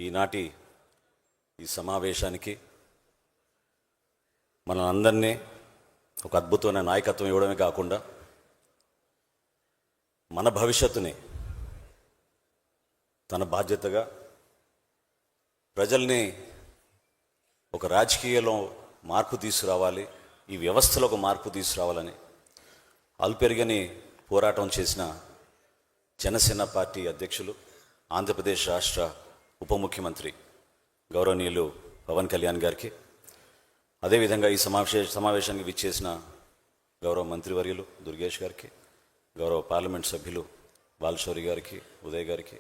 ఈనాటి ఈ సమావేశానికి మనందరినీ ఒక అద్భుతమైన నాయకత్వం ఇవ్వడమే కాకుండా మన భవిష్యత్తుని తన బాధ్యతగా ప్రజల్ని ఒక రాజకీయంలో మార్పు తీసుకురావాలి, ఈ వ్యవస్థలో ఒక మార్పు తీసుకురావాలని అల్పెరగని పోరాటం చేసిన జనసేన పార్టీ అధ్యక్షులు, ఆంధ్రప్రదేశ్ రాష్ట్ర ఉప ముఖ్యమంత్రి గౌరవనీయులు పవన్ కళ్యాణ్ గారికి, అదేవిధంగా ఈ సమావేశానికి విచ్చేసిన గౌరవ మంత్రివర్యులు దుర్గేష్ గారికి, గౌరవ పార్లమెంట్ సభ్యులు బాలశౌరి గారికి, ఉదయ్ గారికి,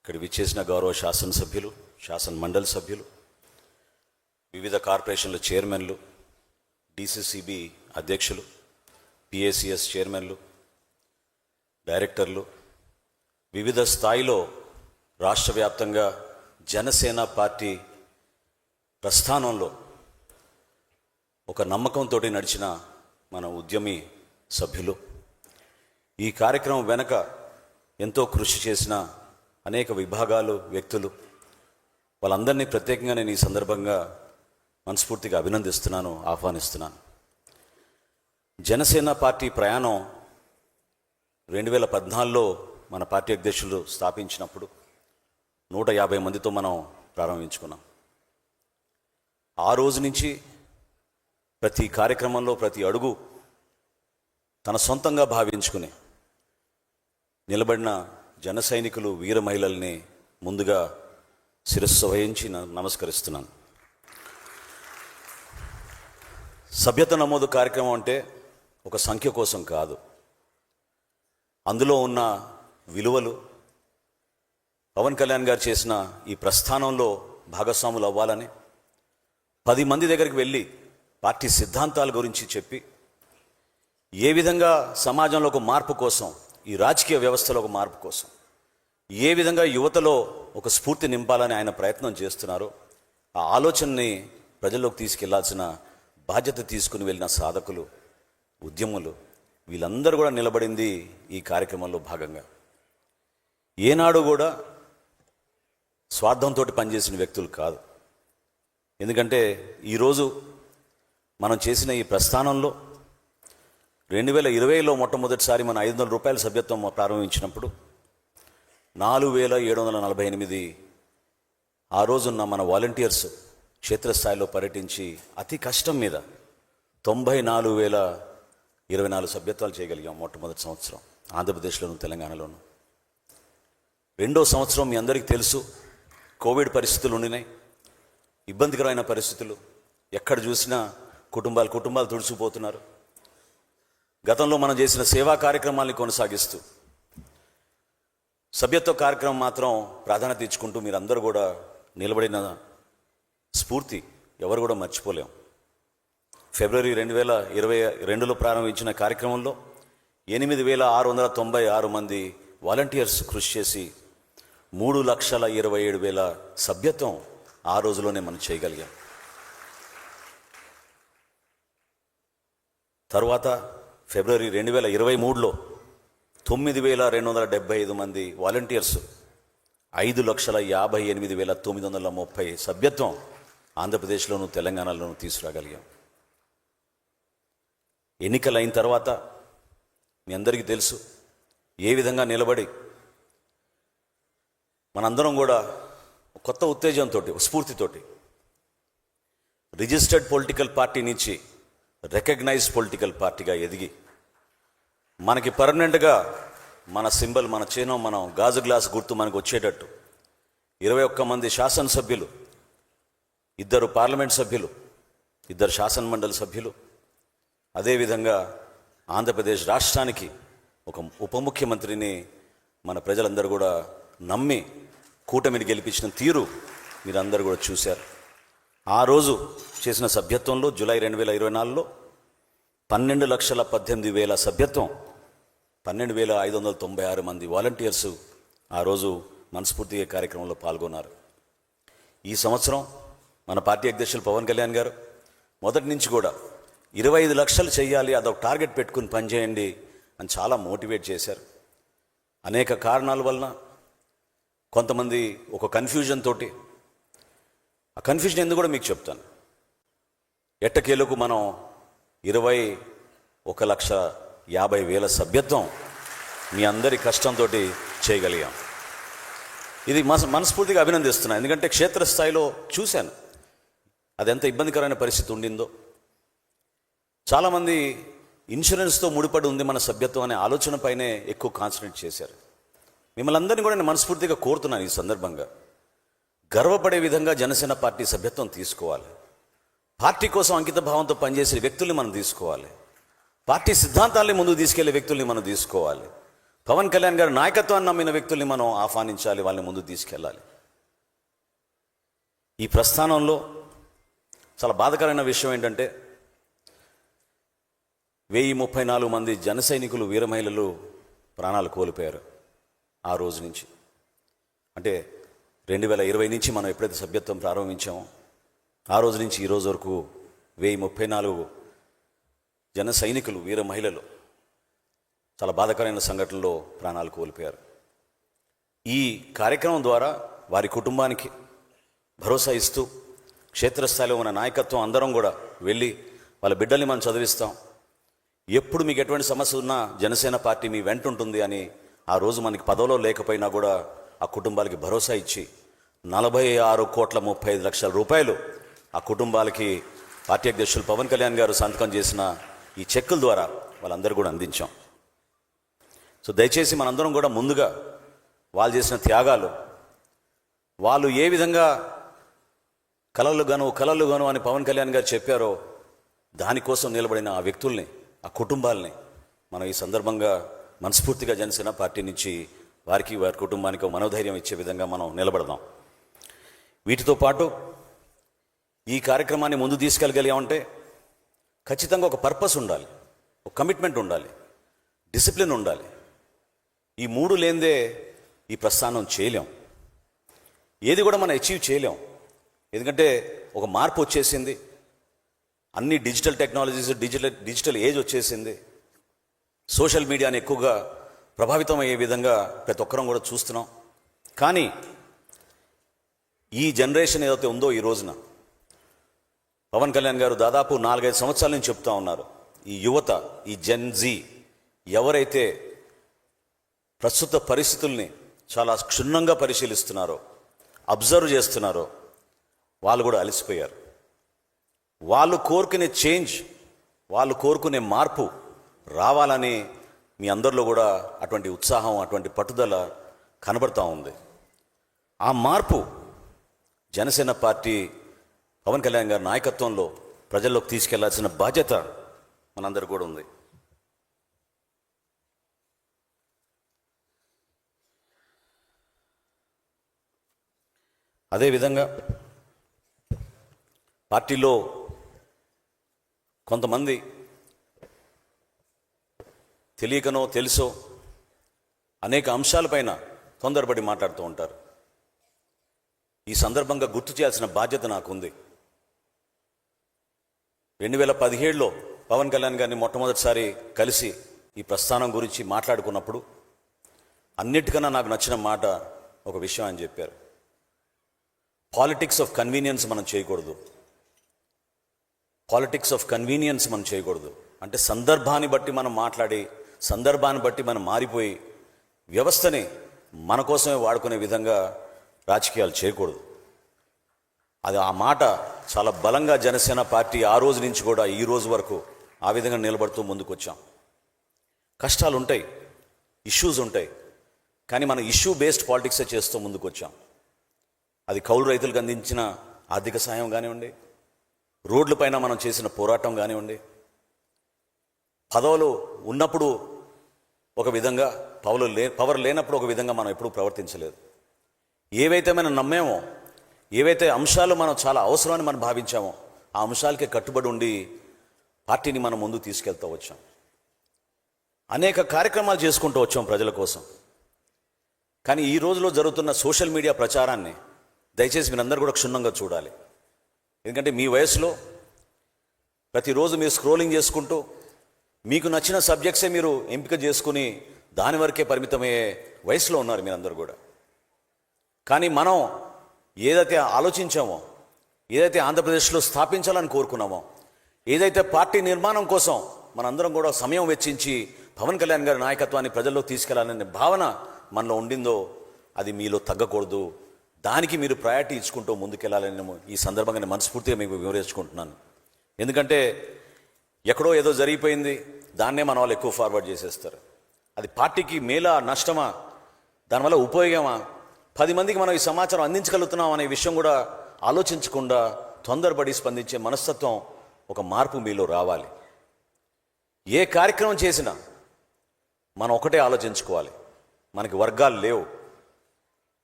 ఇక్కడ విచ్చేసిన గౌరవ శాసనసభ్యులు, శాసన మండలి సభ్యులు, వివిధ కార్పొరేషన్ల చైర్మన్లు, డిసిసిబి అధ్యక్షులు, పిఏసిఎస్ చైర్మన్లు, డైరెక్టర్లు, వివిధ స్థాయిలో రాష్ట్ర వ్యాప్తంగా జనసేన పార్టీ ప్రస్థానంలో ఒక నమ్మకంతో నడిచిన మన ఉద్యమి సభ్యులు, ఈ కార్యక్రమం వెనక ఎంతో కృషి చేసిన అనేక విభాగాలు, వ్యక్తులు, వాళ్ళందరినీ ప్రత్యేకంగా నేను ఈ సందర్భంగా మనస్ఫూర్తిగా అభినందిస్తున్నాను, ఆహ్వానిస్తున్నాను. జనసేన పార్టీ ప్రయాణం 2014లో మన పార్టీ అధ్యక్షులు స్థాపించినప్పుడు 150 మందితో మనం ప్రారంభించుకున్నాం. ఆ రోజు నుంచి ప్రతి కార్యక్రమంలో ప్రతి అడుగు తన సొంతంగా భావించుకుని నిలబడిన జన సైనికులు, వీర మహిళల్ని ముందుగా శిరస్సు వహించి నమస్కరిస్తున్నాను. సభ్యత నమోదు కార్యక్రమం అంటే ఒక సంఖ్య కోసం కాదు, అందులో ఉన్న విలువలు, పవన్ కళ్యాణ్ గారు చేసిన ఈ ప్రస్థానంలో భాగస్వాములు అవ్వాలని 10 మంది దగ్గరికి వెళ్ళి పార్టీ సిద్ధాంతాల గురించి చెప్పి ఏ విధంగా సమాజంలో ఒక మార్పు కోసం, ఈ రాజకీయ వ్యవస్థలో ఒక మార్పు కోసం ఏ విధంగా యువతలో ఒక స్ఫూర్తి నింపాలని ఆయన ప్రయత్నం చేస్తున్నారో ఆ ఆలోచనని ప్రజల్లోకి తీసుకెళ్లాల్సిన బాధ్యత తీసుకుని వెళ్ళిన సాధకులు, ఉద్యములు, వీళ్ళందరూ కూడా నిలబడింది ఈ కార్యక్రమంలో భాగంగా. ఏనాడు కూడా స్వార్థంతో పనిచేసిన వ్యక్తులు కాదు. ఎందుకంటే ఈరోజు మనం చేసిన ఈ ప్రస్థానంలో 2020లో మొట్టమొదటిసారి మన 500 రూపాయల సభ్యత్వం ప్రారంభించినప్పుడు 4748 ఆ రోజున్న మన వాలంటీర్స్ క్షేత్రస్థాయిలో పర్యటించి అతి కష్టం మీద 94,024 సభ్యత్వాలు చేయగలిగాం మొట్టమొదటి సంవత్సరం ఆంధ్రప్రదేశ్లోను, తెలంగాణలోను. రెండో సంవత్సరం మీ అందరికీ తెలుసు, కోవిడ్ పరిస్థితులు ఉండినాయి, ఇబ్బందికరమైన పరిస్థితులు, ఎక్కడ చూసినా కుటుంబాలు తుడిచిపోతున్నారు. గతంలో మనం చేసిన సేవా కార్యక్రమాల్ని కొనసాగిస్తూ సభ్యత్వ కార్యక్రమం మాత్రం ప్రాధాన్యత ఇచ్చుకుంటూ మీరందరూ కూడా నిలబడిన స్ఫూర్తి ఎవరు కూడా మర్చిపోలేం. ఫిబ్రవరి 2022లో ప్రారంభించిన కార్యక్రమంలో 8,696 మంది వాలంటీర్స్ కృషి చేసి 3,27,000 సభ్యత్వం ఆ రోజులోనే మనం చేయగలిగాం. తర్వాత ఫిబ్రవరి 2023లో 9,275 మంది వాలంటీర్స్ 5,58,930 సభ్యత్వం ఆంధ్రప్రదేశ్లోను, తెలంగాణలోను తీసుకురాగలిగాం. ఎన్నికలైన తర్వాత మీ అందరికీ తెలుసు ఏ విధంగా నిలబడి మనందరం కూడా కొత్త ఉత్తేజంతో, స్ఫూర్తితోటి రిజిస్టర్డ్ పొలిటికల్ పార్టీ నుంచి రికగ్నైజ్డ్ పొలిటికల్ పార్టీగా ఎదిగి మనకి పర్మనెంట్గా మన సింబల్, మన చిహ్నం, మనం గాజు గ్లాస్ గుర్తు మనకు వచ్చేటట్టు 21 మంది శాసనసభ్యులు, 2 పార్లమెంట్ సభ్యులు, 2 శాసన మండలి సభ్యులు, అదేవిధంగా ఆంధ్రప్రదేశ్ రాష్ట్రానికి ఒక ఉప ముఖ్యమంత్రిని మన ప్రజలందరూ కూడా నమ్మి కూటమిని గెలిపించిన తీరు మీరందరూ కూడా చూశారు. ఆ రోజు చేసిన సభ్యత్వంలో జూలై 2024లో 12,18,000 సభ్యత్వం, 12,596 మంది వాలంటీర్స్ ఆ రోజు మనస్ఫూర్తిగా కార్యక్రమంలో పాల్గొన్నారు. ఈ సంవత్సరం మన పార్టీ అధ్యక్షులు పవన్ కళ్యాణ్ గారు మొదటి నుంచి కూడా 25 లక్షలు చేయాలి, అదొక టార్గెట్ పెట్టుకుని పనిచేయండి అని చాలా మోటివేట్ చేశారు. అనేక కారణాల వలన కొంతమంది ఒక కన్ఫ్యూజన్ తోటి, ఆ కన్ఫ్యూజన్ ఎందుకు కూడా మీకు చెప్తాను. ఎట్టకేలకు మనం 21,50,000 సభ్యత్వం మీ అందరి కష్టంతో చేయగలిగాం. ఇది మనస్ఫూర్తిగా అభినందిస్తున్నాను. ఎందుకంటే క్షేత్రస్థాయిలో చూశాను అది ఎంత ఇబ్బందికరమైన పరిస్థితి ఉండిందో. చాలామంది ఇన్సూరెన్స్తో ముడిపడి ఉంది మన సభ్యత్వం అనే ఆలోచనపైనే ఎక్కువ కాన్సన్ట్రేట్ చేశారు. మిమ్మల్ని అందరినీ కూడా నేను మనస్ఫూర్తిగా కోరుతున్నాను, ఈ సందర్భంగా గర్వపడే విధంగా జనసేన పార్టీ సభ్యత్వం తీసుకోవాలి. పార్టీ కోసం అంకిత భావంతో పనిచేసే వ్యక్తుల్ని మనం తీసుకోవాలి. పార్టీ సిద్ధాంతాల్ని ముందుకు తీసుకెళ్లే వ్యక్తుల్ని మనం తీసుకోవాలి. పవన్ కళ్యాణ్ గారి నాయకత్వాన్ని నమ్మిన వ్యక్తుల్ని మనం ఆహ్వానించాలి, వాళ్ళని ముందుకు తీసుకెళ్ళాలి. ఈ ప్రస్థానంలో చాలా బాధాకరమైన విషయం ఏంటంటే 1034 మంది జన సైనికులు, వీర మహిళలు ప్రాణాలు కోల్పోయారు ఆ రోజు నుంచి. అంటే 2020 నుంచి మనం ఎప్పుడైతే సభ్యత్వం ప్రారంభించామో ఆ రోజు నుంచి ఈ రోజు వరకు 1034 జన సైనికులు, వీర మహిళలు చాలా బాధాకరమైన సంఘటనలో ప్రాణాలు కోల్పోయారు. ఈ కార్యక్రమం ద్వారా వారి కుటుంబానికి భరోసా ఇస్తూ క్షేత్రస్థాయిలో ఉన్న నాయకత్వం అందరం కూడా వెళ్ళి వాళ్ళ బిడ్డల్ని మనం చదివిస్తాం. ఎప్పుడు మీకు ఎటువంటి సమస్య ఉన్నా జనసేన పార్టీ మీ వెంట ఉంటుంది అని ఆ రోజు మనకి పదవిలో లేకపోయినా కూడా ఆ కుటుంబాలకి భరోసా ఇచ్చి 46,35,00,000 రూపాయలు ఆ కుటుంబాలకి పార్టీ అధ్యక్షులు పవన్ కళ్యాణ్ గారు సంతకం చేసిన ఈ చెక్కుల ద్వారా వాళ్ళందరూ కూడా అందించాం. సో దయచేసి మనందరం కూడా ముందుగా వాళ్ళు చేసిన త్యాగాలు, వాళ్ళు ఏ విధంగా కలలు గాను అని పవన్ కళ్యాణ్ గారు చెప్పారో దానికోసం నిలబడిన ఆ వ్యక్తుల్ని, ఆ కుటుంబాలని మనం ఈ సందర్భంగా మనస్ఫూర్తిగా జనసేన పార్టీ నుంచి వారికి, వారి కుటుంబానికి మనోధైర్యం ఇచ్చే విధంగా మనం నిలబడదాం. వీటితో పాటు ఈ కార్యక్రమాన్ని ముందు తీసుకెళ్ళగలిగామంటే ఖచ్చితంగా ఒక పర్పస్ ఉండాలి, ఒక కమిట్మెంట్ ఉండాలి, డిసిప్లిన్ ఉండాలి. ఈ 3 లేనిదే ఈ ప్రస్థానం చేయలేం, ఏది కూడా మనం అచీవ్ చేయలేం. ఎందుకంటే ఒక మార్పు వచ్చేసింది, అన్ని డిజిటల్ టెక్నాలజీస్, డిజిటల్ ఏజ్ వచ్చేసింది. సోషల్ మీడియాని ఎక్కువగా ప్రభావితం అయ్యే విధంగా ప్రతి ఒక్కరం కూడా చూస్తున్నాం. కానీ ఈ జనరేషన్ ఏదైతే ఉందో ఈ రోజున పవన్ కళ్యాణ్ గారు దాదాపు 4-5 సంవత్సరాల నుంచి చెప్తా ఉన్నారు, ఈ యువత, ఈ జెన్ జీ ఎవరైతే ప్రస్తుత పరిస్థితుల్ని చాలా క్షుణ్ణంగా పరిశీలిస్తున్నారో, అబ్జర్వ్ చేస్తున్నారో వాళ్ళు కూడా అలసిపోయారు. వాళ్ళు కోరుకునే చేంజ్, వాళ్ళు కోరుకునే మార్పు రావాలని మీ అందరిలో కూడా అటువంటి ఉత్సాహం, అటువంటి పట్టుదల కనబడతా ఉంది. ఆ మార్పు జనసేన పార్టీ పవన్ కళ్యాణ్ గారి నాయకత్వంలో ప్రజల్లోకి తీసుకెళ్లాల్సిన బాధ్యత మనందరికీ కూడా ఉంది. అదేవిధంగా పార్టీలో కొంతమంది తెలియకనో తెలుసో అనేక అంశాలపైన తొందరపడి మాట్లాడుతూ ఉంటారు. ఈ సందర్భంగా గుర్తు చేయాల్సిన బాధ్యత నాకుంది. 2017లో పవన్ కళ్యాణ్ గారిని మొట్టమొదటిసారి కలిసి ఈ ప్రస్థానం గురించి మాట్లాడుకున్నప్పుడు అన్నిటికన్నా నాకు నచ్చిన మాట, ఒక విషయం ఆయన చెప్పారు. పాలిటిక్స్ ఆఫ్ కన్వీనియన్స్ మనం చేయకూడదు. పాలిటిక్స్ ఆఫ్ కన్వీనియన్స్ మనం చేయకూడదు అంటే సందర్భాన్ని బట్టి మనం మాట్లాడి, సందర్భాన్ని బట్టి మనం మారిపోయి వ్యవస్థని మన కోసమే వాడుకునే విధంగా రాజకీయాలు చేయకూడదు. అది ఆ మాట చాలా బలంగా జనసేన పార్టీ ఆ రోజు నుంచి కూడా ఈ రోజు వరకు ఆ విధంగా నిలబడుతూ ముందుకు వచ్చాం. కష్టాలు ఉంటాయి, ఇష్యూస్ ఉంటాయి, కానీ మనం ఇష్యూ బేస్డ్ పాలిటిక్సే చేస్తూ ముందుకు వచ్చాం. అది కౌలు రైతులకు అందించిన ఆర్థిక సాయం కానివ్వండి, రోడ్లపైన మనం చేసిన పోరాటం కానివ్వండి, పదవులు ఉన్నప్పుడు ఒక విధంగా, పవర్ లేనప్పుడు ఒక విధంగా మనం ఎప్పుడూ ప్రవర్తించలేదు. ఏవైతే మనం నమ్మేమో, ఏవైతే అంశాలు మనం చాలా అవసరమని మనం భావించామో ఆ అంశాలకే కట్టుబడి ఉండి పార్టీని మనం ముందుకు తీసుకెళ్తూ వచ్చాం. అనేక కార్యక్రమాలు చేసుకుంటూ వచ్చాం ప్రజల కోసం. కానీ ఈ రోజులో జరుగుతున్న సోషల్ మీడియా ప్రచారాన్ని దయచేసి మీరందరూ కూడా క్షుణ్ణంగా చూడాలి. ఎందుకంటే మీ వయసులో ప్రతిరోజు మీరు స్క్రోలింగ్ చేసుకుంటూ మీకు నచ్చిన సబ్జెక్ట్సే మీరు ఎంపిక చేసుకుని దాని వరకే పరిమితమయ్యే వయసులో ఉన్నారు మీరందరూ కూడా. కానీ మనం ఏదైతే ఆలోచించామో, ఏదైతే ఆంధ్రప్రదేశ్లో స్థాపించాలని కోరుకున్నామో, ఏదైతే పార్టీ నిర్మాణం కోసం మనందరం కూడా సమయం వెచ్చించి పవన్ కళ్యాణ్ గారి నాయకత్వాన్ని ప్రజల్లో తీసుకెళ్లాలనే భావన మనలో ఉండిందో అది మీలో తగ్గకూడదు. దానికి మీరు ప్రయారిటీ ఇచ్చుకుంటూ ముందుకెళ్లాలని ఈ సందర్భంగా నేను మనస్ఫూర్తిగా మీకు వివరించుకుంటున్నాను. ఎందుకంటే ఎక్కడో ఏదో జరిగిపోయింది, దాన్నే మన వాళ్ళు ఎక్కువ ఫార్వర్డ్ చేసేస్తారు. అది పార్టీకి మేలా నష్టమా, దానివల్ల ఉపయోగమా, 10 మందికి మనం ఈ సమాచారం అందించగలుగుతున్నాం అనే విషయం కూడా ఆలోచించకుండా తొందరపడి స్పందించే మనస్తత్వం, ఒక మార్పు మీలో రావాలి. ఏ కార్యక్రమం చేసినా మనం ఒకటే ఆలోచించుకోవాలి, మనకి వర్గాలు లేవు.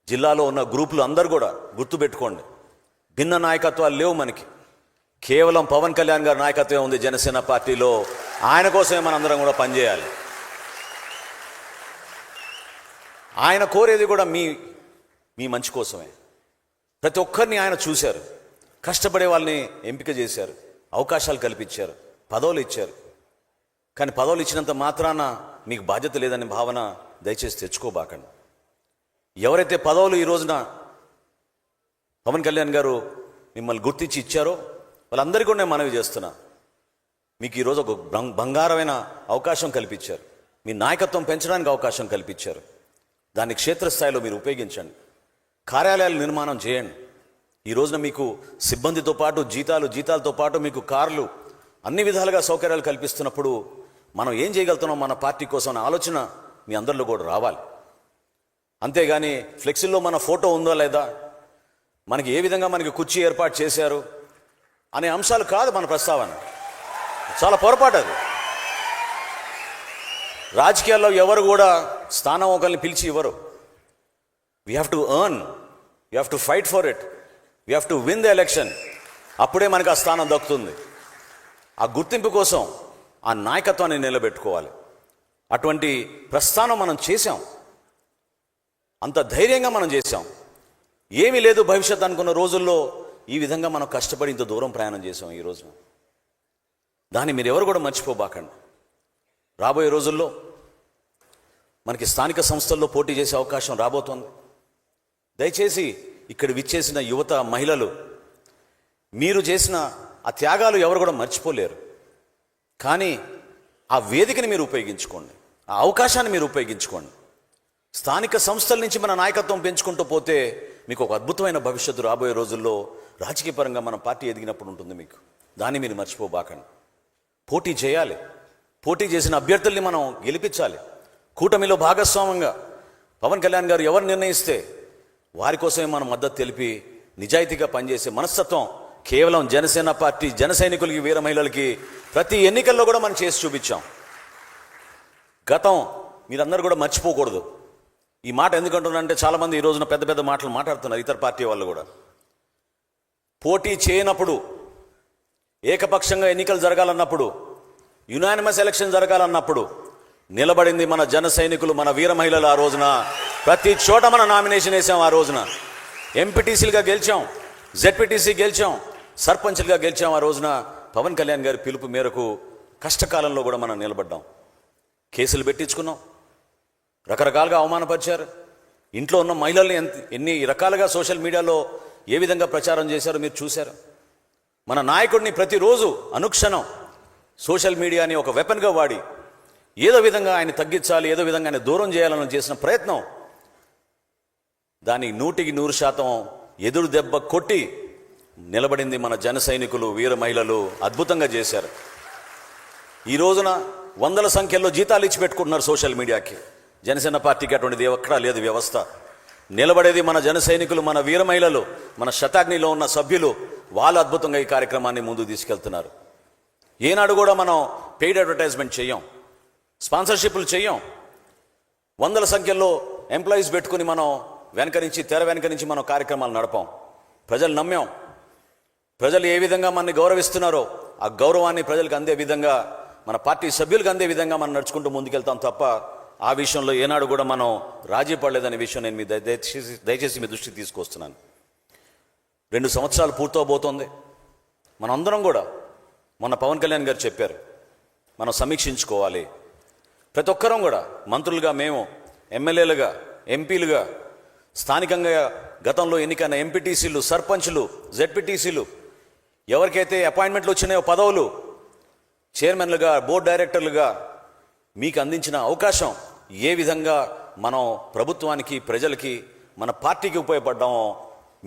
జిల్లాలో ఉన్న గ్రూపులు అందరూ కూడా గుర్తుపెట్టుకోండి, భిన్న నాయకత్వాలు లేవు మనకి. కేవలం పవన్ కళ్యాణ్ గారి నాయకత్వం ఉంది జనసేన పార్టీలో. ఆయన కోసమే మనందరం కూడా పనిచేయాలి. ఆయన కోరేది కూడా మీ మంచి కోసమే. ప్రతి ఒక్కరిని ఆయన చూశారు, కష్టపడే వాళ్ళని ఎంపిక చేశారు, అవకాశాలు కల్పించారు, పదవులు ఇచ్చారు. కానీ పదవులు ఇచ్చినంత మాత్రాన మీకు బాధ్యత లేదనే భావన దయచేసి తెచ్చుకోబాకండి. ఎవరైతే పదవులు ఈ రోజున పవన్ కళ్యాణ్ గారు మిమ్మల్ని గుర్తించి ఇచ్చారో వాళ్ళందరికీ కూడా నేను మనవి చేస్తున్నా, మీకు ఈరోజు ఒక బంగారమైన అవకాశం కల్పించారు. మీ నాయకత్వం పెంచడానికి అవకాశం కల్పించారు. దాన్ని క్షేత్రస్థాయిలో మీరు ఉపయోగించండి. కార్యాలయాల నిర్మాణం చేయండి. ఈ రోజున మీకు సిబ్బందితో పాటు జీతాలతో పాటు మీకు కార్లు, అన్ని విధాలుగా సౌకర్యాలు కల్పిస్తున్నప్పుడు మనం ఏం చేయగలుగుతున్నాం మన పార్టీ కోసం అనే ఆలోచన మీ అందరిలో కూడా రావాలి. అంతేగాని ఫ్లెక్సీల్లో మన ఫోటో ఉందో లేదా, మనకి ఏ విధంగా మనకి కుర్చీ ఏర్పాటు చేశారు అనే అంశాలు కాదు మన ప్రస్తావన. చాలా పొరపాటు అది. రాజకీయాల్లో ఎవరు కూడా స్థానం ఒకరిని పిలిచి ఇవ్వరు. We have to earn, we have to fight for it, we have to win the election. అప్పుడే మనకు ఆ స్థానం దక్కుతుంది. ఆ గుర్తింపు కోసం ఆ నాయకత్వాన్ని నిలబెట్టుకోవాలి. అటువంటి ప్రస్థానం మనం చేశాం, అంత ధైర్యంగా మనం చేశాం. ఏమీ లేదు భవిష్యత్ అనుకున్న రోజుల్లో ఈ విధంగా మనం కష్టపడి ఇంత దూరం ప్రయాణం చేసాం. ఈ రోజున దాన్ని మీరు ఎవరు కూడా మర్చిపోబాకండి. రాబోయే రోజుల్లో మనకి స్థానిక సంస్థల్లో పోటీ చేసే అవకాశం రాబోతోంది. దయచేసి ఇక్కడ విచ్చేసిన యువత, మహిళలు, మీరు చేసిన ఆ త్యాగాలు ఎవరు కూడా మర్చిపోలేరు. కానీ ఆ వేదికని మీరు ఉపయోగించుకోండి, ఆ అవకాశాన్ని మీరు ఉపయోగించుకోండి. స్థానిక సంస్థల నుంచి మన నాయకత్వం పెంచుకుంటూ పోతే మీకు ఒక అద్భుతమైన భవిష్యత్తు రాబోయే రోజుల్లో రాజకీయ పరంగా మన పార్టీ ఎదిగినప్పుడు ఉంటుంది మీకు. దాన్ని మీరు మర్చిపోబాకండి. పోటీ చేయాలి. పోటీ చేసిన అభ్యర్థుల్ని మనం గెలిపించాలి. కూటమిలో భాగస్వామ్యంగా పవన్ కళ్యాణ్ గారు ఎవరు నిర్ణయిస్తే వారి కోసమే మనం మద్దతు తెలిపి నిజాయితీగా పనిచేసే మనస్తత్వం కేవలం జనసేన పార్టీ జన సైనికులకి, వీర మహిళలకి ప్రతి ఎన్నికల్లో కూడా మనం చేసి చూపించాం. గతం మీరందరూ కూడా మర్చిపోకూడదు. ఈ మాట ఎందుకంటున్నారంటే చాలామంది ఈ రోజున పెద్ద పెద్ద మాటలు మాట్లాడుతున్నారు ఇతర పార్టీ వాళ్ళు కూడా. పోటీ చేయనప్పుడు, ఏకపక్షంగా ఎన్నికలు జరగాలన్నప్పుడు, యునానిమస్ ఎలక్షన్ జరగాలన్నప్పుడు నిలబడింది మన జన సైనికులు, మన వీర మహిళలు. ఆ రోజున ప్రతి చోట మన నామినేషన్ వేసాం. ఆ రోజున ఎంపీటీసీలుగా గెలిచాం, జెడ్పీటీసీ గెలిచాం, సర్పంచ్లుగా గెలిచాం. ఆ రోజున పవన్ కళ్యాణ్ గారి పిలుపు మేరకు కష్టకాలంలో కూడా మనం నిలబడ్డాం. కేసులు పెట్టించుకున్నాం, రకరకాలుగా అవమానపరిచారు. ఇంట్లో ఉన్న మహిళల్ని ఎన్ని రకాలుగా సోషల్ మీడియాలో ఏ విధంగా ప్రచారం చేశారో మీరు చూశారు. మన నాయకుడిని ప్రతిరోజు అనుక్షణం సోషల్ మీడియాని ఒక వెపన్గా వాడి ఏదో విధంగా ఆయన తగ్గించాలి, ఏదో విధంగా ఆయన దూరం చేయాలని చేసిన ప్రయత్నం, దానికి 100% ఎదురు దెబ్బ కొట్టి నిలబడింది మన జన సైనికులు, వీర మహిళలు. అద్భుతంగా చేశారు. ఈ రోజున వందల సంఖ్యలో జీతాలు ఇచ్చి పెట్టుకుంటున్నారు సోషల్ మీడియాకి. జనసేన పార్టీకి అటువంటిది ఎక్కడా లేదు వ్యవస్థ. నిలబడేది మన జన సైనికులు, మన వీర మహిళలు, మన శతాగ్నిలో ఉన్న సభ్యులు. వాళ్ళు అద్భుతంగా ఈ కార్యక్రమాన్ని ముందుకు తీసుకెళ్తున్నారు. ఏనాడు కూడా మనం పెయిడ్ అడ్వర్టైజ్మెంట్ చెయ్యం, స్పాన్సర్షిప్లు చెయ్యం. వందల సంఖ్యలో ఎంప్లాయీస్ పెట్టుకుని మనం తెర వెనక నుంచి మనం కార్యక్రమాలు నడపాం. ప్రజలు నమ్మాం. ప్రజలు ఏ విధంగా మనని గౌరవిస్తున్నారో ఆ గౌరవాన్ని ప్రజలకు అందే విధంగా, మన పార్టీ సభ్యులకు అందే విధంగా మనం నడుచుకుంటూ ముందుకెళ్తాం తప్ప ఆ విషయంలో ఏనాడు కూడా మనం రాజీ పడలేదనే విషయం నేను దయచేసి మీ దృష్టికి తీసుకొస్తున్నాను. 2 సంవత్సరాలు పూర్తవబోతోంది. మనందరం కూడా మొన్న పవన్ కళ్యాణ్ గారు చెప్పారు, మనం సమీక్షించుకోవాలి. ప్రతి ఒక్కరం కూడా మంత్రులుగా, మేము ఎమ్మెల్యేలుగా, ఎంపీలుగా, స్థానికంగా గతంలో ఎన్నికైన ఎంపీటీసీలు, సర్పంచ్లు, జెడ్పీటీసీలు, ఎవరికైతే అపాయింట్మెంట్లు వచ్చినాయో పదవులు, చైర్మన్లుగా, బోర్డు డైరెక్టర్లుగా మీకు అందించిన అవకాశం ఏ విధంగా మనం ప్రభుత్వానికి, ప్రజలకి, మన పార్టీకి ఉపయోగపడ్డామో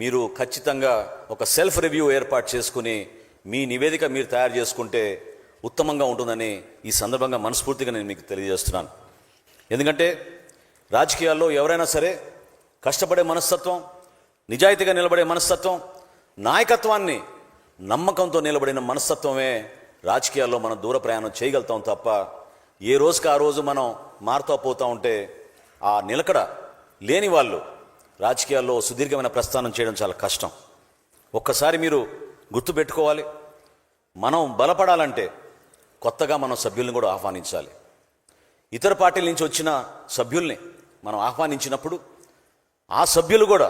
మీరు ఖచ్చితంగా ఒక సెల్ఫ్ రివ్యూ ఏర్పాటు చేసుకుని మీ నివేదిక మీరు తయారు చేసుకుంటే ఉత్తమంగా ఉంటుందని ఈ సందర్భంగా మనస్ఫూర్తిగా నేను మీకు తెలియజేస్తున్నాను. ఎందుకంటే రాజకీయాల్లో ఎవరైనా సరే కష్టపడే మనస్తత్వం, నిజాయితీగా నిలబడే మనస్తత్వం, నాయకత్వాన్ని నమ్మకంతో నిలబడిన మనస్తత్వమే రాజకీయాల్లో మనం దూర ప్రయాణం చేయగలుగుతాం తప్ప ఏ రోజుకి ఆ రోజు మనం మారుతూ పోతూ ఉంటే ఆ నిలకడ లేని వాళ్ళు రాజకీయాల్లో సుదీర్ఘమైన ప్రస్థానం చేయడం చాలా కష్టం. ఒక్కసారి మీరు గుర్తుపెట్టుకోవాలి, మనం బలపడాలంటే కొత్తగా మనం సభ్యుల్ని కూడా ఆహ్వానించాలి. ఇతర పార్టీల నుంచి వచ్చిన సభ్యుల్ని మనం ఆహ్వానించినప్పుడు ఆ సభ్యులు కూడా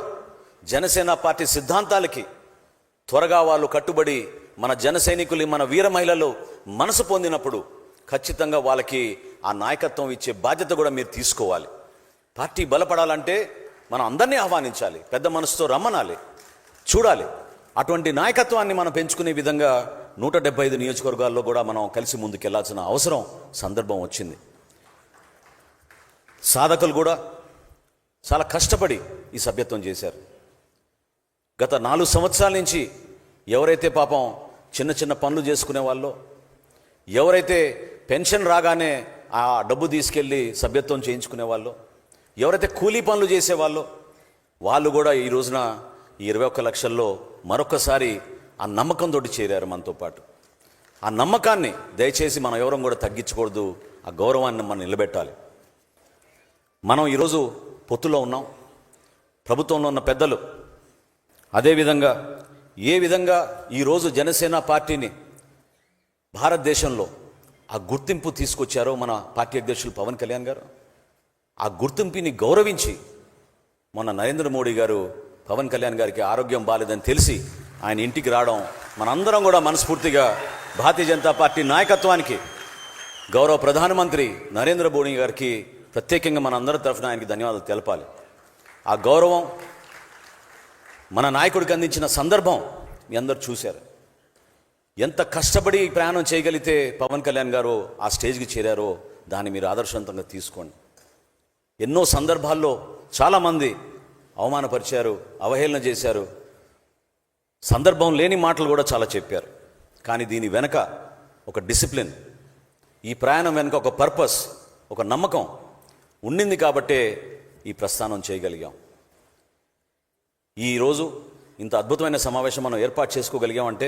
జనసేన పార్టీ సిద్ధాంతాలకి త్వరగా వాళ్ళు కట్టుబడి మన జన సైనికులు, మన వీర మహిళలు మనసు పొందినప్పుడు ఖచ్చితంగా వాళ్ళకి ఆ నాయకత్వం ఇచ్చే బాధ్యత కూడా మీరు తీసుకోవాలి. పార్టీ బలపడాలంటే మనం అందరినీ ఆహ్వానించాలి, పెద్ద మనసుతో రమ్మనాలి, చూడాలి. అటువంటి నాయకత్వాన్ని మనం పెంచుకునే విధంగా 175 నియోజకవర్గాల్లో కూడా మనం కలిసి ముందుకెళ్లాల్సిన అవసరం, సందర్భం వచ్చింది. సాధకులు కూడా చాలా కష్టపడి ఈ సభ్యత్వం చేశారు. గత 4 సంవత్సరాల నుంచి ఎవరైతే పాపం చిన్న చిన్న పనులు చేసుకునే వాళ్ళు, ఎవరైతే పెన్షన్ రాగానే ఆ డబ్బు తీసుకెళ్ళి సభ్యత్వం చేయించుకునే వాళ్ళు, ఎవరైతే కూలీ పనులు చేసేవాళ్ళు, వాళ్ళు కూడా ఈ రోజున ఈ 21 లక్షల్లో మరొకసారి ఆ నమ్మకంతో చేరారు మనతో పాటు. ఆ నమ్మకాన్ని దయచేసి మనం ఎవరం కూడా తగ్గించకూడదు, ఆ గౌరవాన్ని మనం నిలబెట్టాలి. మనం ఈరోజు పొత్తులో ఉన్నాం, ప్రభుత్వంలో ఉన్న పెద్దలు అదేవిధంగా ఏ విధంగా ఈరోజు జనసేన పార్టీని భారతదేశంలో ఆ గుర్తింపు తీసుకొచ్చారో మన పార్టీ అధ్యక్షులు పవన్ కళ్యాణ్ గారు, ఆ గుర్తింపుని గౌరవించి మొన్న నరేంద్ర మోడీ గారు పవన్ కళ్యాణ్ గారికి ఆరోగ్యం బాలేదని తెలిసి ఆయన ఇంటికి రావడం, మనందరం కూడా మనస్ఫూర్తిగా భారతీయ జనతా పార్టీ నాయకత్వానికి, గౌరవ ప్రధానమంత్రి నరేంద్ర మోడీ గారికి ప్రత్యేకంగా మనందరి తరఫున ఆయనకి ధన్యవాదాలు తెలపాలి. ఆ గౌరవం మన నాయకుడికి అందించిన సందర్భం మీ అందరూ చూశారు. ఎంత కష్టపడి ప్రయాణం చేయగలిగితే పవన్ కళ్యాణ్ గారు ఆ స్టేజ్కి చేరారో దాన్ని మీరు ఆదర్శవంతంగా తీసుకోండి. ఎన్నో సందర్భాల్లో చాలామంది అవమానపరిచారు, అవహేళన చేశారు, సందర్భం లేని మాటలు కూడా చాలా చెప్పారు. కానీ దీని వెనక ఒక డిసిప్లిన్, ఈ ప్రయాణం వెనుక ఒక పర్పస్, ఒక నమ్మకం ఉండింది కాబట్టే ఈ ప్రస్థానం చేయగలిగాం. ఈరోజు ఇంత అద్భుతమైన సమావేశం మనం ఏర్పాటు చేసుకోగలిగామంటే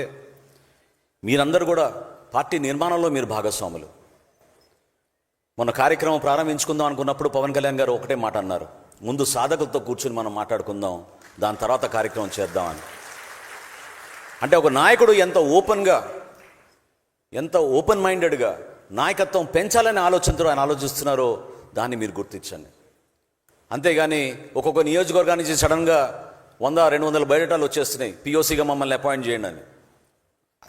మీరందరూ కూడా పార్టీ నిర్మాణంలో మీరు భాగస్వాములు. మొన్న కార్యక్రమం ప్రారంభించుకుందాం అనుకున్నప్పుడు పవన్ కళ్యాణ్ గారు ఒకటే మాట అన్నారు, ముందు సాధకులతో కూర్చుని మనం మాట్లాడుకుందాం, దాని తర్వాత కార్యక్రమం చేద్దామని. అంటే ఒక నాయకుడు ఎంత ఓపెన్గా, ఎంత ఓపెన్ మైండెడ్గా నాయకత్వం పెంచాలనే ఆలోచనతో ఆయన ఆలోచిస్తున్నారో దాన్ని మీరు గుర్తించండి. అంతేగాని ఒక్కొక్క నియోజకవర్గాన్ని నుంచి సడన్గా 100-200 బయోడేటాలు వచ్చేస్తున్నాయి, పిఓసిగా మమ్మల్ని అపాయింట్ చేయండి అని.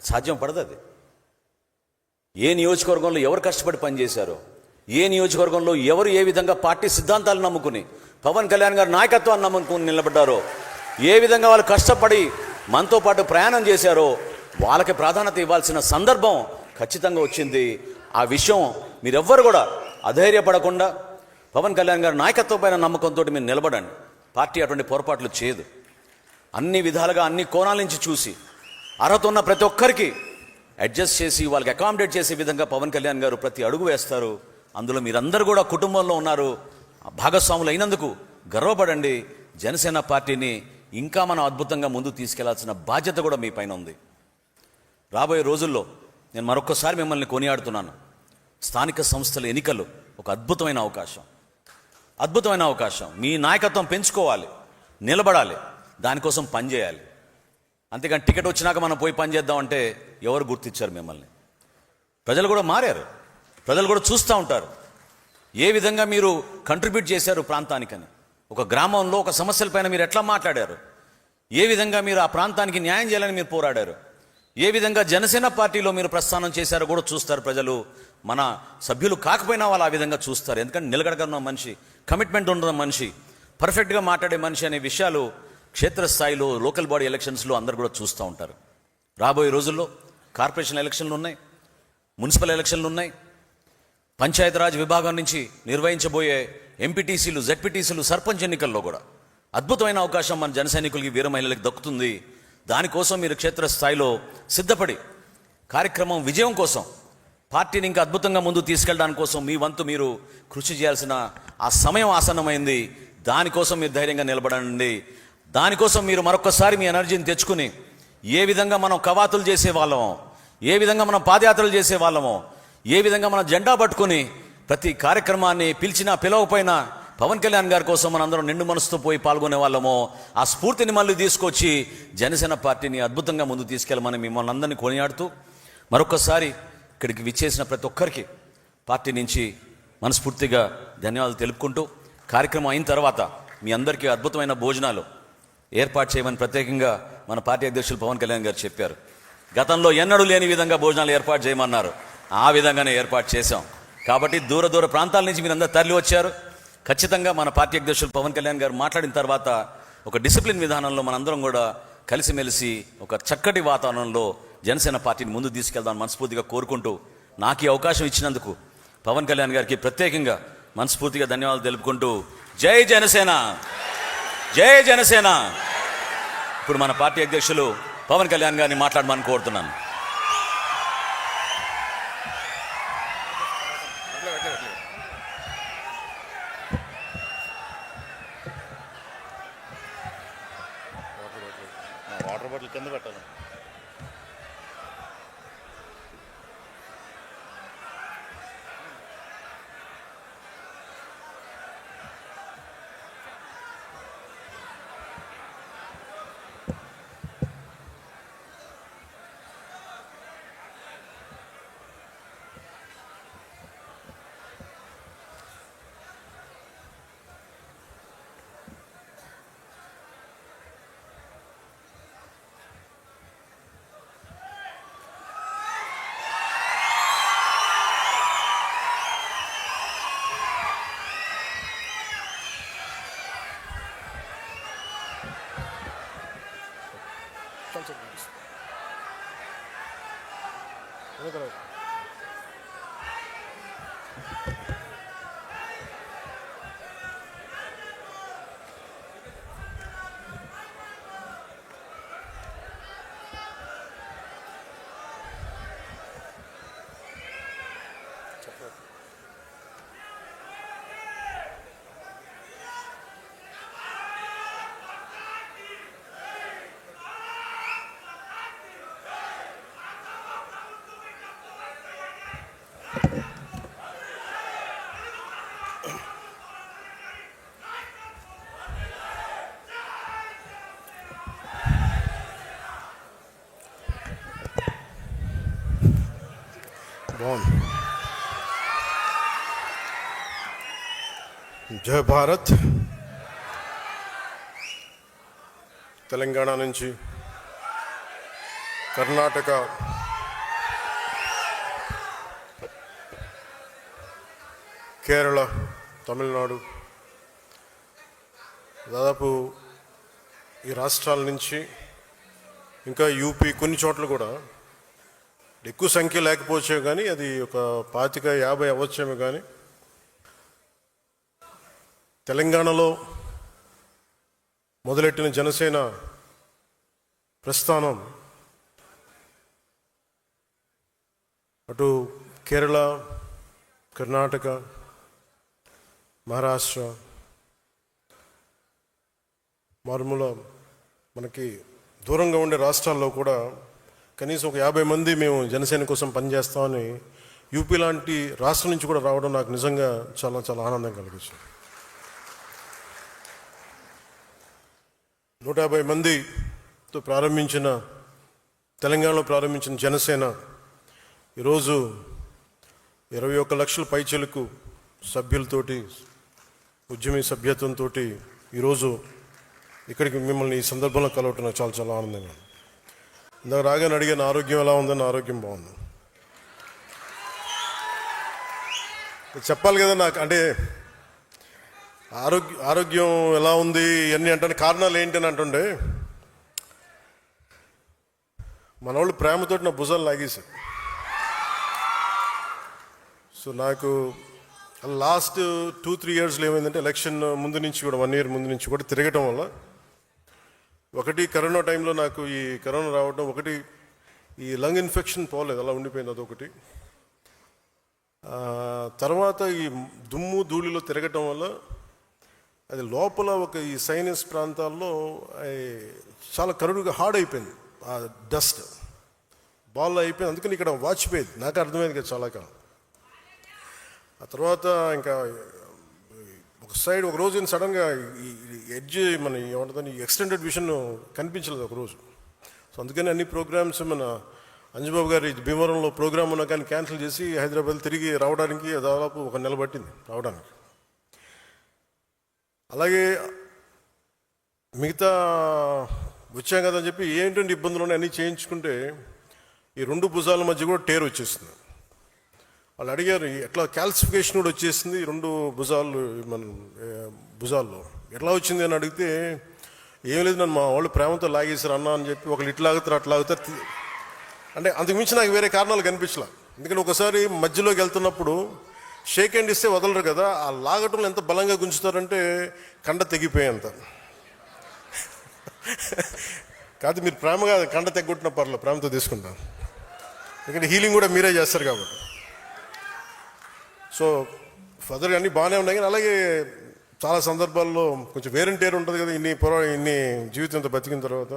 సాధ్యం పడదు అది. ఏ నియోజకవర్గంలో ఎవరు కష్టపడి పనిచేశారో, ఏ నియోజకవర్గంలో ఎవరు ఏ విధంగా పార్టీ సిద్ధాంతాలు నమ్ముకుని పవన్ కళ్యాణ్ గారి నాయకత్వాన్ని నమ్ముకుని నిలబడ్డారో, ఏ విధంగా వాళ్ళు కష్టపడి మనతో పాటు ప్రయాణం చేశారో వాళ్ళకి ప్రాధాన్యత ఇవ్వాల్సిన సందర్భం ఖచ్చితంగా వచ్చింది. ఆ విషయం మీరెవ్వరు కూడా అధైర్యపడకుండా పవన్ కళ్యాణ్ గారి నాయకత్వం పైన నమ్మకంతో మీరు నిలబడండి. పార్టీ అటువంటి పొరపాట్లు చేయదు. అన్ని విధాలుగా అన్ని కోణాల నుంచి చూసి అర్హత ఉన్న ప్రతి ఒక్కరికి అడ్జస్ట్ చేసి వాళ్ళకి అకామిడేట్ చేసే విధంగా పవన్ కళ్యాణ్ గారు ప్రతి అడుగు వేస్తారు. అందులో మీరందరూ కూడా కుటుంబంలో ఉన్నారు, భాగస్వాములు అయినందుకు గర్వపడండి. జనసేన పార్టీని ఇంకా మనం అద్భుతంగా ముందుకు తీసుకెళ్లాల్సిన బాధ్యత కూడా మీ పైన ఉంది. రాబోయే రోజుల్లో నేను మరొక్కసారి మిమ్మల్ని కొనియాడుతున్నాను. స్థానిక సంస్థల ఎన్నికలు ఒక అద్భుతమైన అవకాశం, అద్భుతమైన అవకాశం. మీ నాయకత్వం పెంచుకోవాలి, నిలబడాలి, దానికోసం పనిచేయాలి. అంతేగాని టికెట్ వచ్చినాక మనం పోయి పని చేద్దామంటే ఎవరు గుర్తించారు మిమ్మల్ని? ప్రజలు కూడా మారారు, ప్రజలు కూడా చూస్తూ ఉంటారు ఏ విధంగా మీరు కంట్రిబ్యూట్ చేశారు ప్రాంతానికని. ఒక గ్రామంలో ఒక సమస్యలపైన మీరు ఎట్లా మాట్లాడారు, ఏ విధంగా మీరు ఆ ప్రాంతానికి న్యాయం చేయాలని మీరు పోరాడారు, ఏ విధంగా జనసేన పార్టీలో మీరు ప్రస్థానం చేశారో కూడా చూస్తారు ప్రజలు. మన సభ్యులు కాకపోయినా వాళ్ళు ఆ విధంగా చూస్తారు. ఎందుకంటే నిలకడగా ఉన్న మనిషి, కమిట్మెంట్ ఉన్న మనిషి, పర్ఫెక్ట్గా మాట్లాడే మనిషి అనే విషయాలు క్షేత్రస్థాయిలో లోకల్ బాడీ ఎలక్షన్స్లో అందరు కూడా చూస్తూ ఉంటారు. రాబోయే రోజుల్లో కార్పొరేషన్ ఎలక్షన్లు ఉన్నాయి, మున్సిపల్ ఎలక్షన్లు ఉన్నాయి, పంచాయతీరాజ్ విభాగం నుంచి నిర్వహించబోయే ఎంపీటీసీలు, జెడ్పీటీసీలు, సర్పంచ్ ఎన్నికల్లో కూడా అద్భుతమైన అవకాశం మన జన సైనికులకి, వీర మహిళలకు దక్కుతుంది. దానికోసం మీరు క్షేత్రస్థాయిలో సిద్ధపడి కార్యక్రమం విజయం కోసం, పార్టీని ఇంకా అద్భుతంగా ముందుకు తీసుకెళ్ళడానికి కోసం మీ వంతు మీరు కృషి చేయాల్సిన ఆ సమయం ఆసన్నమైంది. దానికోసం మీరు ధైర్యంగా నిలబడండి. దానికోసం మీరు మరొకసారి మీ ఎనర్జీని తెచ్చుకుని, ఏ విధంగా మనం కవాతులు చేసేవాళ్ళమో, ఏ విధంగా మనం పాదయాత్రలు చేసేవాళ్ళమో, ఏ విధంగా మనం జెండా పట్టుకుని ప్రతి కార్యక్రమాన్ని పిలిచినా పిలవకపోయినా పవన్ కళ్యాణ్ గారి కోసం మనందరం నిండు మనసుతో పోయి పాల్గొనే వాళ్ళమో, ఆ స్ఫూర్తిని మళ్ళీ తీసుకొచ్చి జనసేన పార్టీని అద్భుతంగా ముందుకు తీసుకెళ్ళమని మిమ్మల్ని అందరినీ కొనియాడుతూ, మరొకసారి ఇక్కడికి విచ్చేసిన ప్రతి ఒక్కరికి పార్టీ నుంచి మనస్ఫూర్తిగా ధన్యవాదాలు తెలుపుకుంటూ, కార్యక్రమం అయిన తర్వాత మీ అందరికీ అద్భుతమైన భోజనాలు ఏర్పాటు చేయమని ప్రత్యేకంగా మన పార్టీ అధ్యక్షులు పవన్ కళ్యాణ్ గారు చెప్పారు. గతంలో ఎన్నడూ లేని విధంగా భోజనాలు ఏర్పాటు చేయమన్నారు. ఆ విధంగానే ఏర్పాటు చేశాం. కాబట్టి దూర దూర ప్రాంతాల నుంచి మీరు అందరూ తరలి వచ్చారు. ఖచ్చితంగా మన పార్టీ అధ్యక్షులు పవన్ కళ్యాణ్ గారు మాట్లాడిన తర్వాత ఒక డిసిప్లిన్ విధానంలో మనందరం కూడా కలిసిమెలిసి ఒక చక్కటి వాతావరణంలో జనసేన పార్టీని ముందుకు తీసుకెళ్దామని మనస్ఫూర్తిగా కోరుకుంటూ, నాకు ఈ అవకాశం ఇచ్చినందుకు పవన్ కళ్యాణ్ గారికి ప్రత్యేకంగా మనస్ఫూర్తిగా ధన్యవాదాలు తెలుపుకుంటూ, జై జనసేన, జై జనసేన. ఇప్పుడు మన పార్టీ అధ్యక్షులు పవన్ కళ్యాణ్ గారిని మాట్లాడమని కోరుతున్నాను. వాటర్ బాటిల్ కింద పెట్టాలి. బాగుంది. జై భారత్. తెలంగాణ నుంచి కర్ణాటక, కేరళ, తమిళనాడు, దాదాపు ఈ రాష్ట్రాల నుంచి ఇంకా యూపీ కొన్ని చోట్ల కూడా ఎక్కువ సంఖ్య లేకపోవచ్చే కానీ అది ఒక 25-50 అవ్వచ్చేమో కానీ తెలంగాణలో మొదలెట్టిన జనసేన ప్రస్థానం అటు కేరళ, కర్ణాటక, మహారాష్ట్ర, మారుమూల మనకి దూరంగా ఉండే రాష్ట్రాల్లో కూడా కనీసం ఒక 50 మంది మేము జనసేన కోసం పనిచేస్తామని యూపీ లాంటి రాష్ట్రం నుంచి కూడా రావడం నాకు నిజంగా చాలా చాలా ఆనందం కలిగించింది. 150 మందితో ప్రారంభించిన తెలంగాణలో ప్రారంభించిన జనసేన ఈరోజు 21 లక్షల పైచలకు సభ్యులతోటి, ఉద్యమీ సభ్యత్వంతో ఈరోజు ఇక్కడికి మిమ్మల్ని ఈ సందర్భంలో కలవటం నాకు చాలా చాలా ఆనందంగా. ఇందాక రాగానే అడిగాను ఆరోగ్యం ఎలా ఉందని. ఆరోగ్యం బాగుంది. చెప్పాలి కదా నాకు, అంటే ఆరోగ్యం ఎలా ఉంది ఇవన్నీ అంటే కారణాలు ఏంటి అని అంటుండే మన వాళ్ళు ప్రేమతోటి నా భుజాలు లాగేశారు. సో నాకు లాస్ట్ 2-3 ఇయర్స్లో ఏమైందంటే ఎలక్షన్ ముందు నుంచి కూడా 1 ఇయర్ ముందు నుంచి కూడా తిరగటం వల్ల ఒకటి కరోనా టైంలో నాకు ఈ కరోనా రావడం, ఒకటి ఈ లంగ్ ఇన్ఫెక్షన్ పోలేదు, అలా ఉండిపోయింది అదొకటి. తర్వాత ఈ దుమ్ము ధూళిలో తిరగటం వల్ల అది లోపల ఒక ఈ సైనస్ ప్రాంతాల్లో చాలా కరుడుగా హార్డ్ అయిపోయింది, ఆ డస్ట్ బాల్ అయిపోయింది. అందుకని ఇక్కడ వాచిపోయేది, నాకు అర్థమైంది కదా చాలా కాలం. ఆ తర్వాత ఇంకా ఒక రోజు సడన్గా ఈ ఎడ్జ్ మన ఏమంటుందని ఎక్స్టెండెడ్ విషన్ కనిపించలేదు ఒకరోజు. సో అందుకని అన్ని ప్రోగ్రామ్స్ మన అంజబాబు గారి భీమవరంలో ప్రోగ్రామ్ ఉన్నా కానీ క్యాన్సిల్ చేసి హైదరాబాద్ తిరిగి రావడానికి దాదాపు 1 నెల పట్టింది రావడానికి. అలాగే మిగతా వచ్చాం కదని చెప్పి ఏంటంటే ఇబ్బందులు ఉన్నాయి అన్నీ చేయించుకుంటే ఈ 2 భుజాల మధ్య కూడా టేర్ వచ్చేస్తుంది. వాళ్ళు అడిగారు ఎట్లా క్యాల్సిఫికేషన్ కూడా వచ్చేసింది 2 భుజాలు మన భుజాల్లో ఎట్లా వచ్చింది అని అడిగితే ఏం లేదు, నన్ను మా వాళ్ళు ప్రేమతో లాగేశారు అన్న అని చెప్పి ఒకళ్ళు ఇట్లా లాగుతారు అట్లా లాగుతారు. అంటే అంతకుమించి నాకు వేరే కారణాలు కనిపించలే. ఎందుకంటే ఒకసారి మధ్యలోకి వెళ్తున్నప్పుడు షేక్ హ్యాండ్ ఇస్తే వదలరు కదా, ఆ లాగటంలో ఎంత బలంగా గుంజుతారంటే కండ తెగిపోయేంత. కాదు మీరు ప్రేమగా కండ తెగ్గొట్టిన పర్లేదు, ప్రేమతో తీసుకుంటాను, ఎందుకంటే హీలింగ్ కూడా మీరే చేస్తారు కాబట్టి. సో ఫర్దర్గా అన్నీ బాగానే ఉన్నాయి. కానీ అలాగే చాలా సందర్భాల్లో కొంచెం వేరంటేరు ఉంటుంది కదా, ఇన్ని జీవితంతో బతికిన తర్వాత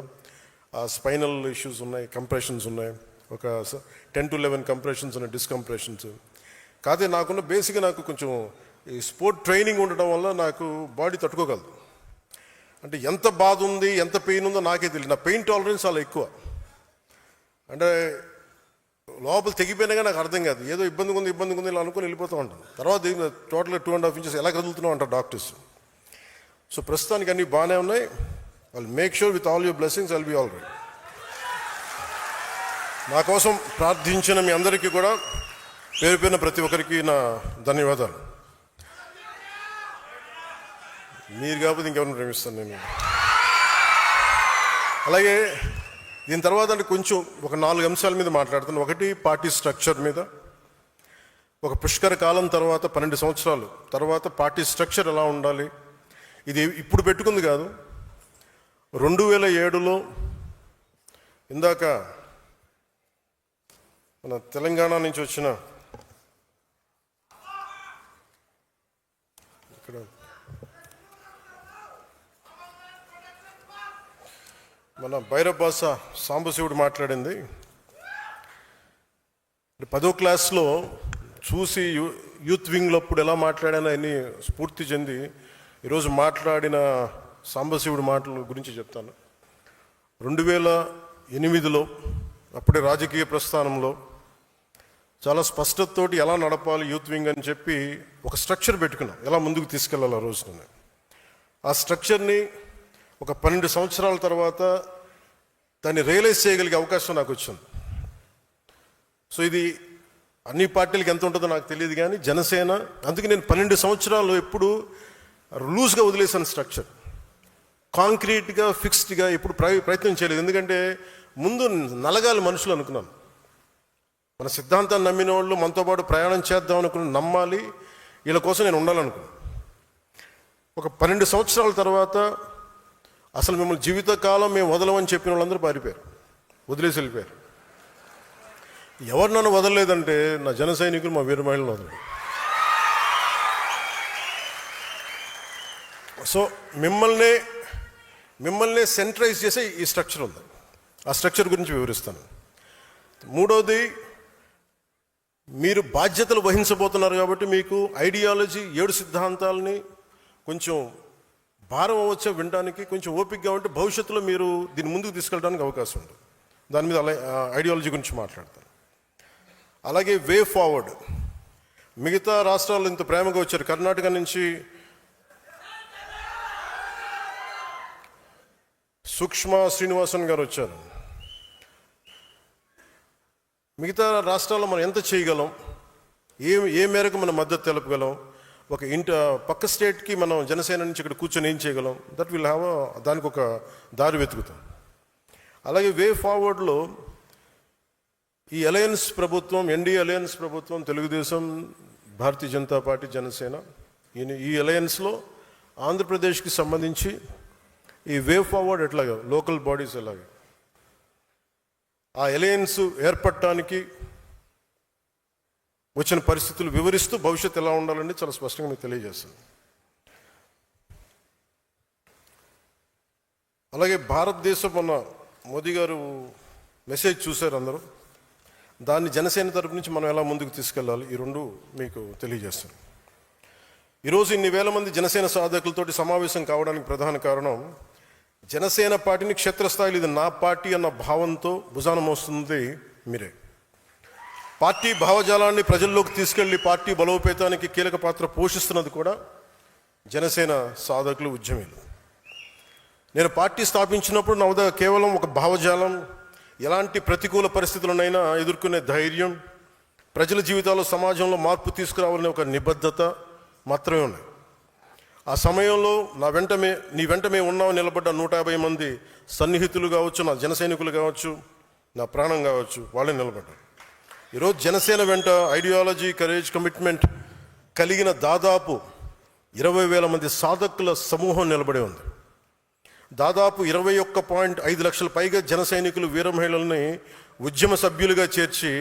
స్పైనల్ ఇష్యూస్ ఉన్నాయి, కంప్రెషన్స్ ఉన్నాయి, ఒక 10 to 11 కంప్రెషన్స్ ఉన్నాయి, డిస్కంప్రెషన్స్. కాకపోతే నాకున్న బేసిక్గా నాకు కొంచెం ఈ స్పోర్ట్ ట్రైనింగ్ ఉండటం వల్ల నాకు బాడీ తట్టుకోగలదు. అంటే ఎంత బాధ ఉంది ఎంత పెయిన్ ఉందో నాకే తెలియదు. నా పెయిన్ టాలరెన్స్ చాలా ఎక్కువ. అంటే లోపల తెగిపోయినా కానీ నాకు అర్థం కాదు, ఏదో ఇబ్బంది ఉంది ఇలా అనుకుని వెళ్ళిపోతూ ఉంటాను. తర్వాత టోటల్గా 2.5 inches ఎలా కదులుతున్నావు అంటారు డాక్టర్స్. సో ప్రస్తుతానికి అన్నీ బాగానే ఉన్నాయి. I'll make sure with all your blessings I'll be all right. నా కోసం ప్రార్థించిన మీ అందరికీ కూడా పేరు పేరున ప్రతి ఒక్కరికి నా ధన్యవాదాలు. మీరు కాకపోతే ఇంకెవరిని ప్రేమిస్తాను నేను. అలాగే దీని తర్వాత అంటే కొంచెం ఒక 4 అంశాల మీద మాట్లాడుతాను. ఒకటి పార్టీ స్ట్రక్చర్ మీద. ఒక పుష్కర కాలం తర్వాత 12 సంవత్సరాలు తర్వాత పార్టీ స్ట్రక్చర్ ఎలా ఉండాలి. ఇది ఇప్పుడు పెట్టుకుంది కాదు, 2007లో ఇందాక మన తెలంగాణ నుంచి వచ్చిన ఇక్కడ మన భైరవ్ బాస సాంబశివుడు మాట్లాడింది 10వ క్లాస్లో చూసి యూత్ వింగ్లో అప్పుడు ఎలా మాట్లాడానో అన్ని స్ఫూర్తి చెంది ఈరోజు మాట్లాడిన సాంబశివుడి మాటల గురించి చెప్తాను. 2008లో అప్పుడే రాజకీయ ప్రస్థానంలో చాలా స్పష్టతతోటి ఎలా నడపాలి యూత్ వింగ్ అని చెప్పి ఒక స్ట్రక్చర్ పెట్టుకున్నాం, ఎలా ముందుకు తీసుకెళ్ళాలి ఆ రోజున. ఆ స్ట్రక్చర్ని ఒక 12 సంవత్సరాల తర్వాత దాన్ని రియలైజ్ చేయగలిగే అవకాశం నాకు వచ్చింది. సో ఇది అన్ని పార్టీలకు ఎంత ఉంటుందో నాకు తెలియదు కానీ జనసేన, అందుకే నేను 12 సంవత్సరాలు ఎప్పుడు లూజ్గా వదిలేసాను స్ట్రక్చర్. కాంక్రీట్గా ఫిక్స్డ్గా ఎప్పుడు ప్రయత్నం చేయలేదు. ఎందుకంటే ముందు నలగాలి మనుషులు అనుకున్నాను. మన సిద్ధాంతాన్ని నమ్మిన వాళ్ళు మనతో పాటు ప్రయాణం చేద్దాం అనుకుని నమ్మాలి, వీళ్ళ కోసం నేను ఉండాలనుకున్నాను. ఒక 12 సంవత్సరాల తర్వాత అసలు మిమ్మల్ని జీవితకాలం మేము వదలమని చెప్పిన వాళ్ళందరూ పారిపోయారు, వదిలేసి వెళ్ళిపోయారు. ఎవరు నన్ను వదలలేదంటే నా జన సైనికులు, మా వీర మహిళలు వదలరు. సో మిమ్మల్ని సెంట్రైజ్ చేసే ఈ స్ట్రక్చర్ ఉంది. ఆ స్ట్రక్చర్ గురించి వివరిస్తాను. మూడవది, మీరు బాధ్యతలు వహించబోతున్నారు కాబట్టి మీకు ఐడియాలజీ 7 సిద్ధాంతాలని కొంచెం భారం అవ్వచ్చా వినడానికి, కొంచెం ఓపికగా ఉంటే భవిష్యత్తులో మీరు దీన్ని ముందుకు తీసుకెళ్ళడానికి అవకాశం ఉంటుంది. దాని మీద ఐడియాలజీ గురించి మాట్లాడతాను. అలాగే వే ఫార్వర్డ్. మిగతా రాష్ట్రాలు ఇంత ప్రేమగా వచ్చారు. కర్ణాటక నుంచి సుష్మా శ్రీనివాసన్ గారు వచ్చారు. మిగతా రాష్ట్రాల్లో మనం ఎంత చేయగలం, ఏ మేరకు మనం మద్దతు తెలపగలం, ఒక పక్క స్టేట్కి మనం జనసేన నుంచి ఇక్కడ కూర్చొని ఏం చేయగలం, దట్ విల్ హ్యావ్ దానికి ఒక దారి వెతుకుతాం. అలాగే వే ఫార్వర్డ్లో ఈ అలయన్స్ ప్రభుత్వం, ఎన్డీఏ అలయన్స్ ప్రభుత్వం, తెలుగుదేశం, భారతీయ జనతా పార్టీ, జనసేన, ఈ అలయన్స్లో ఆంధ్రప్రదేశ్కి సంబంధించి ఈ వే ఫార్వర్డ్ ఎట్లాగా, లోకల్ బాడీస్ ఎలాగా ఆ అలయన్స్ ఏర్పడటానికి వచ్చిన పరిస్థితులు వివరిస్తూ భవిష్యత్తు ఎలా ఉండాలని చాలా స్పష్టంగా మీకు తెలియజేస్తుంది. అలాగే భారతదేశం మొన్న మోదీ గారు మెసేజ్ చూశారు అందరూ, దాన్ని జనసేన తరపు నుంచి మనం ఎలా ముందుకు తీసుకెళ్ళాలి, ఈ రెండు మీకు తెలియజేస్తాను. ఈరోజు ఇన్ని వేల మంది జనసేన సాధకులతోటి సమావేశం కావడానికి ప్రధాన కారణం, జనసేన పార్టీని క్షేత్రస్థాయిలో ఇది నా పార్టీ అన్న భావంతో భుజాన మోస్తుంది మీరే. పార్టీ భావజాలాన్ని ప్రజల్లోకి తీసుకెళ్లి పార్టీ బలోపేతానికి కీలక పాత్ర పోషిస్తున్నది కూడా జనసేన సాధకులు, ఉద్యమీలు. నేను పార్టీ స్థాపించినప్పుడు నా వద్ద కేవలం ఒక భావజాలం, ఎలాంటి ప్రతికూల పరిస్థితులనైనా ఎదుర్కొనే ధైర్యం, ప్రజల జీవితాల్లో, సమాజంలో మార్పు తీసుకురావాలనే ఒక నిబద్ధత మాత్రమే ఉన్నాయి. ఆ సమయంలో నీ వెంట మేము ఉన్నామని నిలబడ్డ 150 మంది సన్నిహితులు కావచ్చు, నా జన సైనికులు కావచ్చు, నా ప్రాణం కావచ్చు, వాళ్ళే నిలబడ్డారు. ఈరోజు జనసేన వెంట ఐడియాలజీ, కరేజ్, కమిట్మెంట్ కలిగిన దాదాపు 20,000 మంది సాధకుల సమూహం నిలబడి ఉంది. దాదాపు 21.5 లక్షల పైగా జన సైనికులు, వీర మహిళల్ని ఉద్యమ సభ్యులుగా చేర్చి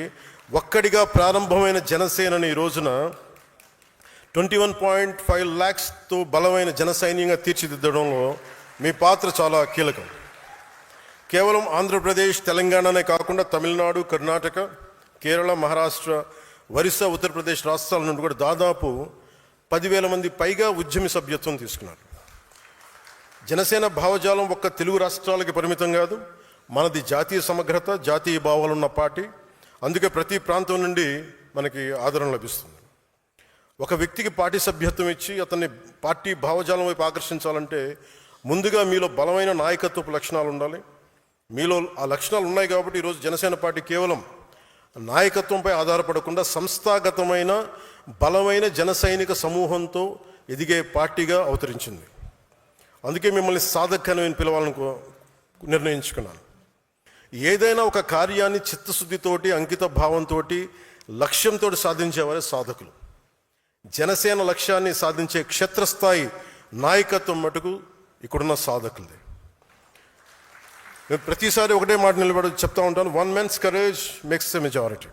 ఒక్కడిగా ప్రారంభమైన జనసేనని ఈ రోజున 21.5 lakhsతో బలమైన జన సైన్యంగా తీర్చిదిద్దడంలో మీ పాత్ర చాలా కీలకం. కేవలం ఆంధ్రప్రదేశ్, తెలంగాణనే కాకుండా తమిళనాడు, కర్ణాటక, కేరళ, మహారాష్ట్ర, ఒరిస్సా, ఉత్తరప్రదేశ్ రాష్ట్రాల నుండి కూడా దాదాపు 10,000 మంది పైగా ఉద్యమి సభ్యత్వం తీసుకున్నారు. జనసేన భావజాలం ఒక్క తెలుగు రాష్ట్రాలకి పరిమితం కాదు, మనది జాతీయ సమగ్రత, జాతీయ భావాలు ఉన్న పార్టీ. అందుకే ప్రతి ప్రాంతం నుండి మనకి ఆదరణ లభిస్తుంది. ఒక వ్యక్తికి పార్టీ సభ్యత్వం ఇచ్చి అతన్ని పార్టీ భావజాలం వైపు ఆకర్షించాలంటే ముందుగా మీలో బలమైన నాయకత్వపు లక్షణాలు ఉండాలి. మీలో ఆ లక్షణాలు ఉన్నాయి కాబట్టి ఈరోజు జనసేన పార్టీ కేవలం నాయకత్వంపై ఆధారపడకుండా సంస్థాగతమైన బలమైన జన సైనిక సమూహంతో ఎదిగే పార్టీగా అవతరించింది. అందుకే మిమ్మల్ని సాధకను నేను పిలవాలని నిర్ణయించుకున్నాను. ఏదైనా ఒక కార్యాన్ని చిత్తశుద్ధితోటి, అంకిత భావంతో, లక్ష్యంతో సాధించేవారే సాధకులు. జనసేన లక్ష్యాన్ని సాధించే క్షేత్రస్థాయి నాయకత్వం మటుకు ఇక్కడున్న సాధకులది. నేను ప్రతిసారి ఒకటే మాట నిలబడి చెప్తా ఉంటాను, 1 man's courage makes a majority.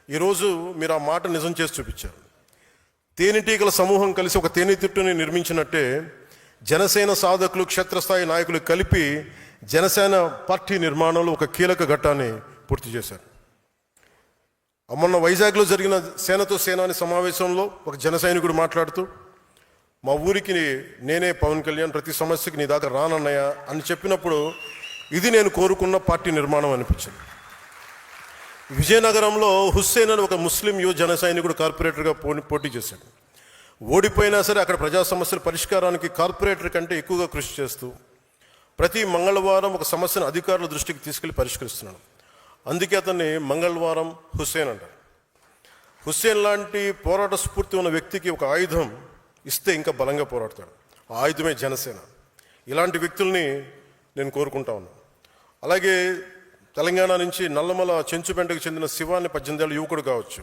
ఈరోజు మీరు ఆ మాట నిజం చేసి చూపించారు. తేనెటీగల సమూహం కలిసి ఒక తేనెతిట్టుని నిర్మించినట్టే జనసేన సాధకులు, క్షేత్రస్థాయి నాయకులు కలిపి జనసేన పార్టీ నిర్మాణంలో ఒక కీలక ఘట్టాన్ని పూర్తి చేశారు. మొన్న వైజాగ్లో జరిగిన సేనతో సేనాని సమావేశంలో ఒక జన సైనికుడు మాట్లాడుతూ, మా ఊరికి నేనే పవన్ కళ్యాణ్, ప్రతి సమస్యకి నీ దాకా రానన్నయ్య అని చెప్పినప్పుడు ఇది నేను కోరుకున్న పార్టీ నిర్మాణం అనిపించింది. విజయనగరంలో హుస్సేన్ అని ఒక ముస్లిం యువ జన సైనికుడు కార్పొరేటర్గా పోటీ చేశాడు. ఓడిపోయినా సరే అక్కడ ప్రజా సమస్యల పరిష్కారానికి కార్పొరేటర్ కంటే ఎక్కువగా కృషి చేస్తూ ప్రతి మంగళవారం ఒక సమస్యను అధికారుల దృష్టికి తీసుకెళ్లి పరిష్కరిస్తున్నాడు. అందుకే అతన్ని మంగళవారం హుస్సేన్ అంటారు. హుస్సేన్ లాంటి పోరాట స్ఫూర్తి ఉన్న వ్యక్తికి ఒక ఆయుధం ఇస్తే ఇంకా బలంగా పోరాడతాడు. ఆ ఆయుధమే జనసేన. ఇలాంటి వ్యక్తుల్ని నేను కోరుకుంటా ఉన్నాను. అలాగే తెలంగాణ నుంచి నల్లమల చెంచుపెంటకు చెందిన శివాని 18 ఏళ్ళ యువకుడు కావచ్చు,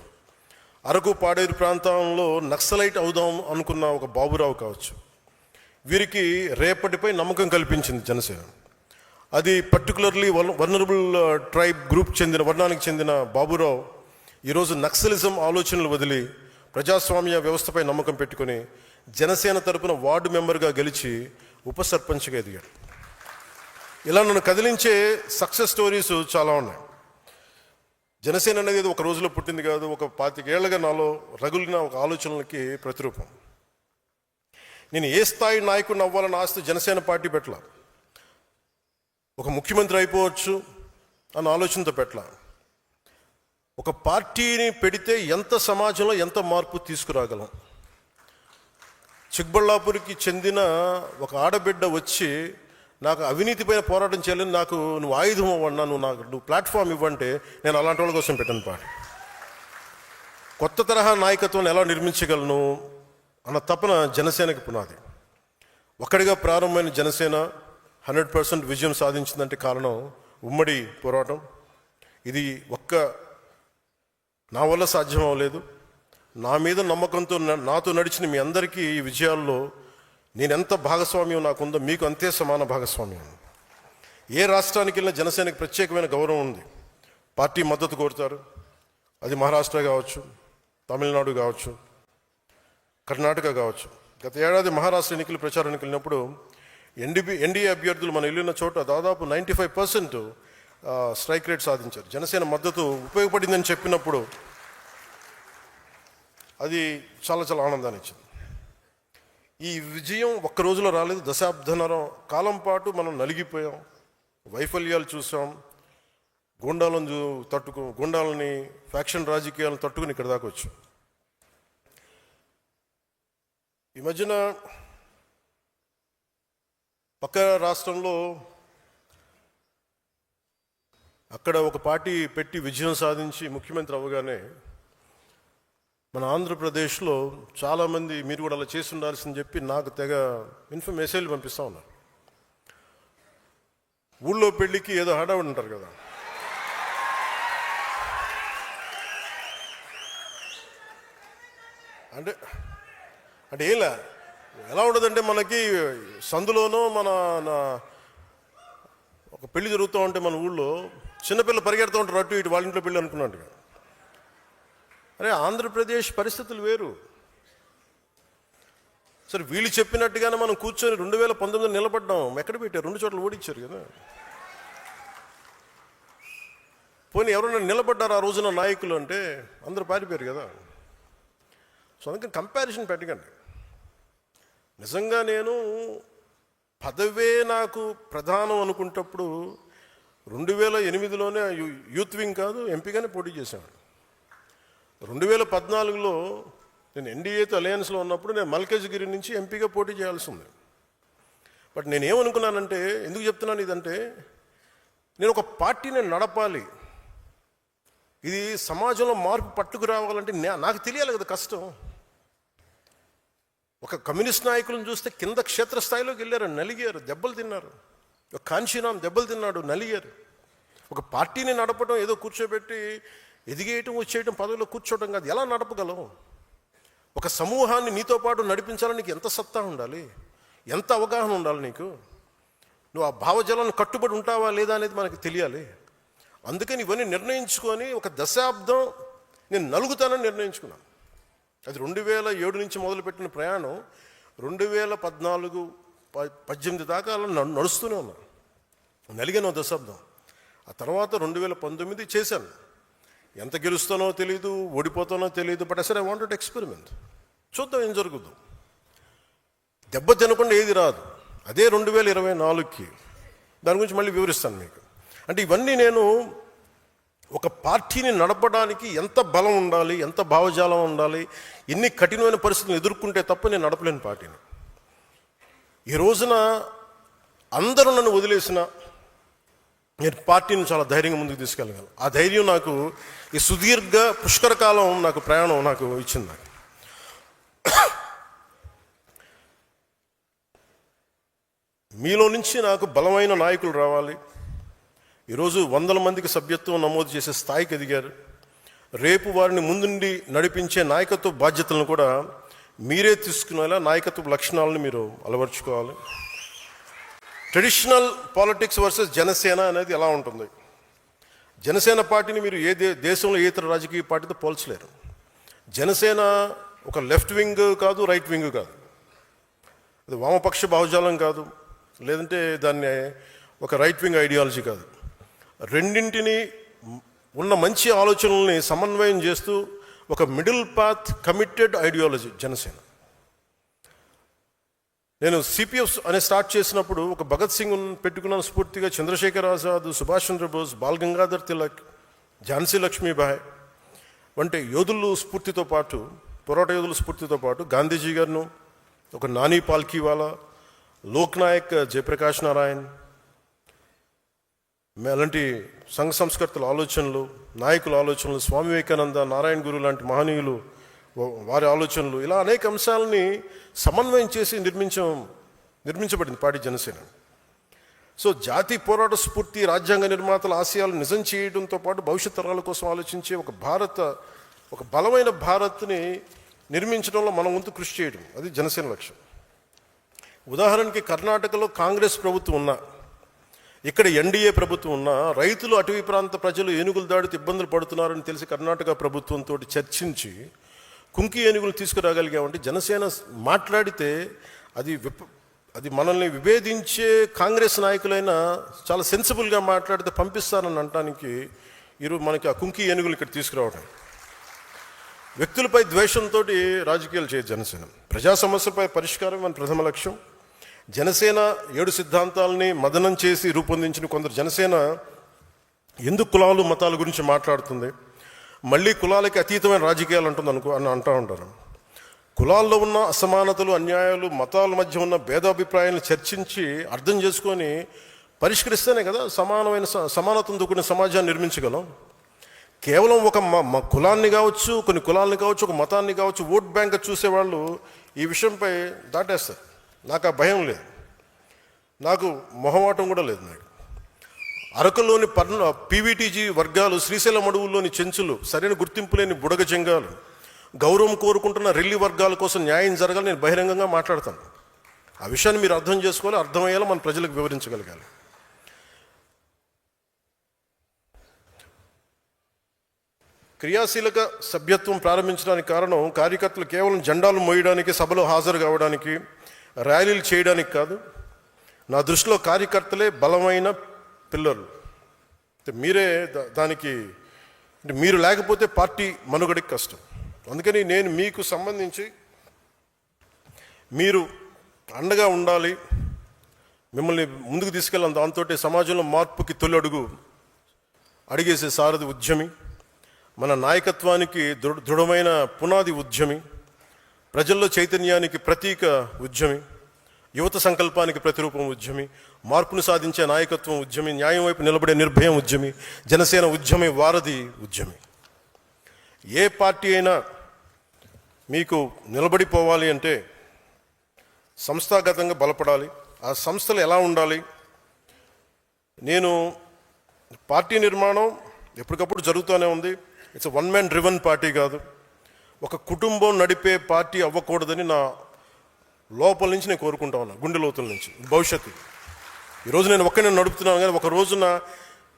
అరకు పాడేరు ప్రాంతంలో నక్సలైట్ అవుదాం అనుకున్న ఒక బాబురావు కావచ్చు, వీరికి రేపటిపై నమ్మకం కల్పించింది జనసేన. అది పర్టికులర్లీ వల్నరబుల్ ట్రైబ్ గ్రూప్ వర్ణానికి చెందిన బాబురావు ఈరోజు నక్సలిజం ఆలోచనలు వదిలి ప్రజాస్వామ్య వ్యవస్థపై నమ్మకం పెట్టుకుని జనసేన తరపున వార్డు మెంబర్గా గెలిచి ఉప సర్పంచ్గా ఎదిగాడు. ఇలా నన్ను కదిలించే సక్సెస్ స్టోరీస్ చాలా ఉన్నాయి. జనసేన అనేది ఒక రోజులో పుట్టింది కాదు, ఒక 25 ఏళ్లుగా నాలో రగులిన ఒక ఆలోచనలకి ప్రతిరూపం. నేను ఏ స్థాయి నాయకుడిని అవ్వాలని ఆస్తి జనసేన పార్టీ పెట్టలా, ఒక ముఖ్యమంత్రి అయిపోవచ్చు అన్న ఆలోచనతో పెట్టలా. ఒక పార్టీని పెడితే ఎంత సమాజంలో ఎంత మార్పు తీసుకురాగలం. చిక్బళ్ళాపూర్కి చెందిన ఒక ఆడబిడ్డ వచ్చి నాకు అవినీతిపైన పోరాటం చేయాలని, నాకు నువ్వు ఆయుధం ఇవ్వన్నా, నువ్వు ప్లాట్ఫామ్ ఇవ్వంటే నేను అలాంటి వాళ్ళ కోసం పెట్టాను పార్టీ. కొత్త తరహా నాయకత్వాన్ని ఎలా నిర్మించగలను, అన్న తపన జనసేనకి పునాది. ఒక్కడిగా ప్రారంభమైన జనసేన 100% విజయం సాధించిందంటే కారణం ఉమ్మడి పోరాటం. ఇది నా వల్ల సాధ్యం అవ్వలేదు. నా మీద నమ్మకంతో నాతో నడిచిన మీ అందరికీ ఈ విజయాల్లో నేను ఎంత భాగస్వామ్యం నాకుందో మీకు అంతే సమాన భాగస్వామ్యం. ఏ రాష్ట్రానికి వెళ్ళినా జనసేనకి ప్రత్యేకమైన గౌరవం ఉంది. పార్టీ మద్దతు కోరుతారు. అది మహారాష్ట్ర కావచ్చు, తమిళనాడు కావచ్చు, కర్ణాటక కావచ్చు. గత ఏడాది మహారాష్ట్ర ఎన్నికలు ప్రచారానికి వెళ్ళినప్పుడు ఎన్డీఏ అభ్యర్థులు మనం వెళ్ళిన చోట దాదాపు 95% స్ట్రైక్ రేట్ సాధించారు. జనసేన మద్దతు ఉపయోగపడిందని చెప్పినప్పుడు అది చాలా చాలా ఆనందాన్ని ఇచ్చింది. ఈ విజయం ఒక్క రోజులో రాలేదు. దశాబ్దన్నర కాలం పాటు మనం నలిగిపోయాం, వైఫల్యాలు చూసాం, గుండాలని ఫ్యాక్షన్ రాజకీయాలను తట్టుకుని ఇక్కడ దాకా వచ్చాం. ఈ మధ్యన పక్క రాష్ట్రంలో అక్కడ ఒక పార్టీ పెట్టి విజయం సాధించి ముఖ్యమంత్రి అవ్వగానే మన ఆంధ్రప్రదేశ్లో చాలామంది మీరు కూడా అలా చేసి ఉండాల్సిందని చెప్పి నాకు తెగ మెసేజ్లు పంపిస్తూ ఉన్నారు. ఊళ్ళో పెళ్ళికి ఏదో హడావిడి ఉంటారు కదా, అంటే ఎలా ఉండదంటే మనకి సందులోనో ఒక పెళ్లి జరుగుతూ ఉంటే మన ఊళ్ళో చిన్నపిల్లలు పరిగెడుతూ ఉంటారు అటు ఇటు, వాళ్ళ ఇంట్లో పెళ్ళి అనుకున్నట్టుగా. అరే ఆంధ్రప్రదేశ్ పరిస్థితులు వేరు. సరే వీళ్ళు చెప్పినట్టుగానే మనం కూర్చొని 2019 నిలబడ్డాం. ఎక్కడ పెట్టారు? 2 చోట్ల ఓడించారు కదా. పోనీ ఎవరైనా నిలబడ్డారు ఆ రోజున నాయకులు అంటే అందరూ పారిపోయారు కదా. సో అందుకని కంపారిజన్ పెట్టకండి. నిజంగా నేను పదవే నాకు ప్రధానం అనుకుంటప్పుడు 2008లోనే యూత్ వింగ్ కాదు ఎంపీగానే పోటీ చేశాను. 2014లో నేను ఎన్డీఏతో అలయన్స్లో ఉన్నప్పుడు నేను మల్కాజ్గిరి నుంచి ఎంపీగా పోటీ చేయాల్సి ఉంది. బట్ నేనేమనుకున్నానంటే, ఎందుకు చెప్తున్నాను ఇదంటే, నేను ఒక పార్టీని నడపాలి, ఇది సమాజంలో మార్పు పట్టుకురావాలంటే నాకు తెలియాలి కదా కష్టం. ఒక కమ్యూనిస్ట్ నాయకులను చూస్తే కింద క్షేత్రస్థాయిలోకి వెళ్ళారు, నలిగారు, దెబ్బలు తిన్నారు. ఒక కాంశీరామ్ దెబ్బలు తిన్నాడు, నలిగారు. ఒక పార్టీని నడపడం ఏదో కూర్చోబెట్టి ఎదిగేయటం వచ్చేయటం పదవిలో కూర్చోవడం కాదు. ఎలా నడపగలం? ఒక సమూహాన్ని నీతో పాటు నడిపించాలని నీకు ఎంత సత్తా ఉండాలి, ఎంత అవగాహన ఉండాలి నీకు. నువ్వు ఆ భావజలాన్ని కట్టుబడి ఉంటావా లేదా అనేది మనకి తెలియాలి. అందుకని ఇవన్నీ నిర్ణయించుకొని ఒక దశాబ్దం నేను నలుగుతానని నిర్ణయించుకున్నాను. అది 2007 నుంచి మొదలుపెట్టిన ప్రయాణం 2014-18 దాకా అలా నడుస్తూనే ఉన్నాను. నలిగాను దశాబ్దం. ఆ తర్వాత 2019 చేశాను. ఎంత గెలుస్తానో తెలియదు, ఓడిపోతానో తెలియదు. బట్ అసలు ఐ వాంటెడ్ ఎక్స్పెరిమెంట్. చూద్దాం ఏం జరుగుద్దు. దెబ్బ తినకుండా ఏది రాదు. అదే 2024కి దాని గురించి మళ్ళీ వివరిస్తాను మీకు. అంటే ఇవన్నీ నేను ఒక పార్టీని నడపడానికి ఎంత బలం ఉండాలి, ఎంత భావజాలం ఉండాలి, ఎన్ని కఠినమైన పరిస్థితులను ఎదుర్కొంటే తప్ప నేను నడపలేని పార్టీని. ఈ రోజున అందరూ నన్ను వదిలేసిన నేను పార్టీని చాలా ధైర్యంగా ముందుకు తీసుకెళ్ళగలను. ఆ ధైర్యం నాకు ఈ సుదీర్ఘ పుష్కర కాలం నాకు ప్రయాణం నాకు ఇచ్చింది. నాకు మీలో నుంచి నాకు బలమైన నాయకులు రావాలి. ఈరోజు 100 మందికి సభ్యత్వం నమోదు చేసే స్థాయికి ఎదిగారు. రేపు వారిని ముందుండి నడిపించే నాయకత్వ బాధ్యతలను కూడా మీరే తీసుకునేలా నాయకత్వ లక్షణాలను మీరు అలవర్చుకోవాలి. ట్రెడిషనల్ పాలిటిక్స్ వర్సెస్ జనసేన అనేది ఎలా ఉంటుంది? జనసేన పార్టీని మీరు దేశంలో ఏ ఇతర రాజకీయ పార్టీతో పోల్చలేరు. జనసేన ఒక లెఫ్ట్ వింగ్ కాదు, రైట్ వింగ్ కాదు, అది వామపక్ష భావజాలం కాదు, లేదంటే దాన్ని ఒక రైట్ వింగ్ ఐడియాలజీ కాదు. రెండింటిని ఉన్న మంచి ఆలోచనల్ని సమన్వయం చేస్తూ ఒక middle path committed ideology Janasena. నేను సిపిఎఫ్ అని స్టార్ట్ చేసినప్పుడు ఒక భగత్ సింగ్ పెట్టుకున్నాను స్ఫూర్తిగా. చంద్రశేఖర్ ఆజాద్, సుభాష్ చంద్రబోస్, బాల్ గంగాధర్ తిలక్, ఝాన్సీ లక్ష్మీబాయి వంటి యోధులు స్ఫూర్తితో పాటు, పోరాట యోధుల స్ఫూర్తితో పాటు గాంధీజీ గారిను, ఒక నాని పాల్కీవాలా, లోక్నాయక్ జయప్రకాష్ నారాయణ్, అలాంటి సంఘ సంస్కర్తల ఆలోచనలు, నాయకుల ఆలోచనలు, స్వామి వివేకానంద, నారాయణ గురు లాంటి మహనీయులు వారి ఆలోచనలు, ఇలా అనేక అంశాలని సమన్వయం చేసి నిర్మించబడింది పార్టీ జనసేన. సో జాతి పోరాట స్ఫూర్తి, రాజ్యాంగ నిర్మాతల ఆశయాలు నిజం చేయడంతో పాటు భవిష్యత్ తరాల కోసం ఆలోచించే ఒక బలమైన భారత్ని నిర్మించడంలో మనం వంతు కృషి చేయడం, అది జనసేన లక్ష్యం. ఉదాహరణకి కర్ణాటకలో కాంగ్రెస్ ప్రభుత్వం ఉన్నా, ఇక్కడ ఎన్డీఏ ప్రభుత్వం ఉన్నా, రైతులు అటవీ ప్రాంత ప్రజలు ఏనుగులు దాడితో ఇబ్బందులు పడుతున్నారని తెలిసి కర్ణాటక ప్రభుత్వంతో చర్చించి కుంకి ఏనుగులు తీసుకురాగలిగామంటే, జనసేన మాట్లాడితే అది మనల్ని విభేదించే కాంగ్రెస్ నాయకులైన చాలా సెన్సిబుల్గా మాట్లాడితే పంపిస్తారని అనటానికి ఈరోజు మనకి ఆ కుంకి ఏనుగులు ఇక్కడ తీసుకురావడం. వ్యక్తులపై ద్వేషంతో రాజకీయాలు చేయదు జనసేన. ప్రజా సమస్యలపై పరిష్కారం మన ప్రథమ లక్ష్యం. జనసేన 7 సిద్ధాంతాలని మదనం చేసి రూపొందించిన కొందరు జనసేన ఎందుకు కులాలు మతాల గురించి మాట్లాడుతుంది, మళ్ళీ కులాలకి అతీతమైన రాజకీయాలు అని అంటూ ఉంటారు. కులాల్లో ఉన్న అసమానతలు, అన్యాయాలు, మతాల మధ్య ఉన్న భేదాభిప్రాయాలను చర్చించి అర్థం చేసుకొని పరిష్కరిస్తేనే కదా సమానతను కూడిన సమాజాన్ని నిర్మించగలం. కేవలం ఒక కులాన్ని కావచ్చు, కొన్ని కులాలని కావచ్చు, ఒక మతాన్ని కావచ్చు, ఓట్ బ్యాంక్ చూసేవాళ్ళు ఈ విషయంపై దాటేస్తారు. నాకు ఆ భయం లేదు, నాకు మొహమాటం కూడా లేదు. నాకు అరకులోని పీవీటీజీ వర్గాలు, శ్రీశైలం అడవుల్లోని చెంచులు, సరైన గుర్తింపు లేని బుడగ జంగాలు, గౌరవం కోరుకుంటున్న రెల్లి వర్గాల కోసం న్యాయం జరగాలి నేను బహిరంగంగా మాట్లాడతాను. ఆ విషయాన్ని మీరు అర్థం చేసుకోవాలి, అర్థమయ్యేలా మన ప్రజలకు వివరించగలగాలి. క్రియాశీలక సభ్యత్వం ప్రారంభించడానికి కారణం కార్యకర్తలు కేవలం జెండాలు మోయడానికి, సభలో హాజరు కావడానికి, ర్యాలీలు చేయడానికి కాదు. నా దృష్టిలో కార్యకర్తలే బలమైన పిల్లలు. మీరే దానికి మీరు లేకపోతే పార్టీ మనుగడకి కష్టం. అందుకని నేను మీకు సంబంధించి మీరు అండగా ఉండాలి, మిమ్మల్ని ముందుకు తీసుకెళ్ళాలి. దాంతో సమాజంలో మార్పుకి తొలి అడుగు అడిగేసే సారథి ఉద్యమి, మన నాయకత్వానికి దృఢమైన పునాది ఉద్యమి, ప్రజల్లో చైతన్యానికి ప్రతీక ఉద్యమి, యువత సంకల్పానికి ప్రతిరూపం ఉద్యమి, మార్పును సాధించే నాయకత్వం ఉద్యమి, న్యాయం వైపు నిలబడే నిర్భయం ఉద్యమి, జనసేన ఉద్యమి వారధి ఉద్యమి. ఏ పార్టీ అయినా మీకు నిలబడిపోవాలి అంటే సంస్థాగతంగా బలపడాలి. ఆ సంస్థలు ఎలా ఉండాలి? నేను పార్టీ నిర్మాణం ఎప్పటికప్పుడు జరుగుతూనే ఉంది. It's one man driven party కాదు, ఒక కుటుంబం నడిపే పార్టీ అవ్వకూడదని నా లోపల నుంచి నేను కోరుకుంటా ఉన్నాను, గుండె లోతుల నుంచి. భవిష్యత్తు ఈరోజు నేను ఒక్కనే నడుపుతున్నాను, కానీ ఒక రోజున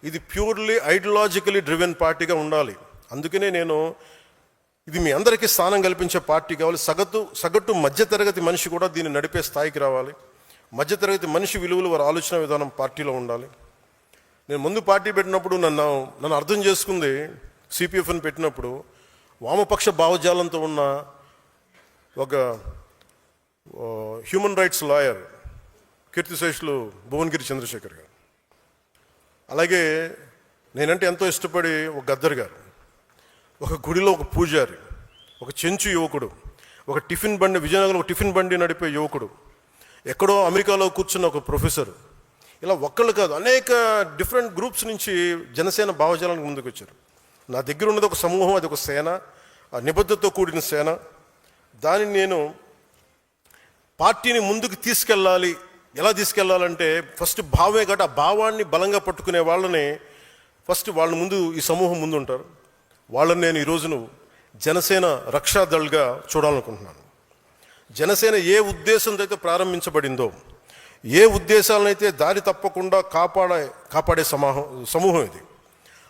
ఇది ప్యూర్లీ ఐడియాలజికలీ డ్రివెన్ పార్టీగా ఉండాలి. అందుకనే నేను ఇది మీ అందరికీ స్థానం కల్పించే పార్టీ కావాలి. సగటు మధ్యతరగతి మనిషి కూడా దీన్ని నడిపే స్థాయికి రావాలి. మధ్యతరగతి మనిషి విలువలు, వారి ఆలోచన విధానం పార్టీలో ఉండాలి. నేను ముందు పార్టీ పెట్టినప్పుడు నన్ను అర్థం చేసుకుంది, సిపిఎఫ్ని పెట్టినప్పుడు వామపక్ష భావజాలంతో ఉన్న ఒక హ్యూమన్ రైట్స్ లాయర్, కీర్తిశేషులు భువనగిరి చంద్రశేఖర్ గారు, అలాగే నేనంటే ఎంతో ఇష్టపడి ఒక గద్దర్ గారు, ఒక గుడిలో ఒక పూజారి, ఒక చెంచు యువకుడు, ఒక టిఫిన్ బండి, విజయనగరంలో ఒక టిఫిన్ బండి నడిపే యువకుడు, ఎక్కడో అమెరికాలో కూర్చున్న ఒక ప్రొఫెసర్, ఇలా ఒక్కళ్ళు కాదు అనేక డిఫరెంట్ గ్రూప్స్ నుంచి జనసేన భావజాలానికి ముందుకు వచ్చారు. నా దగ్గర ఉన్నది ఒక సమూహం, అది ఒక సేన, ఆ నిబద్ధతతో కూడిన సేన. దానిని నేను పార్టీని ముందుకు తీసుకెళ్ళాలి. ఎలా తీసుకెళ్లాలంటే ఫస్ట్ భావమే కాబట్టి ఆ భావాన్ని బలంగా పట్టుకునే వాళ్ళని ఫస్ట్ వాళ్ళ ముందు ఈ సమూహం ముందు ఉంటారు. వాళ్ళని నేను ఈరోజును జనసేన రక్షాదళ్గా చూడాలనుకుంటున్నాను. జనసేన ఏ ఉద్దేశంతో అయితే ప్రారంభించబడిందో, ఏ ఉద్దేశాలనైతే దారి తప్పకుండా కాపాడే సమూహం ఇది.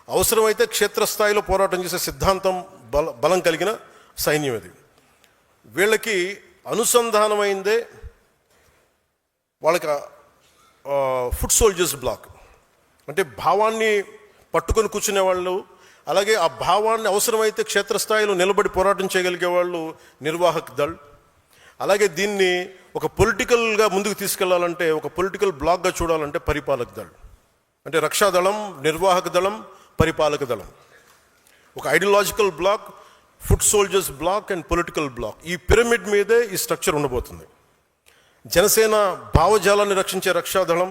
అవసరమైతే క్షేత్రస్థాయిలో పోరాటం చేసే సిద్ధాంతం బలం కలిగిన సైన్యం ఇది. వీళ్ళకి అనుసంధానమైందే వాళ్ళకి ఫుట్ సోల్జర్స్ బ్లాక్, అంటే భావాన్ని పట్టుకొని కూర్చునే వాళ్ళు, అలాగే ఆ భావాన్ని అవసరమైతే క్షేత్రస్థాయిలో నిలబడి పోరాటం చేయగలిగే వాళ్ళు నిర్వాహక్ దళ్. అలాగే దీన్ని ఒక పొలిటికల్గా ముందుకు తీసుకెళ్లాలంటే, ఒక పొలిటికల్ బ్లాక్గా చూడాలంటే పరిపాలక దళ్. అంటే రక్షాదళం, నిర్వాహక దళం, పరిపాలక దళం. ఒక ideological block, foot soldiers block and political block. ఈ పిరమిడ్ మీదే ఈ స్ట్రక్చర్ ఉండబోతుంది. జనసేన భావజాలాన్ని రక్షించే రక్షాదళం,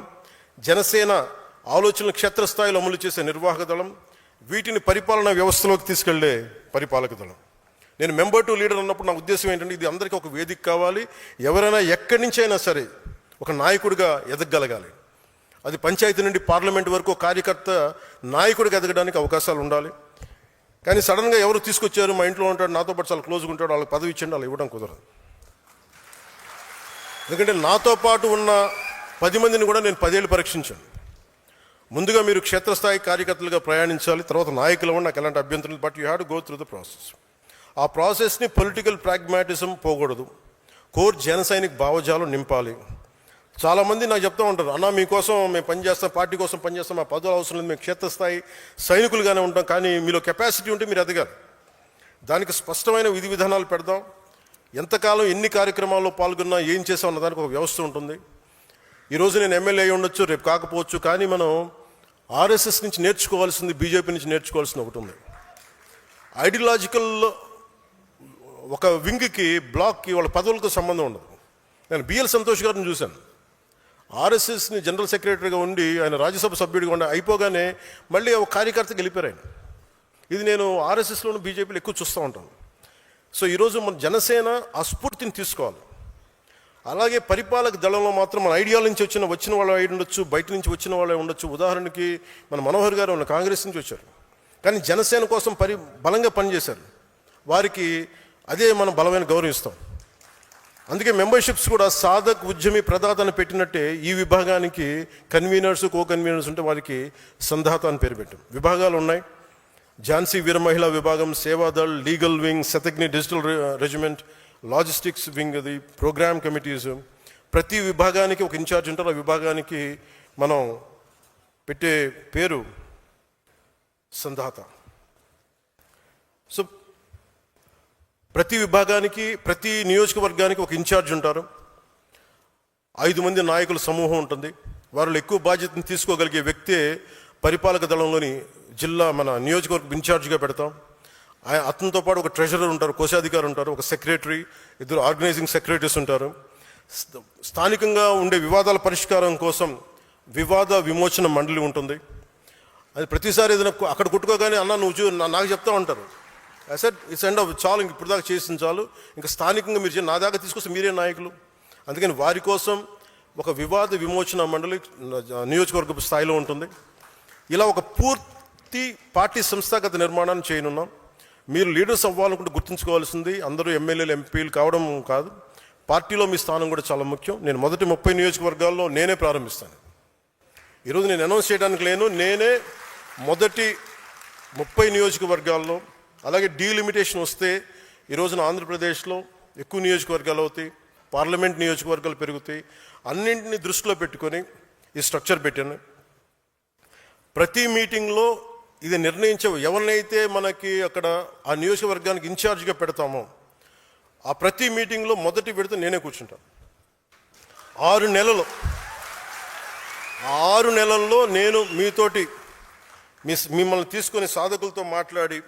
జనసేన ఆలోచనలు క్షేత్రస్థాయిలో అమలు చేసే నిర్వాహక దళం, వీటిని పరిపాలనా వ్యవస్థలోకి తీసుకెళ్లే పరిపాలక దళం. నేను మెంబర్ టు లీడర్ అన్నప్పుడు నా ఉద్దేశం ఏంటంటే ఇది అందరికీ ఒక వేదిక కావాలి. ఎవరైనా ఎక్కడి నుంచి అయినా సరే ఒక నాయకుడిగా ఎదగగలగాలి. అది పంచాయతీ నుండి పార్లమెంట్ వరకు కార్యకర్త నాయకుడిగా ఎదగడానికి అవకాశాలు ఉండాలి. కానీ సడన్గా ఎవరు తీసుకొచ్చారు, మా ఇంట్లో ఉంటాడు, నాతో పాటు చాలా క్లోజ్గా ఉంటాడు, వాళ్ళకి పదవి ఇచ్చండి, వాళ్ళు ఇవ్వడం కుదరదు. ఎందుకంటే నాతో పాటు ఉన్న 10 మందిని కూడా నేను 10 ఏళ్ళు పరీక్షించాను. ముందుగా మీరు క్షేత్రస్థాయి కార్యకర్తలుగా ప్రయాణించాలి, తర్వాత నాయకులు అవ్వండి, నాకు ఎలాంటి అభ్యంతరం లేదు. But you have to go through the process. ఆ ప్రాసెస్ని పొలిటికల్ ప్రాగ్మాటిజం పోకూడదు, కోర్ జన సైనిక భావజాలం నింపాలి. చాలామంది నాకు చెప్తూ ఉంటారు, అన్న మీకోసం మేము పనిచేస్తాం, పార్టీ కోసం పనిచేస్తాం, మా పదవులు అవసరం లేదు, మేము క్షేత్రస్థాయి సైనికులుగానే ఉంటాం, కానీ మీలో కెపాసిటీ ఉంటే మీరు ఎదగాలి. దానికి స్పష్టమైన విధి విధానాలు పెడదాం. ఎంతకాలం ఎన్ని కార్యక్రమాల్లో పాల్గొన్నా ఏం చేసాం అన్న దానికి ఒక వ్యవస్థ ఉంటుంది. ఈరోజు నేను ఎమ్మెల్యే అయి ఉండొచ్చు, రేపు కాకపోవచ్చు, కానీ మనం ఆర్ఎస్ఎస్ నుంచి నేర్చుకోవాల్సింది, బీజేపీ నుంచి నేర్చుకోవాల్సింది ఒకటి ఉంది. ఐడియాలజికల్ ఒక వింగ్కి, బ్లాక్కి వాళ్ళ పదవులతో సంబంధం ఉండదు. నేను బిఎల్ సంతోష్ గారిని చూశాను. ఆర్ఎస్ఎస్ని జనరల్ సెక్రటరీగా ఉండి ఆయన రాజ్యసభ సభ్యుడిగా ఉండి అయిపోగానే మళ్ళీ ఒక కార్యకర్తకి వెళ్ళిపోయారు ఆయన. ఇది నేను ఆర్ఎస్ఎస్లోను బీజేపీలో ఎక్కువ చూస్తూ ఉంటాను. సో ఈరోజు మన జనసేన ఆ స్ఫూర్తిని తీసుకోవాలి. అలాగే పరిపాలక దళంలో మాత్రం మన ఐడియాల నుంచి వచ్చిన వాళ్ళు అయి ఉండొచ్చు, బయట నుంచి వచ్చిన వాళ్ళే ఉండొచ్చు. ఉదాహరణకి మన మనోహర్ గారు ఉన్న కాంగ్రెస్ నుంచి వచ్చారు, కానీ జనసేన కోసం బలంగా పనిచేశారు. వారికి అదే మనం బలమైన గౌరవిస్తాం. అందుకే మెంబర్షిప్స్ కూడా సాధక్, ఉద్యమి, ప్రదాత అని పెట్టినట్టే ఈ విభాగానికి కన్వీనర్స్, కో కన్వీనర్స్ ఉంటే వారికి సంధాత అని పేరు పెట్టాం. విభాగాలు ఉన్నాయి. ఝాన్సీ వీర మహిళా విభాగం, Sevadal, legal wing, Shataghni digital regiment, logistics wing, అది ప్రోగ్రామ్ కమిటీస్. ప్రతి విభాగానికి ఒక ఇన్ఛార్జ్ ఉంటారు. ఆ విభాగానికి మనం పెట్టే పేరు సంధాత. సో ప్రతి విభాగానికి, ప్రతి నియోజకవర్గానికి ఒక ఇన్ఛార్జ్ ఉంటారు. 5 మంది నాయకుల సమూహం ఉంటుంది. వారిలో ఎక్కువ బాధ్యతను తీసుకోగలిగే వ్యక్తే పరిపాలక దళంలోని జిల్లా మన నియోజకవర్గం ఇన్ఛార్జ్గా పెడతాం. అతనితో పాటు ఒక ట్రెజరర్ ఉంటారు, కోశాధికారి ఉంటారు, ఒక సెక్రటరీ, 2 ఆర్గనైజింగ్ సెక్రటరీస్ ఉంటారు. స్థానికంగా ఉండే వివాదాల పరిష్కారం కోసం వివాద విమోచన మండలి ఉంటుంది. అది ప్రతిసారి ఏదైనా అక్కడ కుట్టుకోగానే అన్న నువ్వు నాకు చెప్తా ఉంటారు, సార్ ఇట్స్ ఎండ్ ఆఫ్ చాలు, ఇంక ఇప్పుడు దాకా చేసిన చాలు, ఇంకా స్థానికంగా మీరు నా దాకా తీసుకొస్తే మీరే నాయకులు. అందుకని వారి కోసం ఒక వివాద విమోచన మండలి నియోజకవర్గ స్థాయిలో ఉంటుంది. ఇలా ఒక పూర్తి పార్టీ సంస్థాగత నిర్మాణాన్ని చేయనున్నాం. మీరు లీడర్స్ అవ్వాలనుకుంటే గుర్తుంచుకోవాల్సింది అందరూ ఎమ్మెల్యేలు, ఎంపీలు కావడం కాదు, పార్టీలో మీ స్థానం కూడా చాలా ముఖ్యం. నేను మొదటి 30 నియోజకవర్గాల్లో నేనే ప్రారంభిస్తాను. ఈరోజు నేను అనౌన్స్ చేయడానికి లేను, నేనే మొదటి 30 నియోజకవర్గాల్లో. అలాగే డీలిమిటేషన్ వస్తే ఈ రోజున ఆంధ్రప్రదేశ్లో ఎక్కువ నియోజకవర్గాలు అవుతాయి, పార్లమెంట్ నియోజకవర్గాలు పెరుగుతాయి. అన్నింటినీ దృష్టిలో పెట్టుకొని ఈ స్ట్రక్చర్ పెట్టాను. ప్రతి మీటింగ్లో ఇది నిర్ణయించే ఎవరినైతే మనకి అక్కడ ఆ నియోజకవర్గానికి ఇన్ఛార్జ్గా పెడతామో ఆ ప్రతి మీటింగ్లో మొదటి విడత నేనే కూర్చుంటాను. 6 నెలల్లో నేను మీతోటి మిమ్మల్ని తీసుకొని సాధకులతో మాట్లాడి,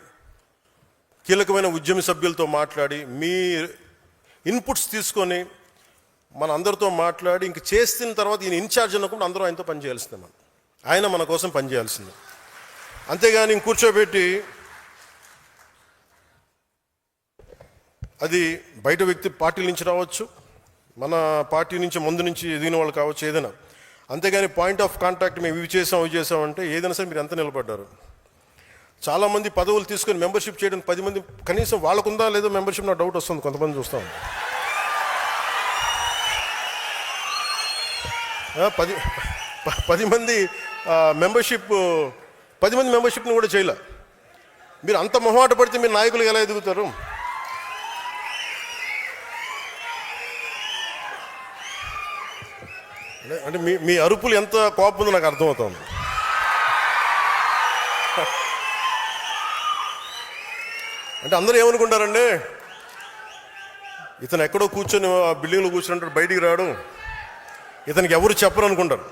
కీలకమైన ఉద్యమ సభ్యులతో మాట్లాడి, మీ ఇన్పుట్స్ తీసుకొని మన అందరితో మాట్లాడి ఇంక చేసిన తర్వాత ఈయన ఇన్ఛార్జ్ అన్నప్పుడు అందరూ ఆయనతో పనిచేయాల్సిందే. ఆయన మన కోసం పనిచేయాల్సిందే. అంతేగాని ఇంక కూర్చోబెట్టి అది బయట వ్యక్తి పార్టీల నుంచి రావచ్చు, మన పార్టీ నుంచి ముందు నుంచి ఎదిగిన వాళ్ళు కావచ్చు, ఏదైనా. అంతేగాని పాయింట్ ఆఫ్ కాంటాక్ట్ మేము ఇవి చేసాం అంటే ఏదైనా సరే మీరు ఎంత నిలబడ్డారు. చాలామంది పదవులు తీసుకొని మెంబర్షిప్ చేయడానికి 10 మంది కనీసం వాళ్ళకుందా లేదో మెంబర్షిప్, నాకు డౌట్ వస్తుంది. కొంతమంది చూస్తాం 10 మంది మెంబర్షిప్, 10 మంది మెంబర్షిప్ని కూడా చేయలే. మీరు అంత మొహమాట పడితే మీరు నాయకులు ఎలా ఎదుగుతారు? అంటే మీ అరుపులు ఎంత కోపం ఉందో నాకు అర్థమవుతుంది. అంటే అందరూ ఏమనుకుంటారండి, ఇతను ఎక్కడో కూర్చొని ఆ బిల్డింగ్లో కూర్చుంటాడు, బయటికి రాడు, ఇతనికి ఎవరు చెప్పరు అనుకుంటారు.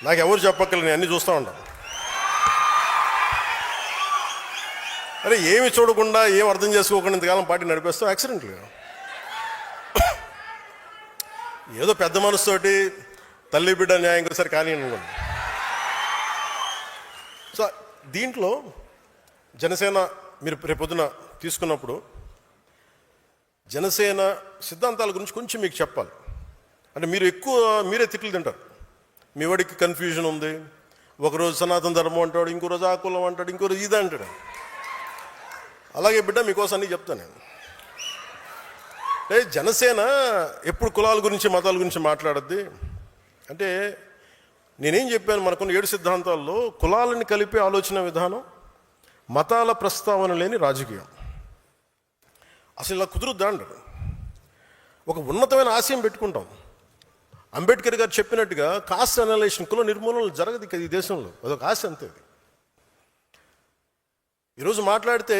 నాకు ఎవరు చెప్పక్కర్లేదు, నేను అన్నీ చూస్తూ ఉంటాను. అరే ఏమి చూడకుండా, ఏం అర్థం చేసుకోకుండా ఇంతకాలం పార్టీ నడిపేస్తాం యాక్సిడెంట్గా. ఏదో పెద్ద మనసుతోటి తల్లి బిడ్డ న్యాయం కదా సరే కానీ అనుకోండి. సో దీంట్లో జనసేన మీరు రేపొద్దున తీసుకున్నప్పుడు జనసేన సిద్ధాంతాల గురించి కొంచెం మీకు చెప్పాలి. అంటే మీరే తిట్లు తింటారు. మీ వాడికి కన్ఫ్యూజన్ ఉంది, ఒకరోజు సనాతన ధర్మం అంటాడు, ఇంకో రోజు ఆ కులం అంటాడు, ఇంకో రోజు ఇదే అంటాడు. అలాగే బిడ్డ మీకోసం అన్నీ చెప్తాను నేను. అంటే జనసేన ఎప్పుడు కులాల గురించి మతాల గురించి మాట్లాడద్ది అంటే, నేనేం చెప్పాను, మనకున్న 7 సిద్ధాంతాల్లో కులాలని కలిపే ఆలోచన విధానం, మతాల ప్రస్తావన లేని రాజకీయం. అసలు ఇలా కుదురుద్దా అంటారు. ఒక ఉన్నతమైన ఆశయం పెట్టుకుంటాం. అంబేద్కర్ గారు చెప్పినట్టుగా కాస్ట్ అనలైజేషన్, కుల నిర్మూలన జరగదు ఇక ఈ దేశంలో. అదొక ఆశ అంతే. ఈరోజు మాట్లాడితే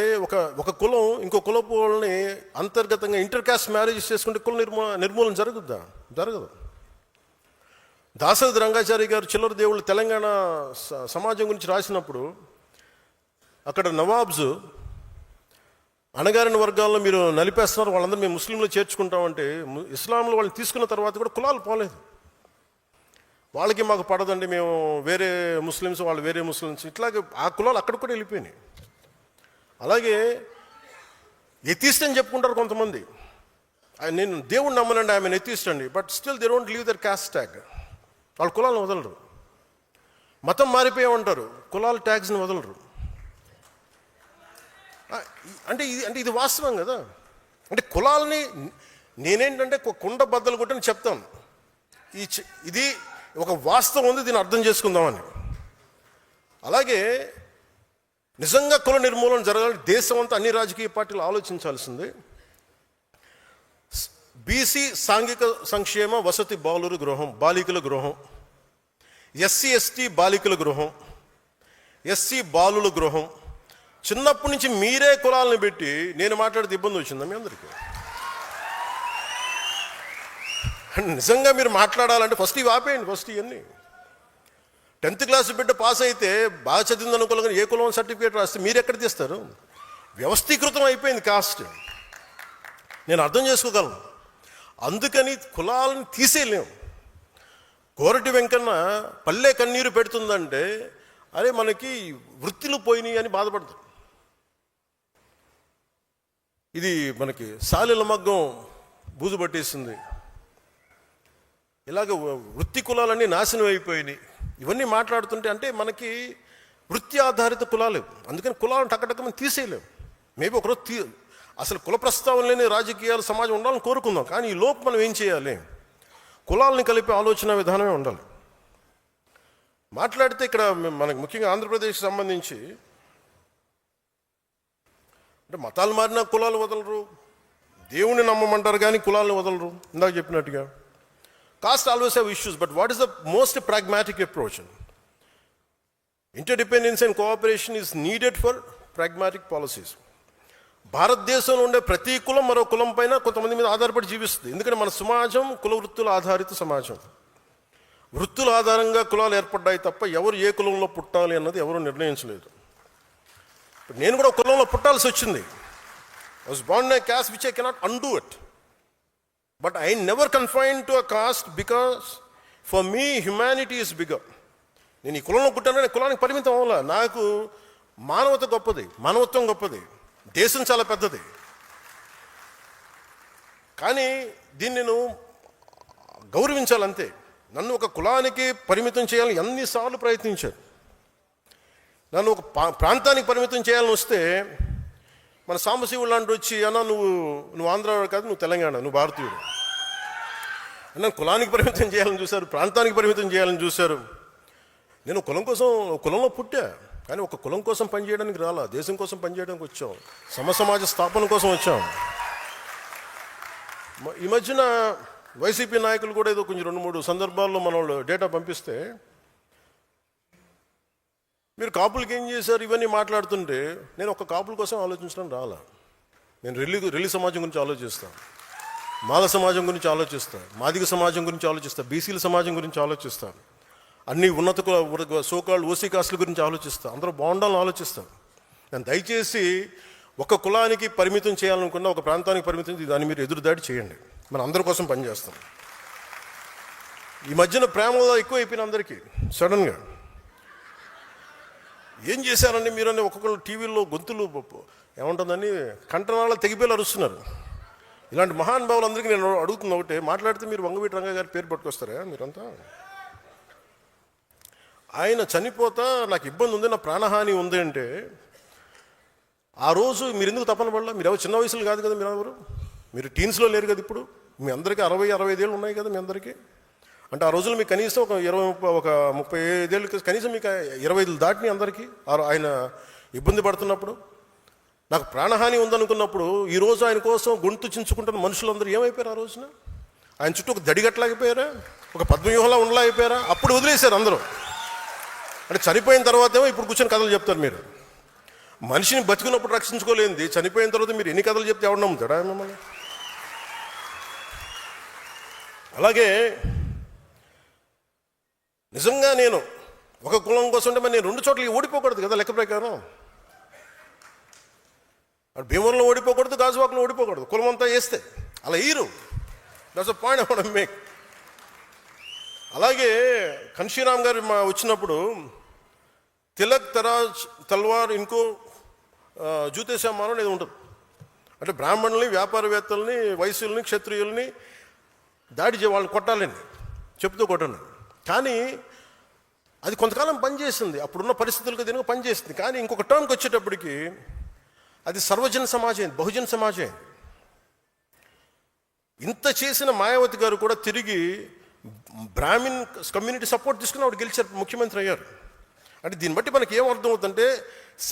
ఒక కులం ఇంకో కులపు వాళ్ళని అంతర్గతంగా ఇంటర్ కాస్ట్ మ్యారేజెస్ చేసుకుంటే కుల నిర్మూలన జరగదు. దాశరథి రంగాచారి గారు చిల్లర దేవుళ్ళు తెలంగాణ సమాజం గురించి రాసినప్పుడు, అక్కడ నవాబ్స్ అణగారిన వర్గాల్లో మీరు నలిపేస్తున్నారు, వాళ్ళందరూ మేము ముస్లింలు చేర్చుకుంటామంటే, ఇస్లాంలో వాళ్ళని తీసుకున్న తర్వాత కూడా కులాలు పోలేదు. వాళ్ళకి మాకు పడదండి, మేము వేరే ముస్లిమ్స్, వాళ్ళు వేరే ముస్లిమ్స్, ఇట్లాగే ఆ కులాలు అక్కడ కూడా వెళ్ళిపోయినాయి. అలాగే ఎథిస్ట్ అని చెప్పుకుంటారు కొంతమంది. నేను దేవుణ్ణి నమ్మనండి, ఆమె ఎథిస్ట్ అండి, but still they don't leave their caste tag. వాళ్ళ కులాలను వదలరు. మతం మారిపోయామంటారు, కులాల ట్యాగ్స్ని వదలరు. అంటే ఇది వాస్తవం కదా. అంటే కులాలని నేనేంటంటే కుండ బద్దలు కొట్టని చెప్తాను. ఇది ఒక వాస్తవం ఉంది, దీన్ని అర్థం చేసుకుందామని. అలాగే నిజంగా కుల నిర్మూలన జరగాలని దేశం అంతా అన్ని రాజకీయ పార్టీలు ఆలోచించాల్సింది. బీసీ సాంఘిక సంక్షేమ వసతి బాలికల గృహం, ఎస్సీ ఎస్టీ బాలికల గృహం, ఎస్సీ బాలుల గృహం. చిన్నప్పటి నుంచి మీరే కులాలను పెట్టి నేను మాట్లాడితే ఇబ్బంది వచ్చిందా మీ అందరికీ? నిజంగా మీరు మాట్లాడాలంటే ఫస్ట్ ఇవి ఆపేయండి. ఫస్ట్ ఇవన్నీ 10th క్లాస్ బిడ్డ పాస్ అయితే బాగా చదివింది అనుకోవాలి, ఏ కులం సర్టిఫికేట్ రాస్తే మీరు ఎక్కడ తీస్తారు? వ్యవస్థీకృతం అయిపోయింది కాస్ట్. నేను అర్థం చేసుకోగలను. అందుకని కులాలను తీసేయలేము. కోరటి వెంకన్న పల్లె కన్నీరు పెడుతుందంటే, అరే మనకి వృత్తులు పోయినాయి అని బాధపడతారు. ఇది మనకి సాలెల మగ్గం బూజు పట్టేసింది, ఇలాగ వృత్తి కులాలన్నీ నాశనం అయిపోయినాయి. ఇవన్నీ మాట్లాడుతుంటే అంటే మనకి వృత్తి ఆధారిత కులాలు. అందుకని కులాలను టక్కటక్కమని తీసేయలేము. మేబీ ఒకరోజు అసలు కుల ప్రస్తావన లేని రాజకీయాలు సమాజం ఉండాలని కోరుకుందాం. కానీ ఈ లోపు మనం ఏం చేయాలి? కులాలని కలిపే ఆలోచన విధానమే ఉండాలి. మాట్లాడితే ఇక్కడ మనకు ముఖ్యంగా ఆంధ్రప్రదేశ్కి సంబంధించి అంటే మతాలు మారినా కులాలు వదలరు, దేవుణ్ణి నమ్మమంటారు కానీ కులాలను వదలరు. ఇందాక చెప్పినట్టుగా caste always have issues, but what is the most pragmatic approach? Interdependence and cooperation is needed for pragmatic policies. భారతదేశంలో ఉండే ప్రతి కులం మరో కులం పైన కొంతమంది మీద ఆధారపడి జీవిస్తుంది. ఎందుకంటే మన సమాజం కుల వృత్తుల ఆధారిత సమాజం. వృత్తుల ఆధారంగా కులాలు ఏర్పడ్డాయి తప్ప ఎవరు ఏ కులంలో పుట్టాలి అన్నది ఎవరు నిర్ణయించలేదు. నేను కూడా ఒక కులంలో పుట్టాల్సి వచ్చింది. I was born in a caste which I cannot undo it. But I never confined to a caste because for me humanity is bigger. నేను ఈ కులంలో పుట్టాను, కులానికి పరిమితం అవ్వాలా. నాకు మానవత గొప్పది, మానవత్వం గొప్పది, దేశం చాలా పెద్దది. కానీ దీన్ని నేను గౌరవించాలంతే. నన్ను ఒక కులానికి పరిమితం చేయాలని ఎన్నిసార్లు ప్రయత్నించారు. నన్ను ఒక ప్రాంతానికి పరిమితం చేయాలని వస్తే మన సాంబశివుడు లాంటి వచ్చి, అన్న నువ్వు ఆంధ్రావాడు కాదు, నువ్వు తెలంగాణ, నువ్వు భారతీయుడు. నన్ను కులానికి పరిమితం చేయాలని చూశారు, ప్రాంతానికి పరిమితం చేయాలని చూశారు. నేను కులంలో పుట్టా, కానీ ఒక కులం కోసం పనిచేయడానికి రాలా, దేశం కోసం పనిచేయడానికి వచ్చాం, సమాజ స్థాపన కోసం వచ్చాం. ఈ మధ్యన వైసీపీ నాయకులు కూడా ఏదో కొంచెం 2-3 సందర్భాల్లో మన వాళ్ళు డేటా పంపిస్తే, మీరు కాపులకి ఏం చేశారు ఇవన్నీ మాట్లాడుతుంటే, నేను ఒక కాపుల కోసం ఆలోచించడం రాలా. నేను రెల్లి సమాజం గురించి ఆలోచిస్తాను, మాల సమాజం గురించి ఆలోచిస్తాను, మాదిగ సమాజం గురించి ఆలోచిస్తాను, బీసీల సమాజం గురించి ఆలోచిస్తాను, అన్ని ఉన్నత సోకాళ్ళు ఓసీ కాస్టుల గురించి ఆలోచిస్తాను, అందరూ బాగుండాలని ఆలోచిస్తాను. నేను దయచేసి ఒక కులానికి పరిమితం చేయాలనుకున్నా, ఒక ప్రాంతానికి పరిమితం దాన్ని మీరు ఎదురుదాడి చేయండి. మనం అందరి కోసం పనిచేస్తాం. ఈ మధ్యన ప్రేమ ఎక్కువ అయిపోయిన అందరికీ సడన్గా ఏం చేశారండి మీరని ఒక్కొక్కరు టీవీల్లో గొంతులు ఏముంటుందని కంటనాళ్ళ తెగిపోయి అరుస్తున్నారు. ఇలాంటి మహానుభావులందరికీ నేను అడుగుతున్న ఒకటే, మాట్లాడితే మీరు వంగవీటి రంగా గారి పేరు పట్టుకొస్తారా మీరంతా? ఆయన చనిపోతా నాకు ఇబ్బంది ఉంది, నా ప్రాణహాని ఉంది అంటే ఆ రోజు మీరు ఎందుకు తప్పన పడలా? మీరు ఎవరు చిన్న వయసులో కాదు కదా, మీరు టీన్స్లో లేరు కదా ఇప్పుడు. మీ అందరికీ 60-65 ఏళ్ళు ఉన్నాయి కదా మీ అందరికీ. అంటే ఆ రోజుల్లో మీకు కనీసం ఒక 35 ఏళ్ళు, కనీసం మీకు 25 దాటిని అందరికీ. ఆయన ఇబ్బంది పడుతున్నప్పుడు, నాకు ప్రాణహాని ఉందనుకున్నప్పుడు, ఈరోజు ఆయన కోసం గొంతు చించుకుంటున్న మనుషులందరూ ఏమైపోయారు? ఆ రోజున ఆయన చుట్టూ ఒక దడిగట్లాగిపోయారా, ఒక పద్మవ్యూహంలా ఉండలేకపోయారా? అప్పుడు వదిలేశారు అందరూ. అంటే చనిపోయిన తర్వాత ఏమో ఇప్పుడు కూర్చొని కథలు చెప్తారు మీరు. మనిషిని బతికినప్పుడు రక్షించుకోలేంది, చనిపోయిన తర్వాత మీరు ఎన్ని కథలు చెప్తే ఎవడు నమ్ముతాడా మిమ్మల్ని? అలాగే నిజంగా నేను ఒక కులం కోసం అంటే మరి నేను 2 చోట్లకి ఓడిపోకూడదు కదా లెక్క ప్రకారం. భీమవరంలో ఓడిపోకూడదు, గాజువాకలో ఓడిపోకూడదు, కులం అంతా వేస్తే అలా ఈరు. That's a point I want to make. అలాగే కన్షీరామ్ గారు వచ్చినప్పుడు తిలక్ తరాజ్ తల్వార్ ఇంకో జూతేశ్యామానం అనేది ఉంటుంది. అంటే బ్రాహ్మణుల్ని, వ్యాపారవేత్తల్ని, వైశ్యుల్ని, క్షత్రియుల్ని దాడి వాళ్ళని కొట్టాలని చెప్తూ కొట్టండి. కానీ అది కొంతకాలం పనిచేసింది, అప్పుడున్న పరిస్థితులకు దీనికి పనిచేసింది. కానీ ఇంకొక టర్మ్కి వచ్చేటప్పటికి అది సర్వజన సమాజం, బహుజన సమాజం. ఇంత చేసిన మాయావతి గారు కూడా తిరిగి బ్రాహ్మిన్ కమ్యూనిటీ సపోర్ట్ తీసుకుని ఆవిడ గెలిచారు, ముఖ్యమంత్రి అయ్యారు. అంటే దీన్ని బట్టి మనకి ఏం అర్థమవుతుందంటే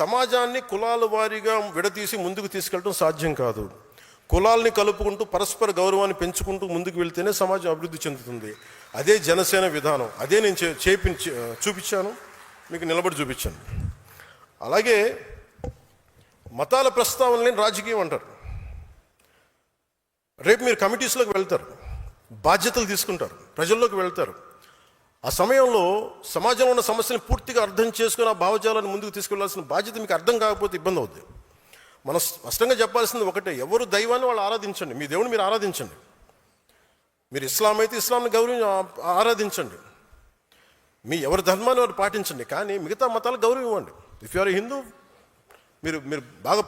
సమాజాన్ని కులాల వారీగా విడదీసి ముందుకు తీసుకెళ్ళడం సాధ్యం కాదు. కులాల్ని కలుపుకుంటూ పరస్పర గౌరవాన్ని పెంచుకుంటూ ముందుకు వెళ్తేనే సమాజం అభివృద్ధి చెందుతుంది. అదే జనసేన విధానం. అదే నేను చూపించాను, మీకు నిలబడి చూపించాను. అలాగే మతాల ప్రస్తావనని రాజకీయం అంటారు. రేపు మీరు కమిటీస్లోకి వెళ్తారు, బాధ్యతలు తీసుకుంటారు, ప్రజల్లోకి వెళ్తారు. ఆ సమయంలో సమాజంలో ఉన్న సమస్యలను పూర్తిగా అర్థం చేసుకుని ఆ భావజాలను ముందుకు తీసుకెళ్లాల్సిన బాధ్యత మీకు అర్థం కాకపోతే ఇబ్బంది అవుద్ది. మనం స్పష్టంగా చెప్పాల్సింది ఒకటే, ఎవరు దైవాన్ని వాళ్ళు ఆరాధించండి, మీ దేవుని మీరు ఆరాధించండి. మీరు ఇస్లాం అయితే ఇస్లాంని ఆరాధించండి, మీ ఎవరి ధర్మాన్ని వారు పాటించండి. కానీ మిగతా మతాలకు గౌరవం ఇవ్వండి. ఇఫ్ యు ఆర్ హిందూ, మీరు బాగా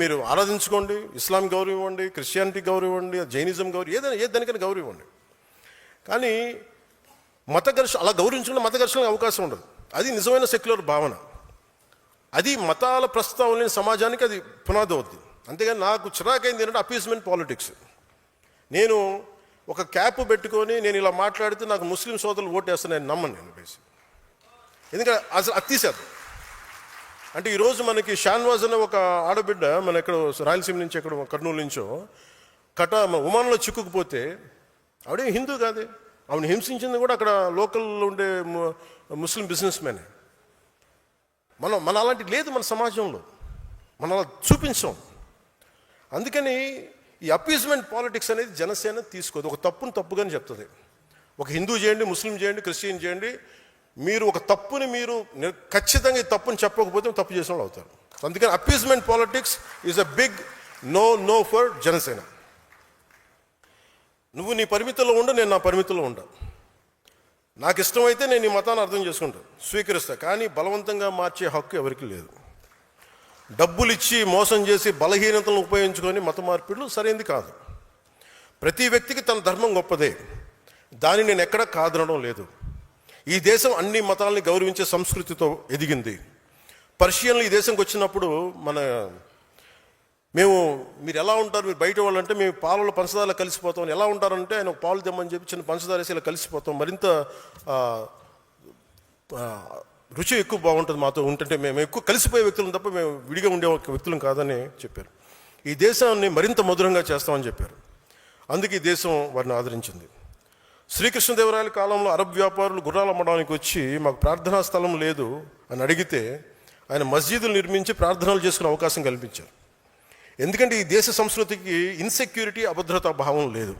మీరు ఆరాధించుకోండి, ఇస్లాం గౌరవం ఇవ్వండి, క్రిస్టియానిటీ గౌరవం ఇవ్వండి, జైనిజం గౌరవం, ఏది దానికైనా గౌరవం ఇవ్వండి. కానీ మత ఘర్షణ అలా గౌరవించుకుంటే మత ఘర్షణకు అవకాశం ఉండదు. అది నిజమైన సెక్యులర్ భావన. అది మతాల ప్రస్తావన సమాజానికి అది పునాది అవుద్ది. అంతేగాని నాకు చిరాకైంది ఏంటంటే అపీస్మెంట్ పాలిటిక్స్. నేను ఒక క్యాప్ పెట్టుకొని నేను ఇలా మాట్లాడితే నాకు ముస్లిం సోదరులు ఓటేస్తాను, నేను నమ్మను. నేను బేసిక్ ఎందుకంటే అసలు అత్తిశాతం. అంటే ఈరోజు మనకి షాన్వాజ్ అనే ఒక ఆడబిడ్డ మన ఎక్కడ రాయలసీమ నుంచి ఎక్కడ కర్నూలు నుంచో ఉమానంలో చిక్కుకుపోతే ఆవిడే హిందూ కాదే, ఆవిడ హింసించింది కూడా అక్కడ లోకల్లో ఉండే ముస్లిం బిజినెస్ మ్యానే. మన అలాంటి లేదు మన సమాజంలో, మనం అలా చూపించాం. అందుకని ఈ అపీజ్మెంట్ పాలిటిక్స్ అనేది జనసేన తీసుకోదు. ఒక తప్పుని తప్పుగానే చెప్తుంది. ఒక హిందూ చేయండి, ముస్లిం చేయండి, క్రిస్టియన్ చేయండి, మీరు ఒక తప్పుని మీరు ఖచ్చితంగా ఈ తప్పుని చెప్పకపోతే తప్పు చేసిన వాళ్ళు అవుతారు. అందుకని appeasement politics is a big no for Janasena. నువ్వు నీ పరిమితుల్లో ఉండు, నేను నా పరిమితుల్లో ఉంటా. నాకు ఇష్టమైతే నేను ఈ మతాన్ని అర్థం చేసుకుంటాను, స్వీకరిస్తా. కానీ బలవంతంగా మార్చే హక్కు ఎవరికి లేదు. డబ్బులు ఇచ్చి మోసం చేసి బలహీనతలను ఉపయోగించుకొని మత మార్పిడులు సరైనది కాదు. ప్రతి వ్యక్తికి తన ధర్మం గొప్పదే, దాన్ని నేను ఎక్కడా కాదనడం లేదు. ఈ దేశం అన్ని మతాలని గౌరవించే సంస్కృతితో ఎదిగింది. పర్షియన్లు ఈ దేశంకి వచ్చినప్పుడు మీరు ఎలా ఉంటారు, మీరు బయట వాళ్ళు అంటే మేము పాలలో పంచదారలో కలిసిపోతాం. ఎలా ఉంటారంటే ఆయన పాలు తెమ్మని చెప్పి చిన్న పంచదార వేసి ఇలా కలిసిపోతాం, మరింత రుచి ఎక్కువ బాగుంటుంది మాతో ఉంటుంటే. మేము ఎక్కువ కలిసిపోయే వ్యక్తులను తప్ప మేము విడిగా ఉండే వ్యక్తులం కాదని చెప్పారు. ఈ దేశాన్ని మరింత మధురంగా చేస్తామని చెప్పారు. అందుకే ఈ దేశం వారిని ఆదరించింది. శ్రీకృష్ణదేవరాయల కాలంలో అరబ్ వ్యాపారులు గుర్రాలు అమ్మడానికి వచ్చి మాకు ప్రార్థనా స్థలం లేదు అని అడిగితే ఆయన మస్జిదులు నిర్మించి ప్రార్థనలు చేసుకునే అవకాశం కల్పించారు. ఎందుకంటే ఈ దేశ సంస్కృతికి ఇన్సెక్యూరిటీ, అభద్రతా భావం లేదు.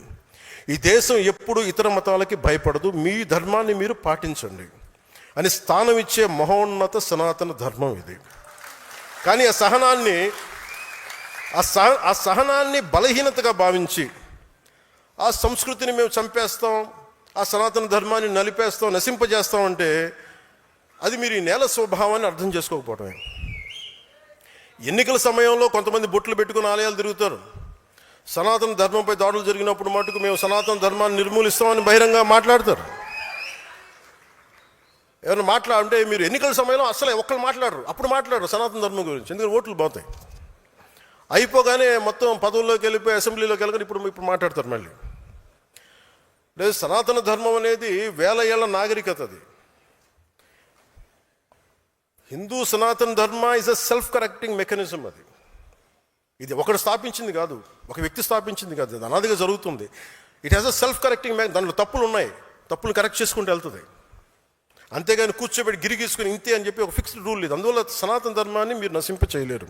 ఈ దేశం ఎప్పుడు ఇతర మతాలకి భయపడదు, మీ ధర్మాన్ని మీరు పాటించండి అని స్థానం ఇచ్చే మహోన్నత సనాతన ధర్మం ఇది. కానీ ఆ సహనాన్ని బలహీనతగా భావించి ఆ సంస్కృతిని మేము చంపేస్తాం, ఆ సనాతన ధర్మాన్ని నలిపేస్తాం, నశింపజేస్తాం అంటే అది మీరు ఈ నేల స్వభావాన్ని అర్థం చేసుకోకపోవడమే. ఎన్నికల సమయంలో కొంతమంది బొట్లు పెట్టుకుని ఆలయాలు తిరుగుతారు, సనాతన ధర్మంపై దాడులు జరిగినప్పుడు మటుకు మేము సనాతన ధర్మాన్ని నిర్మూలిస్తామని బహిరంగ మాట్లాడతారు. ఎవరైనా అంటే మీరు ఎన్నికల సమయంలో అసలు ఒక్కరు మాట్లాడరు, అప్పుడు మాట్లాడరు సనాతన ధర్మం గురించి, ఎందుకంటే ఓట్లు పోతాయి. అయిపోగానే మొత్తం పదవుల్లోకి వెళ్ళిపోయి అసెంబ్లీలోకి వెళ్ళగానే ఇప్పుడు మాట్లాడతారు మళ్ళీ. లేదు, సనాతన ధర్మం అనేది వేల ఏళ్ల నాగరికత. అది హిందూ సనాతన ధర్మ is a self correcting mechanism. అది ఇది ఒకడు స్థాపించింది కాదు, ఒక వ్యక్తి స్థాపించింది కాదు, అది అనాదిగా జరుగుతుంది. It has a self correcting దాంట్లో తప్పులు ఉన్నాయి, తప్పులు కరెక్ట్ చేసుకుంటూ వెళ్తుంది. అంతేగాని కూర్చోబెట్టి గిరిగీసుకుని ఇంతే అని చెప్పి ఒక ఫిక్స్డ్ రూల్ లేదు. అందువల్ల సనాతన ధర్మాన్ని మీరు నశింప చేయలేరు.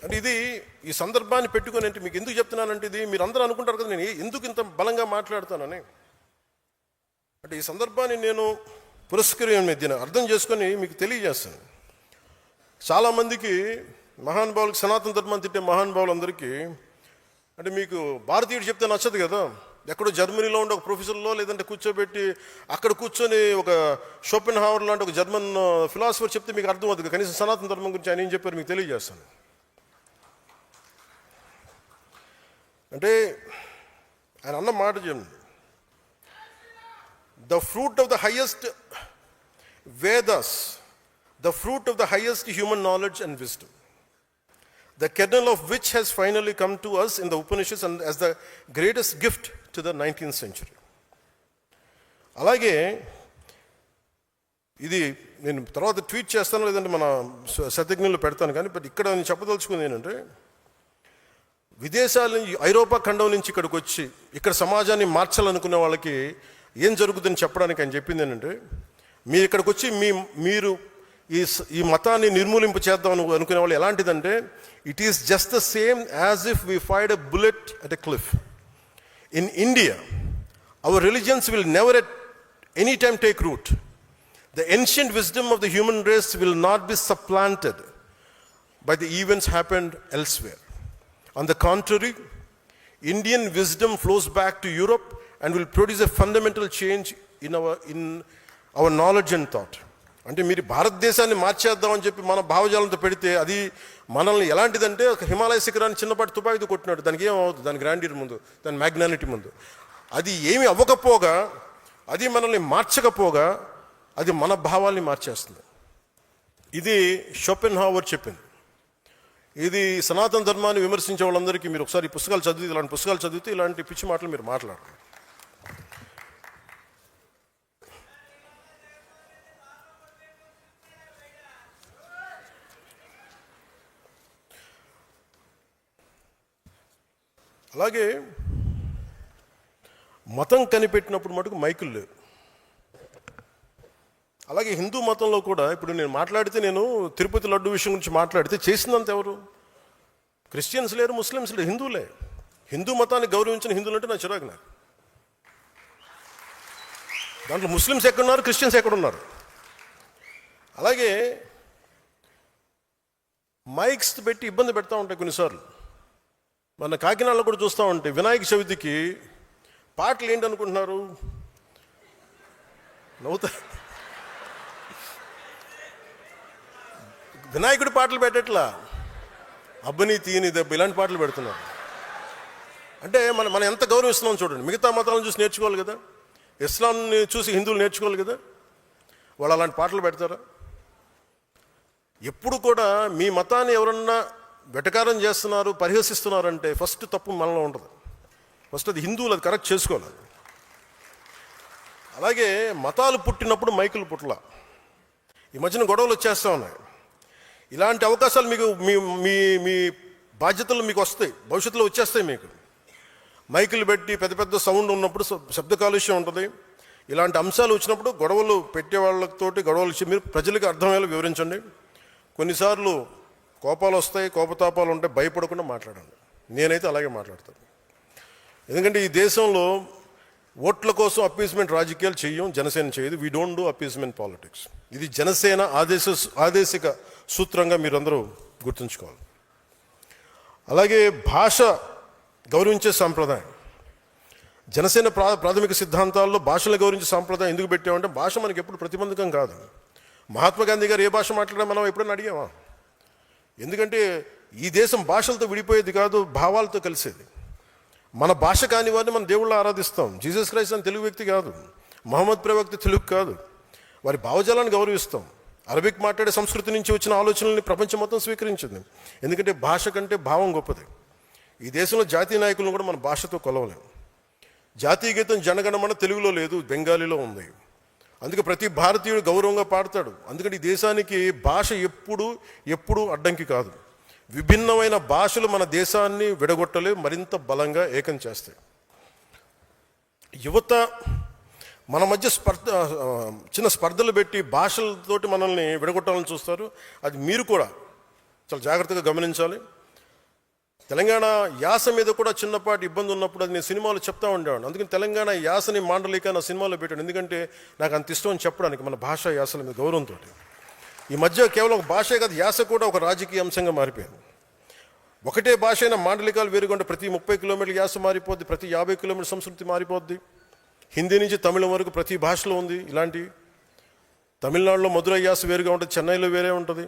అంటే ఇది ఈ సందర్భాన్ని పెట్టుకొని అంటే మీకు ఎందుకు చెప్తున్నానంటే, ఇది మీరు అందరూ అనుకుంటారు కదా నేను ఎందుకు ఇంత బలంగా మాట్లాడతానని. అంటే ఈ సందర్భాన్ని నేను దీన్ని అర్థం చేసుకొని మీకు తెలియజేస్తాను. చాలామందికి మహానుభావులకి సనాతన ధర్మాన్ని తిట్టే మహానుభావులందరికీ అంటే మీకు భారతీయుడు చెప్తే నచ్చదు కదా. ఎక్కడో జర్మనీలో ఉండే ఒక ప్రొఫెసర్లో లేదంటే కూర్చోబెట్టి అక్కడ కూర్చొని ఒక షోపెన్హావర్ లాంటి ఒక జర్మన్ ఫిలాసఫర్ చెప్తే మీకు అర్థం అవుతుంది. కనీసం సనాతన ధర్మం గురించి ఆయన ఏం చెప్పారు మీకు తెలియజేస్తాను. అంటే ఆయన అన్న మాట చెప్పండి, the fruit of the highest Vedas, the fruit of the highest human knowledge and wisdom, the kernel of which has finally come to us in the Upanishads and as the greatest gift to the 19th century. అలాగే ఇది నేను తర్వాత tweet చేస్తాను, లేదంటే మన శతజ్ఞులు పెడతాను. కానీ but ఇక్కడ నేను చెప్పదలుచుకుంది ఏంటంటే, విదేశాల నుంచి ఐరోపా ఖండం నుంచి ఇక్కడికి వచ్చి ఇక్కడ సమాజాన్ని మార్చాలనుకునే వాళ్ళకి ఏం జరుగుతుందని చెప్పడానికి ఆయన చెప్పింది ఏంటంటే, మీరు ఇక్కడికి వచ్చి మీరు ఈ మతాన్ని నిర్మూలింపు చేద్దాం అనుకునే వాళ్ళు ఎలాంటిదంటే, it is just the same as if we fired a bullet at a cliff. In India our religions will never at any time take root. The ancient wisdom of the human race will not be supplanted by the events happened elsewhere. On the contrary, Indian wisdom flows back to Europe and will produce a fundamental change in our knowledge and thought. అంటే మీరు భారతదేశాన్ని మార్చేద్దామని చెప్పి మన భావజాలంతో పెడితే అది మనల్ని ఎలాంటిదంటే ఒక హిమాలయ శిఖరాన్ని చిన్నపాటి తుపాకీతో కొట్టినాడు. దానికి ఏమవుతుంది? దాని గ్రాండియర్ ముందు, దాని మ్యాగ్నానిటీ ముందు అది ఏమి అవ్వకపోగా, అది మనల్ని మార్చకపోగా అది మన భావాల్ని మార్చేస్తుంది. ఇది షోపెన్హావర్ చెప్పింది. ఇది సనాతన ధర్మాన్ని విమర్శించే వాళ్ళందరికీ మీరు ఒకసారి పుస్తకాలు చదివితే, ఇలాంటి పుస్తకాలు చదివితే ఇలాంటి పిచ్చి మాటలు మీరు మాట్లాడరు. అలాగే మతం కనిపెట్టినప్పుడు మటుకు మైకులు లేవు. అలాగే హిందూ మతంలో కూడా ఇప్పుడు నేను మాట్లాడితే, నేను తిరుపతి లడ్డు విషయం గురించి మాట్లాడితే చేసిందంత ఎవరు? క్రిస్టియన్స్ లేరు, ముస్లిమ్స్ లేరు, హిందువులే. హిందూ మతాన్ని గౌరవించిన హిందువులు అంటే నా చిరాకు. నాకు దాంట్లో ముస్లిమ్స్ ఎక్కడున్నారు, క్రిస్టియన్స్ ఎక్కడున్నారు? అలాగే మైక్స్ పెట్టి ఇబ్బంది పెడతా ఉంటాయి కొన్నిసార్లు. మన కాకినాడలో కూడా చూస్తూ ఉంటే వినాయక చవితికి పాటలు ఏంటనుకుంటున్నారు? నవ్వుతా. వినాయకుడి పాటలు పెట్టట్లా, అబ్బని తీని దెబ్బ ఇలాంటి పాటలు పెడుతున్నారు. అంటే మనం ఎంత గౌరవిస్తున్నాం చూడండి. మిగతా మతాలను చూసి నేర్చుకోవాలి కదా, ఇస్లాంని చూసి హిందువులు నేర్చుకోవాలి కదా. వాళ్ళు అలాంటి పాటలు పెడతారా? ఎప్పుడు కూడా మీ మతాన్ని ఎవరన్నా వెటకారం చేస్తున్నారు, పరిహసిస్తున్నారంటే ఫస్ట్ తప్పు మనలో ఉంటుంది. ఫస్ట్ అది హిందువులు అది కరెక్ట్ చేసుకోవాలి. అలాగే మతాలు పుట్టినప్పుడు మైకులు పుట్టల. ఈ మధ్యన గొడవలు వచ్చేస్తూ ఉన్నాయి. ఇలాంటి అవకాశాలు మీకు మీ బాధ్యతలు మీకు వస్తాయి, భవిష్యత్తులో వచ్చేస్తాయి. మీకు మైకులు పెట్టి పెద్ద పెద్ద సౌండ్ ఉన్నప్పుడు శబ్ద కాలుష్యం ఉంటుంది. ఇలాంటి అంశాలు వచ్చినప్పుడు గొడవలు పెట్టే వాళ్ళతోటి గొడవలు ఇచ్చి మీరు ప్రజలకు అర్థమయ్యేలా వివరించండి. కొన్నిసార్లు కోపాలు వస్తాయి, కోపతాపాలు ఉంటాయి, భయపడకుండా మాట్లాడండి. నేనైతే అలాగే మాట్లాడతాను. ఎందుకంటే ఈ దేశంలో ఓట్ల కోసం అప్పీస్మెంట్ రాజకీయాలు చెయ్యం, జనసేన చేయదు. We don't do appeasement politics. ఇది జనసేన ఆదేశిక సూత్రంగా మీరందరూ గుర్తుంచుకోవాలి. అలాగే భాష గౌరవించే సాంప్రదాయం, జనసేన ప్రాథమిక సిద్ధాంతాల్లో భాషను గౌరవించే సాంప్రదాయం ఎందుకు పెట్టామంటే, భాష మనకి ఎప్పుడు ప్రతిబంధకం కాదు. మహాత్మా గాంధీ గారు ఏ భాష మాట్లాడా మనం ఎప్పుడైనా అడిగామా? ఎందుకంటే ఈ దేశం భాషలతో విడిపోయేది కాదు, భావాలతో కలిసేది. మన భాష కాని వారిని మనం దేవుళ్ళు ఆరాధిస్తాం. జీసస్ క్రైస్ట్ అని తెలుగు వ్యక్తి కాదు, మహమ్మద్ ప్రవక్త తెలుగు కాదు. వారి భావజాలాన్ని గౌరవిస్తాం. అరబిక్ మాట్లాడే సంస్కృతి నుంచి వచ్చిన ఆలోచనల్ని ప్రపంచం మొత్తం స్వీకరించింది. ఎందుకంటే భాష కంటే భావం గొప్పది. ఈ దేశంలో జాతీయ నాయకులను కూడా మన భాషతో కొలవలేం. జాతీయ గీతం జనగణమన తెలుగులో లేదు, బెంగాలీలో ఉంది. అందుకే ప్రతి భారతీయుడు గౌరవంగా పాడతాడు. అందుకని ఈ దేశానికి భాష ఎప్పుడు అడ్డంకి కాదు. విభిన్నమైన భాషలు మన దేశాన్ని విడగొట్టలే, మరింత బలంగా ఏకం చేస్తాయి. యువత మన మధ్య చిన్న స్పర్ధలు పెట్టి భాషలతోటి మనల్ని విడగొట్టాలని చూస్తారు. అది మీరు కూడా చాలా జాగ్రత్తగా గమనించాలి. తెలంగాణ యాస మీద కూడా చిన్నపాటి ఇబ్బంది ఉన్నప్పుడు అది నేను సినిమాలో చెప్తా ఉండేవాడిని. అందుకని తెలంగాణ యాసని మాండలిక నా సినిమాలో పెట్టాను. ఎందుకంటే నాకు అంత ఇష్టం అని చెప్పడానికి, మన భాష యాసల మీద గౌరవంతో. ఈ మధ్య కేవలం ఒక భాషే కాదు, యాస కూడా ఒక రాజకీయ అంశంగా మారిపోయింది. ఒకటే భాష అయినా మాండలికాలు వేరుగా ఉంటే ప్రతి 30 కిలోమీటర్ల యాస మారిపోద్ది, ప్రతి 50 కిలోమీటర్ల సంస్కృతి మారిపోద్ది. హిందీ నుంచి తమిళం వరకు ప్రతి భాషలో ఉంది ఇలాంటి. తమిళనాడులో మధురై యాస వేరుగా ఉంటుంది, చెన్నైలో వేరే ఉంటుంది.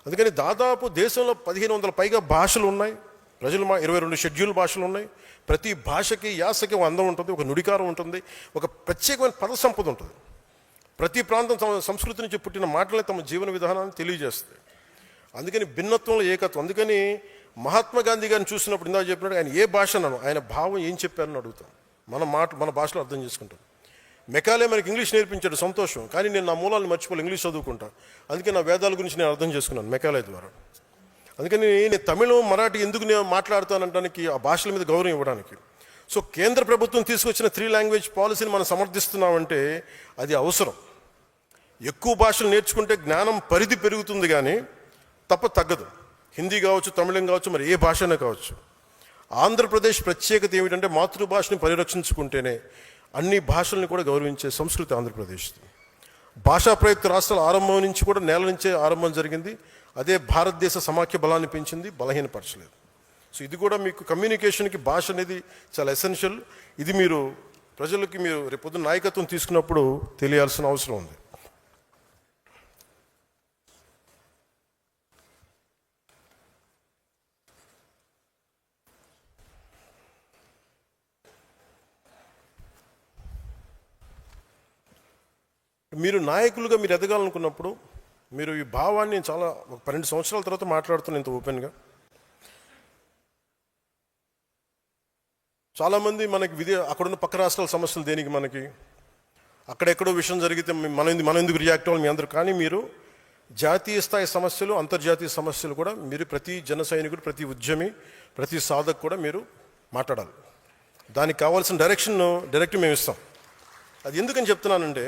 అందుకని దాదాపు దేశంలో 1500 పైగా భాషలు ఉన్నాయి. ప్రజలు 22 షెడ్యూల్ భాషలు ఉన్నాయి. ప్రతి భాషకి యాసకి ఒక అందం ఉంటుంది, ఒక నుడికారం ఉంటుంది, ఒక ప్రత్యేకమైన పద సంపద ఉంటుంది. ప్రతి ప్రాంతం తమ సంస్కృతి నుంచి పుట్టిన మాటలే తమ జీవన విధానాన్ని తెలియజేస్తాయి. అందుకని భిన్నత్వంలో ఏకత్వం. అందుకని మహాత్మా గాంధీ గారిని చూసినప్పుడు ఇందాక చెప్పినట్టు ఆయన ఏ భాష అన్నాను, ఆయన భావం ఏం చెప్పారని అడుగుతాం. మన భాషలో అర్థం చేసుకుంటాం. మెకాలే మనకి ఇంగ్లీష్ నేర్పించాడు, సంతోషం. కానీ నేను నా మూలాలను మర్చిపోయి ఇంగ్లీష్ చదువుకుంటా. అందుకే నా వేదాల గురించి నేను అర్థం చేసుకున్నాను మెకాలే ద్వారా. అందుకని నేను తమిళం, మరాఠీ ఎందుకు నేను మాట్లాడతానంటానికి ఆ భాషల మీద గౌరవం ఇవ్వడానికి. సో కేంద్ర ప్రభుత్వం తీసుకొచ్చిన 3 లాంగ్వేజ్ పాలసీని మనం సమర్థిస్తున్నామంటే అది అవసరం. ఎక్కువ భాషలు నేర్చుకుంటే జ్ఞానం పరిధి పెరుగుతుంది కానీ తగ్గదు. హిందీ కావచ్చు, తమిళం కావచ్చు, మరి ఏ భాషనే కావచ్చు. ఆంధ్రప్రదేశ్ ప్రత్యేకత ఏమిటంటే మాతృభాషని పరిరక్షించుకుంటేనే అన్ని భాషల్ని కూడా గౌరవించే సంస్కృతి ఆంధ్రప్రదేశ్. భాషా ప్రయుక్త రాష్ట్రాల ఆరంభం నుంచి కూడా నేల నుంచే ఆరంభం జరిగింది. అదే భారతదేశ సమాఖ్య బలాన్ని పెంచింది, బలహీనపరచలేదు. సో ఇది కూడా మీకు కమ్యూనికేషన్కి భాష అనేది చాలా ఎసెన్షియల్. ఇది మీరు ప్రజలకి మీరు రేపొద్దున నాయకత్వం తీసుకున్నప్పుడు తెలియాల్సిన అవసరం ఉంది. మీరు నాయకులుగా మీరు ఎదగాలనుకున్నప్పుడు మీరు ఈ భావాన్ని చాలా ఒక 12 సంవత్సరాల తర్వాత మాట్లాడుతున్నాను ఇంత ఓపెన్గా. చాలామంది మనకి అక్కడున్న పక్క రాష్ట్రాల సమస్యలు దేనికి, మనకి అక్కడెక్కడో విషయం జరిగితే మనం ఎందుకు రియాక్ట్ అవ్వాలి మీ అందరూ. కానీ మీరు జాతీయ స్థాయి సమస్యలు, అంతర్జాతీయ సమస్యలు కూడా మీరు ప్రతి జన సైనికుడు, ప్రతి ఉద్యమి, ప్రతి సాధకు కూడా మీరు మాట్లాడాలి. దానికి కావాల్సిన డైరెక్ట్ మేము ఇస్తాం. అది ఎందుకని చెప్తున్నానంటే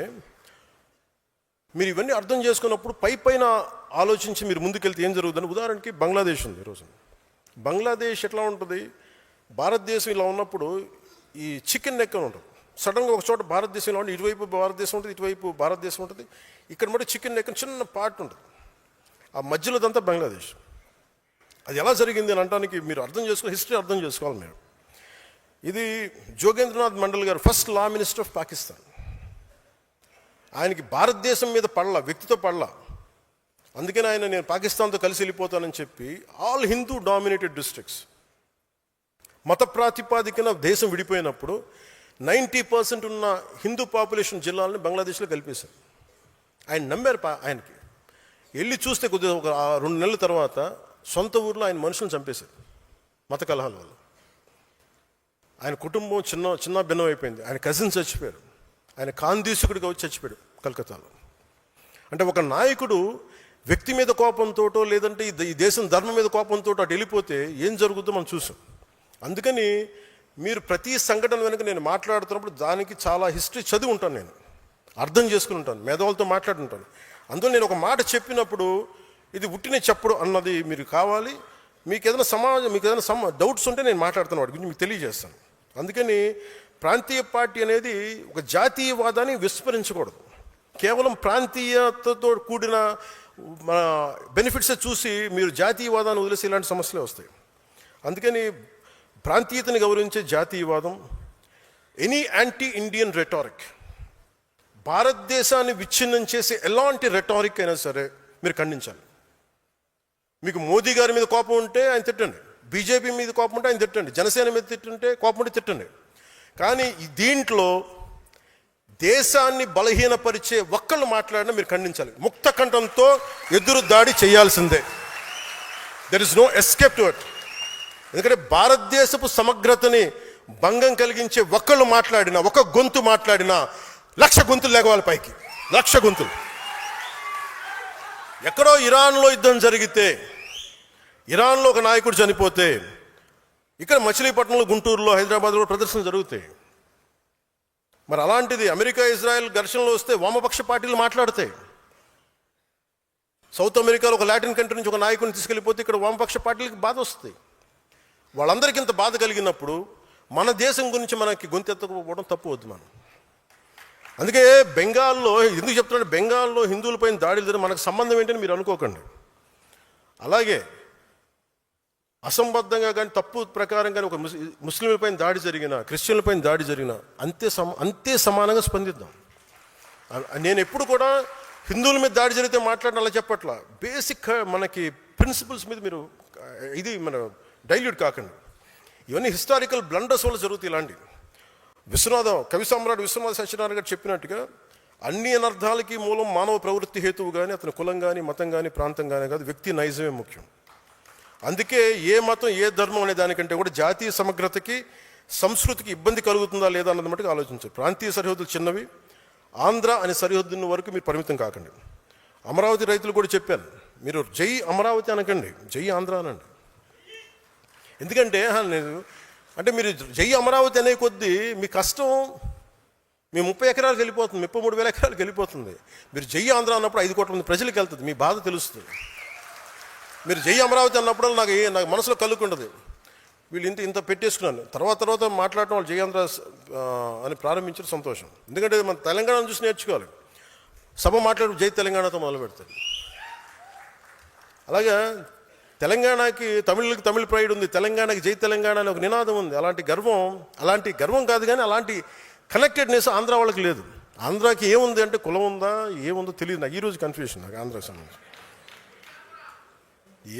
మీరు ఇవన్నీ అర్థం చేసుకున్నప్పుడు పైన ఆలోచించి మీరు ముందుకెళ్తే ఏం జరుగుతుందని. ఉదాహరణకి బంగ్లాదేశ్ ఉంది. ఈరోజు బంగ్లాదేశ్ ఎట్లా ఉంటుంది, భారతదేశం ఇలా ఉన్నప్పుడు ఈ చికెన్ నెక్ అని ఉంటుంది. సడన్గా ఒక చోట భారతదేశంలో ఉండి ఇటువైపు భారతదేశం ఉంటుంది, ఇటువైపు భారతదేశం ఉంటుంది. ఇక్కడ మటు చికెన్ నెక్ చిన్న పార్ట్ ఉంటుంది, ఆ మధ్యలోదంతా బంగ్లాదేశ్. అది ఎలా జరిగింది అని అనడానికి మీరు అర్థం చేసుకోవాలి, హిస్టరీ అర్థం చేసుకోవాలి మీరు. ఇది జోగేంద్రనాథ్ మండల్ గారు first law minister of Pakistan. ఆయనకి భారతదేశం మీద వ్యక్తితో పడలా. అందుకని ఆయన నేను పాకిస్తాన్తో కలిసి వెళ్ళిపోతానని చెప్పి ఆల్ హిందూ డామినేటెడ్ డిస్ట్రిక్ట్స్, మత ప్రాతిపాదికన దేశం విడిపోయినప్పుడు 90% ఉన్న హిందూ పాపులేషన్ జిల్లాలని బంగ్లాదేశ్లో కలిపేశారు. ఆయన నమ్మారు. ఆయనకి వెళ్ళి చూస్తే కొద్దిగా ఒక 2 నెలల తర్వాత సొంత ఊర్లో ఆయన మనుషులను చంపేశారు మత కలహాల వల్ల. ఆయన కుటుంబం చిన్న భిన్నం అయిపోయింది. ఆయన కజిన్స్ చచ్చిపోయారు. ఆయన కాందీసుకుడిగా వచ్చి చచ్చిపోయాడు కలకత్తాలో. అంటే ఒక నాయకుడు వ్యక్తి మీద కోపంతో లేదంటే ఈ దేశం ధర్మం మీద కోపంతో అటు వెళ్ళిపోతే ఏం జరుగుతుందో మనం చూసాం. అందుకని మీరు ప్రతి సంఘటన వెనుక నేను మాట్లాడుతున్నప్పుడు దానికి చాలా హిస్టరీ చదివి ఉంటాను, నేను అర్థం చేసుకుని ఉంటాను, మేధావులతో మాట్లాడుతుంటాను. అందులో నేను ఒక మాట చెప్పినప్పుడు ఇది ఉట్టినే చెప్పడు అన్నది మీరు కావాలి. మీకు ఏదైనా డౌట్స్ ఉంటే నేను మాట్లాడుతాను, వాటి గురించి మీకు తెలియజేస్తాను. అందుకని ప్రాంతీయ పార్టీ అనేది ఒక జాతీయవాదాన్ని విస్మరించకూడదు. కేవలం ప్రాంతీయతతో కూడిన బెనిఫిట్సే చూసి మీరు జాతీయవాదాన్ని వదిలేసి ఇలాంటి సమస్యలే వస్తాయి. అందుకని ప్రాంతీయతని గౌరవించే జాతీయవాదం, ఎనీ యాంటీ ఇండియన్ రెటారిక్, భారతదేశాన్ని విచ్ఛిన్నం చేసే ఎలాంటి రెటారిక్ అయినా సరే మీరు ఖండించాలి. మీకు మోదీ గారి మీద కోపం ఉంటే ఆయన తిట్టండి, బీజేపీ మీద కోపం ఉంటే ఆయన తిట్టండి, జనసేన మీద తిట్టుంటే కోపం ఉంటే తిట్టండి. కానీ దీంట్లో దేశాన్ని బలహీనపరిచే ఒక్కళ్ళు మాట్లాడినా మీరు ఖండించాలి. ముక్త కంఠంతో ఎదురు దాడి చేయాల్సిందే. There is no escape to it. ఎందుకంటే భారతదేశపు సమగ్రతని భంగం కలిగించే ఒక్కళ్ళు మాట్లాడినా, ఒక గొంతు మాట్లాడినా 1,00,000 గొంతులు లేవాలి పైకి, 1,00,000 గొంతులు. ఎక్కడో ఇరాన్లో యుద్ధం జరిగితే, ఇరాన్లో ఒక నాయకుడు చనిపోతే, ఇక్కడ మచిలీపట్నంలో, గుంటూరులో, హైదరాబాద్లో ప్రదర్శనలు జరుగుతాయి. మరి అలాంటిది అమెరికా ఇజ్రాయెల్ ఘర్షణలో వస్తే వామపక్ష పార్టీలు మాట్లాడతాయి. సౌత్ అమెరికాలో ఒక లాటిన్ కంట్రీ నుంచి ఒక నాయకుడిని తీసుకెళ్ళిపోతే ఇక్కడ వామపక్ష పార్టీలకి బాధ వస్తుంది. వాళ్ళందరికీ ఇంత బాధ కలిగినప్పుడు మన దేశం గురించి మనకి గొంతెత్తకపోవడం తప్పు వద్దు మనం. అందుకే బెంగాల్లో, ఎందుకు చెప్తున్నాడు, బెంగాల్లో హిందువులపైన దాడులు జరిగి మనకు సంబంధం ఏంటని మీరు అనుకోకండి. అలాగే అసంబద్ధంగా కానీ తప్పు ప్రకారం కానీ ఒక ముస్లింలపైన దాడి జరిగిన, క్రిస్టియన్లపైన దాడి జరిగిన అంతే సమానంగా స్పందిద్దాం. నేను ఎప్పుడు కూడా హిందువుల మీద దాడి జరిగితే మాట్లాడిన అలా చెప్పట్లా. బేసిక్ మనకి ప్రిన్సిపల్స్ మీద మీరు ఇది మన డైల్యూట్ కాకండి. ఇవన్నీ హిస్టారికల్ బ్లండర్స్ వల్ల జరుగుతాయి ఇలాంటివి. కవి సామ్రాట్ విశ్వనాథ సత్యనారాయణ గారు చెప్పినట్టుగా అన్ని అనర్థాలకి మూలం మానవ ప్రవృత్తి హేతువు కానీ, అతని కులం కానీ, మతం కానీ, ప్రాంతం కానీ కాదు, వ్యక్తి నైజమే ముఖ్యం. అందుకే ఏ మతం, ఏ ధర్మం అనే దానికంటే కూడా జాతీయ సమగ్రతకి, సంస్కృతికి ఇబ్బంది కలుగుతుందా లేదా అన్నది మటుకు ఆలోచించారు. ప్రాంతీయ సరిహద్దులు చిన్నవి, ఆంధ్ర అనే సరిహద్దున్న వరకు మీరు పరిమితం కాకండి. అమరావతి రైతులు కూడా చెప్పాను, మీరు జై అమరావతి అనకండి, జై ఆంధ్ర అనండి. ఎందుకంటే అంటే మీరు జై అమరావతి అనే కొద్దీ మీ కష్టం మీ 30 ఎకరాలకు వెళ్ళిపోతుంది, 33,000 ఎకరాలకు వెళ్ళిపోతుంది. మీరు జై ఆంధ్ర అన్నప్పుడు 5 కోట్ల మంది ప్రజలకు వెళ్తుంది, మీ బాధ తెలుస్తుంది. మీరు జై అమరావతి అన్నప్పుడు నాకు మనసులో కలుగుకుంటుంది, వీళ్ళు ఇంత పెట్టేసుకున్నాను. తర్వాత మాట్లాడటం వాళ్ళు జై ఆంధ్ర అని ప్రారంభించడం సంతోషం. ఎందుకంటే మన తెలంగాణను చూసి నేర్చుకోవాలి. సభ మాట్లాడు జై తెలంగాణతో మొదలు పెడతారు. అలాగే తెలంగాణకి, తమిళకి తమిళ ప్రైడ్ ఉంది, తెలంగాణకి జై తెలంగాణ అని ఒక నినాదం ఉంది. అలాంటి గర్వం కాదు, కానీ అలాంటి కనెక్టెడ్నెస్ ఆంధ్ర వాళ్ళకి లేదు. ఆంధ్రాకి ఏముంది అంటే కులం ఉందా, ఏముందో తెలియదు. నాకు ఈరోజు కన్ఫ్యూషన్ నాకు ఆంధ్రాకి సంబంధించి.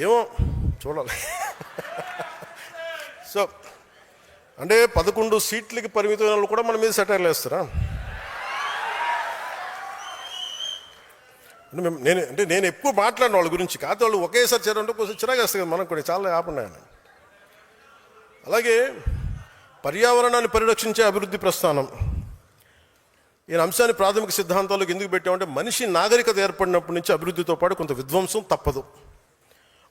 ఏమో చూడాలి. సో అంటే 11 సీట్లకి పరిమితమైన వాళ్ళు కూడా మన మీద సెటైర్లు వేస్తారా? నేను ఎక్కువ మాట్లాడిన వాళ్ళ గురించి కాదు, వాళ్ళు ఒకేసారి చేరంటే కొంచెం చిరాగా వేస్తుంది కదా మనకు కూడా, చాలా ఆపన్నాయని. అలాగే పర్యావరణాన్ని పరిరక్షించే అభివృద్ధి ప్రస్థానం, ఈ అంశాన్ని ప్రాథమిక సిద్ధాంతాలకు ఎందుకు పెట్టామంటే, మనిషి నాగరికత ఏర్పడినప్పటి నుంచి అభివృద్ధితో పాటు కొంత విధ్వంసం తప్పదు.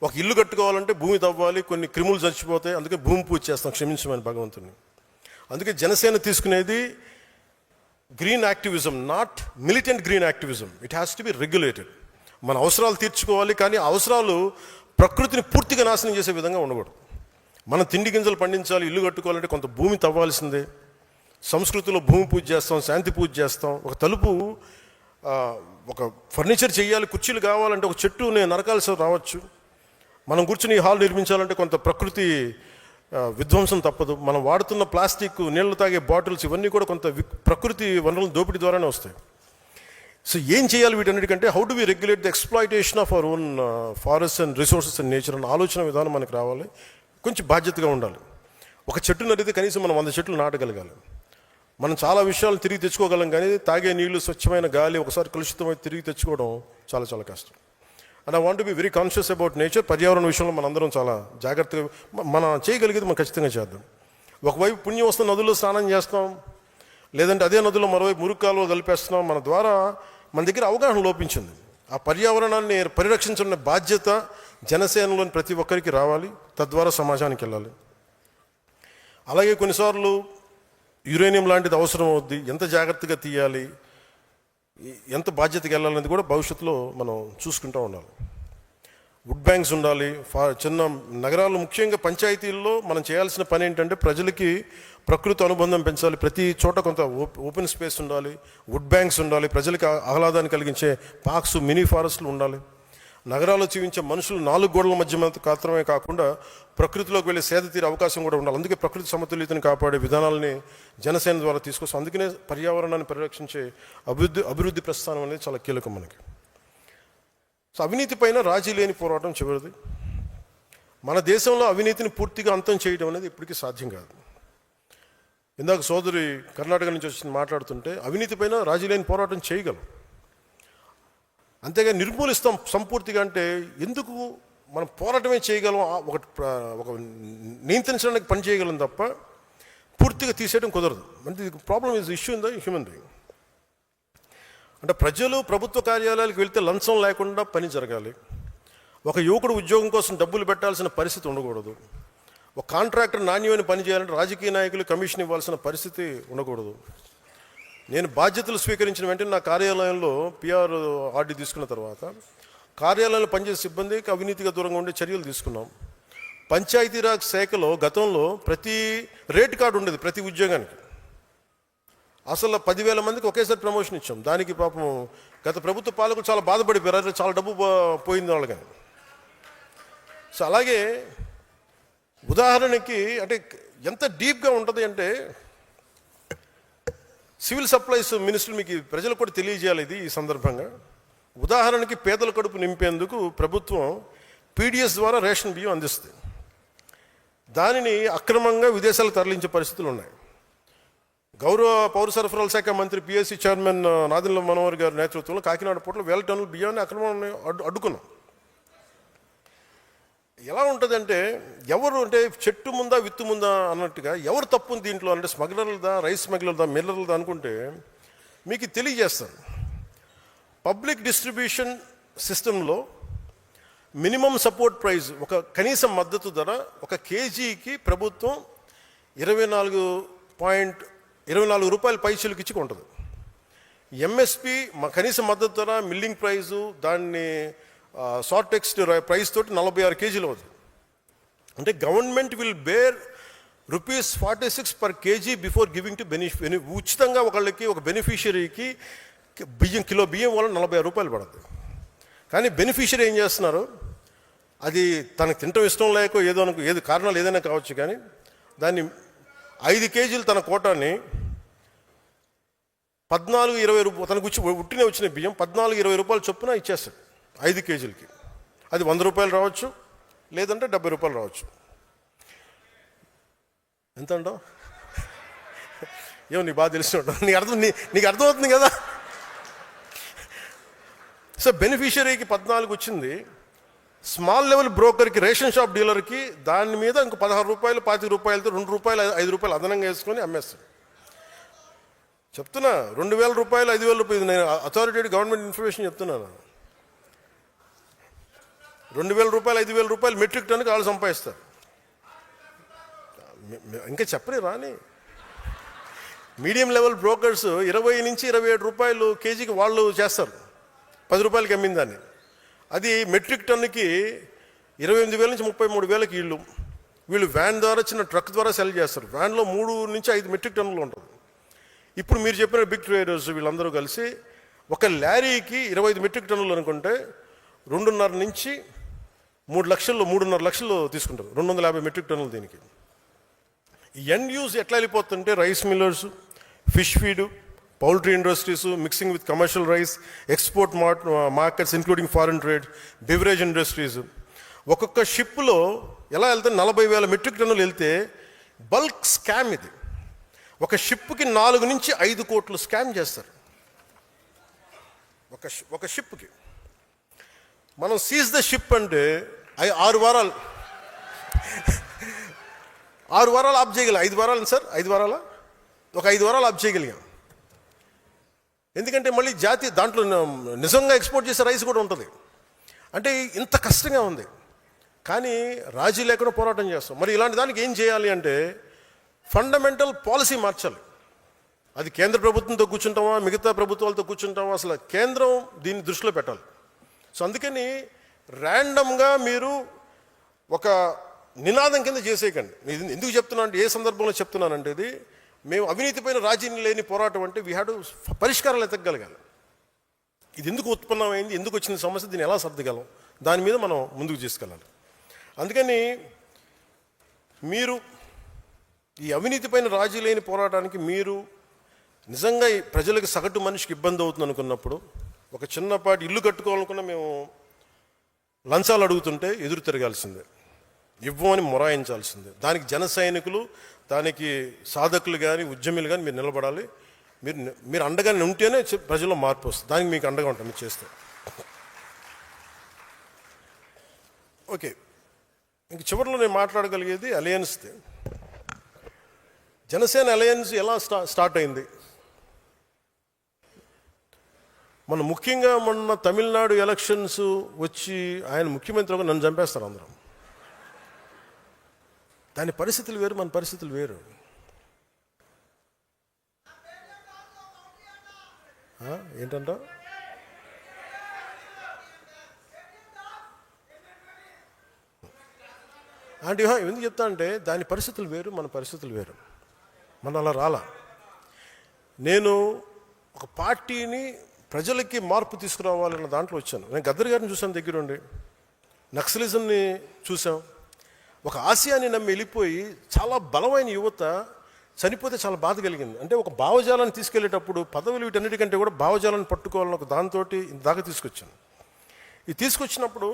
ఒక ఇల్లు కట్టుకోవాలంటే భూమి తవ్వాలి, కొన్ని క్రిములు చచ్చిపోతాయి, అందుకే భూమి పూజ చేస్తాం, క్షమించమని భగవంతుని. అందుకే జనసేన తీసుకునేది green activism, not militant green activism. It has to be regulated. మన అవసరాలు తీర్చుకోవాలి, కానీ ఆ అవసరాలు ప్రకృతిని పూర్తిగా నాశనం చేసే విధంగా ఉండకూడదు. మనం తిండి గింజలు పండించాలి, ఇల్లు కట్టుకోవాలంటే కొంత భూమి తవ్వాల్సిందే. సంస్కృతిలో భూమి పూజ చేస్తాం, శాంతి పూజ చేస్తాం. ఒక తలుపు, ఒక ఫర్నిచర్ చేయాలి, కుర్చీలు కావాలంటే ఒక చెట్టు నరకాల్సి రావచ్చు. మనం కూర్చుని హాల్ నిర్మించాలంటే కొంత ప్రకృతి విధ్వంసం తప్పదు. మనం వాడుతున్న ప్లాస్టిక్, నీళ్లు తాగే బాటిల్స్, ఇవన్నీ కూడా కొంత ప్రకృతి వనరుల దోపిడీ ద్వారానే వస్తాయి. సో ఏం చేయాలి వీటన్నిటికంటే, how do we regulate the exploitation of our own forest and resources and nature అన్న ఆలోచన విధానం మనకు రావాలి. కొంచెం బాధ్యతగా ఉండాలి. ఒక చెట్టు నరిగితే కనీసం మనం 100 చెట్లు నాటగలగాలి. మనం చాలా విషయాలు తిరిగి తెచ్చుకోగలం, కానీ తాగే నీళ్లు, స్వచ్ఛమైన గాలి ఒకసారి కలుషితమై తిరిగి తెచ్చుకోవడం చాలా చాలా కష్టం. And I want to be very conscious about nature. పర్యావరణ విషయంలో మనందరం చాలా జాగ్రత్తగా మనం చేయగలిగేది మనం ఖచ్చితంగా చేద్దాం. ఒకవైపు పుణ్యం వస్తున్న నదుల్లో స్నానం చేస్తాం, లేదంటే అదే నదుల్లో మరోవైపు మురుకాలు కలిపేస్తున్నాం. మన ద్వారా మన దగ్గర అవగాహన లోపించింది. ఆ పర్యావరణాన్ని పరిరక్షించిన బాధ్యత జనసేనలోని ప్రతి ఒక్కరికి రావాలి, తద్వారా సమాజానికి వెళ్ళాలి. అలాగే కొన్నిసార్లు యురేనియం లాంటిది అవసరం అవుద్ది, ఎంత జాగ్రత్తగా తీయాలి, ఎంత బాధ్యతగా వెళ్ళాలనేది కూడా భవిష్యత్తులో మనం చూసుకుంటూ ఉండాలి. వుడ్ బ్యాంక్స్ ఉండాలి. చిన్న నగరాలు, ముఖ్యంగా పంచాయతీల్లో మనం చేయాల్సిన పని ఏంటంటే, ప్రజలకి ప్రకృతి అనుబంధం పెంచాలి. ప్రతి చోట కొంత ఓపెన్ స్పేస్ ఉండాలి, వుడ్ బ్యాంక్స్ ఉండాలి, ప్రజలకి ఆహ్లాదాన్ని కలిగించే పార్క్స్, మినీ ఫారెస్ట్లు ఉండాలి. నగరాల్లో జీవించే మనుషులు 4 గోడల మధ్య మాత్రమే కాకుండా ప్రకృతిలోకి వెళ్ళి సేద తీరే అవకాశం కూడా ఉండాలి. అందుకే ప్రకృతి సమతుల్యతను కాపాడే విధానాలని జనసేన ద్వారా తీసుకొస్తాం. అందుకనే పర్యావరణాన్ని పరిరక్షించే అభివృద్ధి ప్రస్థానం అనేది చాలా కీలకం మనకి. సో అవినీతి పైన రాజీ లేని పోరాటం చివరిది. మన దేశంలో అవినీతిని పూర్తిగా అంతం చేయడం అనేది ఇప్పటికీ సాధ్యం కాదు. ఇందాక సోదరి కర్ణాటక నుంచి వచ్చి మాట్లాడుతుంటే అవినీతి పైన రాజీ లేని పోరాటం చేయగలం, అంతేగా నిర్మూలిస్తాం సంపూర్తిగా అంటే ఎందుకు మనం పోరాటమే చేయగలం, ఒక నియంత్రించడానికి పని చేయగలం తప్ప పూర్తిగా తీసేయడం కుదరదు. అంటే problem is issue in the human being. అంటే ప్రజలు ప్రభుత్వ కార్యాలయాలకు వెళ్తే లంచం లేకుండా పని జరగాలి, ఒక యువకుడు ఉద్యోగం కోసం డబ్బులు పెట్టాల్సిన పరిస్థితి ఉండకూడదు, ఒక కాంట్రాక్టర్ నాణ్యమైన పని చేయాలంటే రాజకీయ నాయకులు కమిషన్ ఇవ్వాల్సిన పరిస్థితి ఉండకూడదు. నేను బాధ్యతలు స్వీకరించిన వెంటనే నా కార్యాలయంలో పిఆర్ ఆర్డీ తీసుకున్న తర్వాత కార్యాలయంలో పనిచేసే సిబ్బందికి అవినీతిగా దూరంగా ఉండే చర్యలు తీసుకున్నాం. పంచాయతీరాజ్ శాఖలో గతంలో ప్రతి రేట్ కార్డు ఉండేది ప్రతి ఉద్యోగానికి. అసలు 10,000 మందికి ఒకేసారి ప్రమోషన్ ఇచ్చాం. దానికి పాపం గత ప్రభుత్వ పాలకులు చాలా బాధపడిపోయారు, చాలా డబ్బు పోయింది వాళ్ళకని. సో అలాగే ఉదాహరణకి అంటే ఎంత డీప్గా ఉంటుంది అంటే సివిల్ సప్లైస్ మినిస్టర్ మీకు ప్రజలకు కూడా తెలియజేయాలి ఇది ఈ సందర్భంగా. ఉదాహరణకి పేదల కడుపు నింపేందుకు ప్రభుత్వం పీడిఎస్ ద్వారా రేషన్ బియ్యం అందిస్తుంది. దానిని అక్రమంగా విదేశాలకు తరలించే పరిస్థితులు ఉన్నాయి. గౌరవ పౌర సరఫరాల శాఖ మంత్రి పిఎస్సి చైర్మన్ నాదెండ్ల మనోహర్ గారి నేతృత్వంలో కాకినాడ పోర్టులో 1,000 టన్నుల బియ్యాన్ని అక్రమంగా అడ్డుకున్నాం. ఎలా ఉంటుందంటే ఎవరు అంటే చెట్టు ముందా విత్తు ముందా అన్నట్టుగా ఎవరు తప్పు దీంట్లో అంటే స్మగ్లర్లదా, రైస్ స్మగ్లర్దా, మిల్లర్లదా అనుకుంటే మీకు తెలియజేస్తాను. పబ్లిక్ డిస్ట్రిబ్యూషన్ సిస్టంలో మినిమం సపోర్ట్ ప్రైస్, ఒక కనీస మద్దతు ధర 1 కేజీకి ప్రభుత్వం 24 రూపాయల పైసలకి ఇచ్చి కొంటుంది. ఎంఎస్పి కనీస మద్దతు ధర, మిల్లింగ్ ప్రైజు, దాన్ని షార్ట్ టెక్స్ట్ ప్రైస్ తోటి 46 కేజీలు అవుతుంది. అంటే government will bear ₹46 per KG before giving to ఉచితంగా ఒకళ్ళకి, ఒక బెనిఫిషియరీకి కిలో బియ్యం వల్ల 46 రూపాయలు పడుతుంది. కానీ బెనిఫిషియరీ ఏం చేస్తున్నారు, అది తనకు తినటం ఇష్టం లేకో ఏదో కారణాలు ఏదైనా కావచ్చు, కానీ దాన్ని 5 కేజీలు తన కోటాన్ని 14-20 రూపాయలు తనకు ఉట్టినే వచ్చిన బియ్యం 14-20 రూపాయలు చొప్పున ఇచ్చేస్తాడు 5 కేజీలకి. అది 100 రూపాయలు రావచ్చు, లేదంటే 70 రూపాయలు రావచ్చు. ఎంత అంటావు? ఏమో నీకు బాగా తెలిసి ఉంటావు, నీకు అర్థమవుతుంది కదా. సో బెనిఫిషియరీకి 14 వచ్చింది, స్మాల్ లెవెల్ బ్రోకర్కి, రేషన్ షాప్ డీలర్కి దాని మీద ఇంకో 16 రూపాయలు, 25 రూపాయలతో 2 రూపాయలు, 5 రూపాయలు అదనంగా వేసుకొని అమ్మేస్తాడు. చెప్తున్నా 2,000 రూపాయలు, 5,000 రూపాయలు, నేను అథారిటేటివ్ గవర్నమెంట్ ఇన్ఫర్మేషన్ చెప్తున్నాను. 2,000 రూపాయలు, 5,000 రూపాయలు మెట్రిక్ టన్నుకి వాళ్ళు సంపాదిస్తారు. ఇంకా చెప్పని రాని మీడియం లెవెల్ బ్రోకర్స్ 20 నుంచి 27 రూపాయలు కేజీకి వాళ్ళు చేస్తారు, 10 రూపాయలకి అమ్మిన దాన్ని. అది మెట్రిక్ టన్నుకి 28,000 నుంచి 33,000కి వీళ్ళు వ్యాన్ ద్వారా, చిన్న ట్రక్ ద్వారా సెల్ చేస్తారు. వ్యాన్లో 3 నుంచి 5 మెట్రిక్ టన్నులు ఉంటుంది. ఇప్పుడు మీరు చెప్పిన బిగ్ ట్రేడర్స్ వీళ్ళందరూ కలిసి ఒక లారీకి 25 మెట్రిక్ టన్నులు అనుకుంటే 2.5 నుంచి 3.5 లక్షలు తీసుకుంటారు. 250 మెట్రిక్ టన్నులు దీనికి. ఎండ్ యూజ్ ఎట్లా వెళ్ళిపోతుంటే rice millers, fish feed, poultry industries, mixing with commercial rice, export markets including foreign trade, beverage industries. ఒక్కొక్క షిప్లో ఎలా వెళ్తే 40,000 మెట్రిక్ టన్నులు వెళ్తే బల్క్ స్కామ్ ఇది. ఒక షిప్కి 4 నుంచి 5 కోట్లు స్కామ్ చేస్తారు ఒక షిప్కి. మనం సీజ్ ద షిప్ అంటే 6 వారాలు ఆఫ్ చేయగలిగాం. 5 వారాలు సార్, 5 వారాల ఒక 5 వారాలు ఆఫ్ చేయగలిగాం. ఎందుకంటే మళ్ళీ దాంట్లో నిజంగా ఎక్స్పోర్ట్ చేసే రైస్ కూడా ఉంటుంది. అంటే ఇంత కష్టంగా ఉంది, కానీ రాజీ లేకుండా పోరాటం చేస్తాం. మరి ఇలాంటి దానికి ఏం చేయాలి అంటే ఫండమెంటల్ పాలసీ మార్చాలి. అది కేంద్ర ప్రభుత్వంతో కూర్చుంటామా, మిగతా ప్రభుత్వాలతో కూర్చుంటామా, అసలు కేంద్రం దీన్ని దృష్టిలో పెట్టాలి. సో అందుకని ర్యాండమ్గా మీరు ఒక నినాదం కింద చేసేయకండి. ఎందుకు చెప్తున్నా అంటే, ఏ సందర్భంలో చెప్తున్నానంటే, ఇది మేము అవినీతిపైన రాజీ లేని పోరాటం అంటే వీ హ్యావ్ టు పరిష్కారాలు ఎతకగలగాలి. ఇది ఎందుకు ఉత్పన్నమైంది, ఎందుకు వచ్చిన సమస్య, దీన్ని ఎలా సర్దగలం, దాని మీద మనం ముందుకు తీసుకెళ్ళాలి. అందుకని మీరు ఈ అవినీతిపైన రాజీ లేని పోరాటానికి మీరు నిజంగా ఈ ప్రజలకు, సగటు మనిషికి ఇబ్బంది అవుతుంది అనుకున్నప్పుడు, ఒక చిన్నపాటి ఇల్లు కట్టుకోవాలనుకున్న మేము లంచాలు అడుగుతుంటే ఎదురు తిరగాల్సిందే. ఇవ్వమని మొరాయించాల్సిందే. దానికి జన సైనికులు, దానికి సాధకులు కానీ ఉద్యములు కానీ మీరు నిలబడాలి. మీరు అండగానే ఉంటేనే ప్రజల్లో మార్పు వస్తుంది. దానికి మీకు అండగా ఉంటాం మీరు చేస్తే. ఓకే, ఇంక చివరిలో నేను మాట్లాడగలిగేది అలయన్స్ది. జనసేన అలయన్స్ ఎలా స్టార్ట్ అయింది? ముఖ్యంగా మొన్న తమిళనాడు ఎలక్షన్స్ వచ్చి ఆయన ముఖ్యమంత్రిగా నన్ను చంపేస్తారు అందరం. దాని పరిస్థితులు వేరు, మన పరిస్థితులు వేరు. ఏంటంట అంటే ఎందుకు చెప్తా అంటే దాని పరిస్థితులు వేరు, మన పరిస్థితులు వేరు. మన అలా రాలా. నేను ఒక పార్టీని ప్రజలకి మార్పు తీసుకురావాలన్న దాంట్లో వచ్చాను. నేను గద్దర్ గారిని చూసాను దగ్గరుండి, నక్సలిజంని చూసాం. ఒక ఆశయాన్ని నమ్మి వెళ్ళిపోయి చాలా బలమైన యువత చనిపోతే చాలా బాధ కలిగింది. అంటే ఒక భావజాలాన్ని తీసుకెళ్లేటప్పుడు పదవులు వీటన్నిటికంటే కూడా భావజాలాన్ని పట్టుకోవాలని ఒక దాంతో దాకా తీసుకొచ్చాను. ఇది తీసుకొచ్చినప్పుడు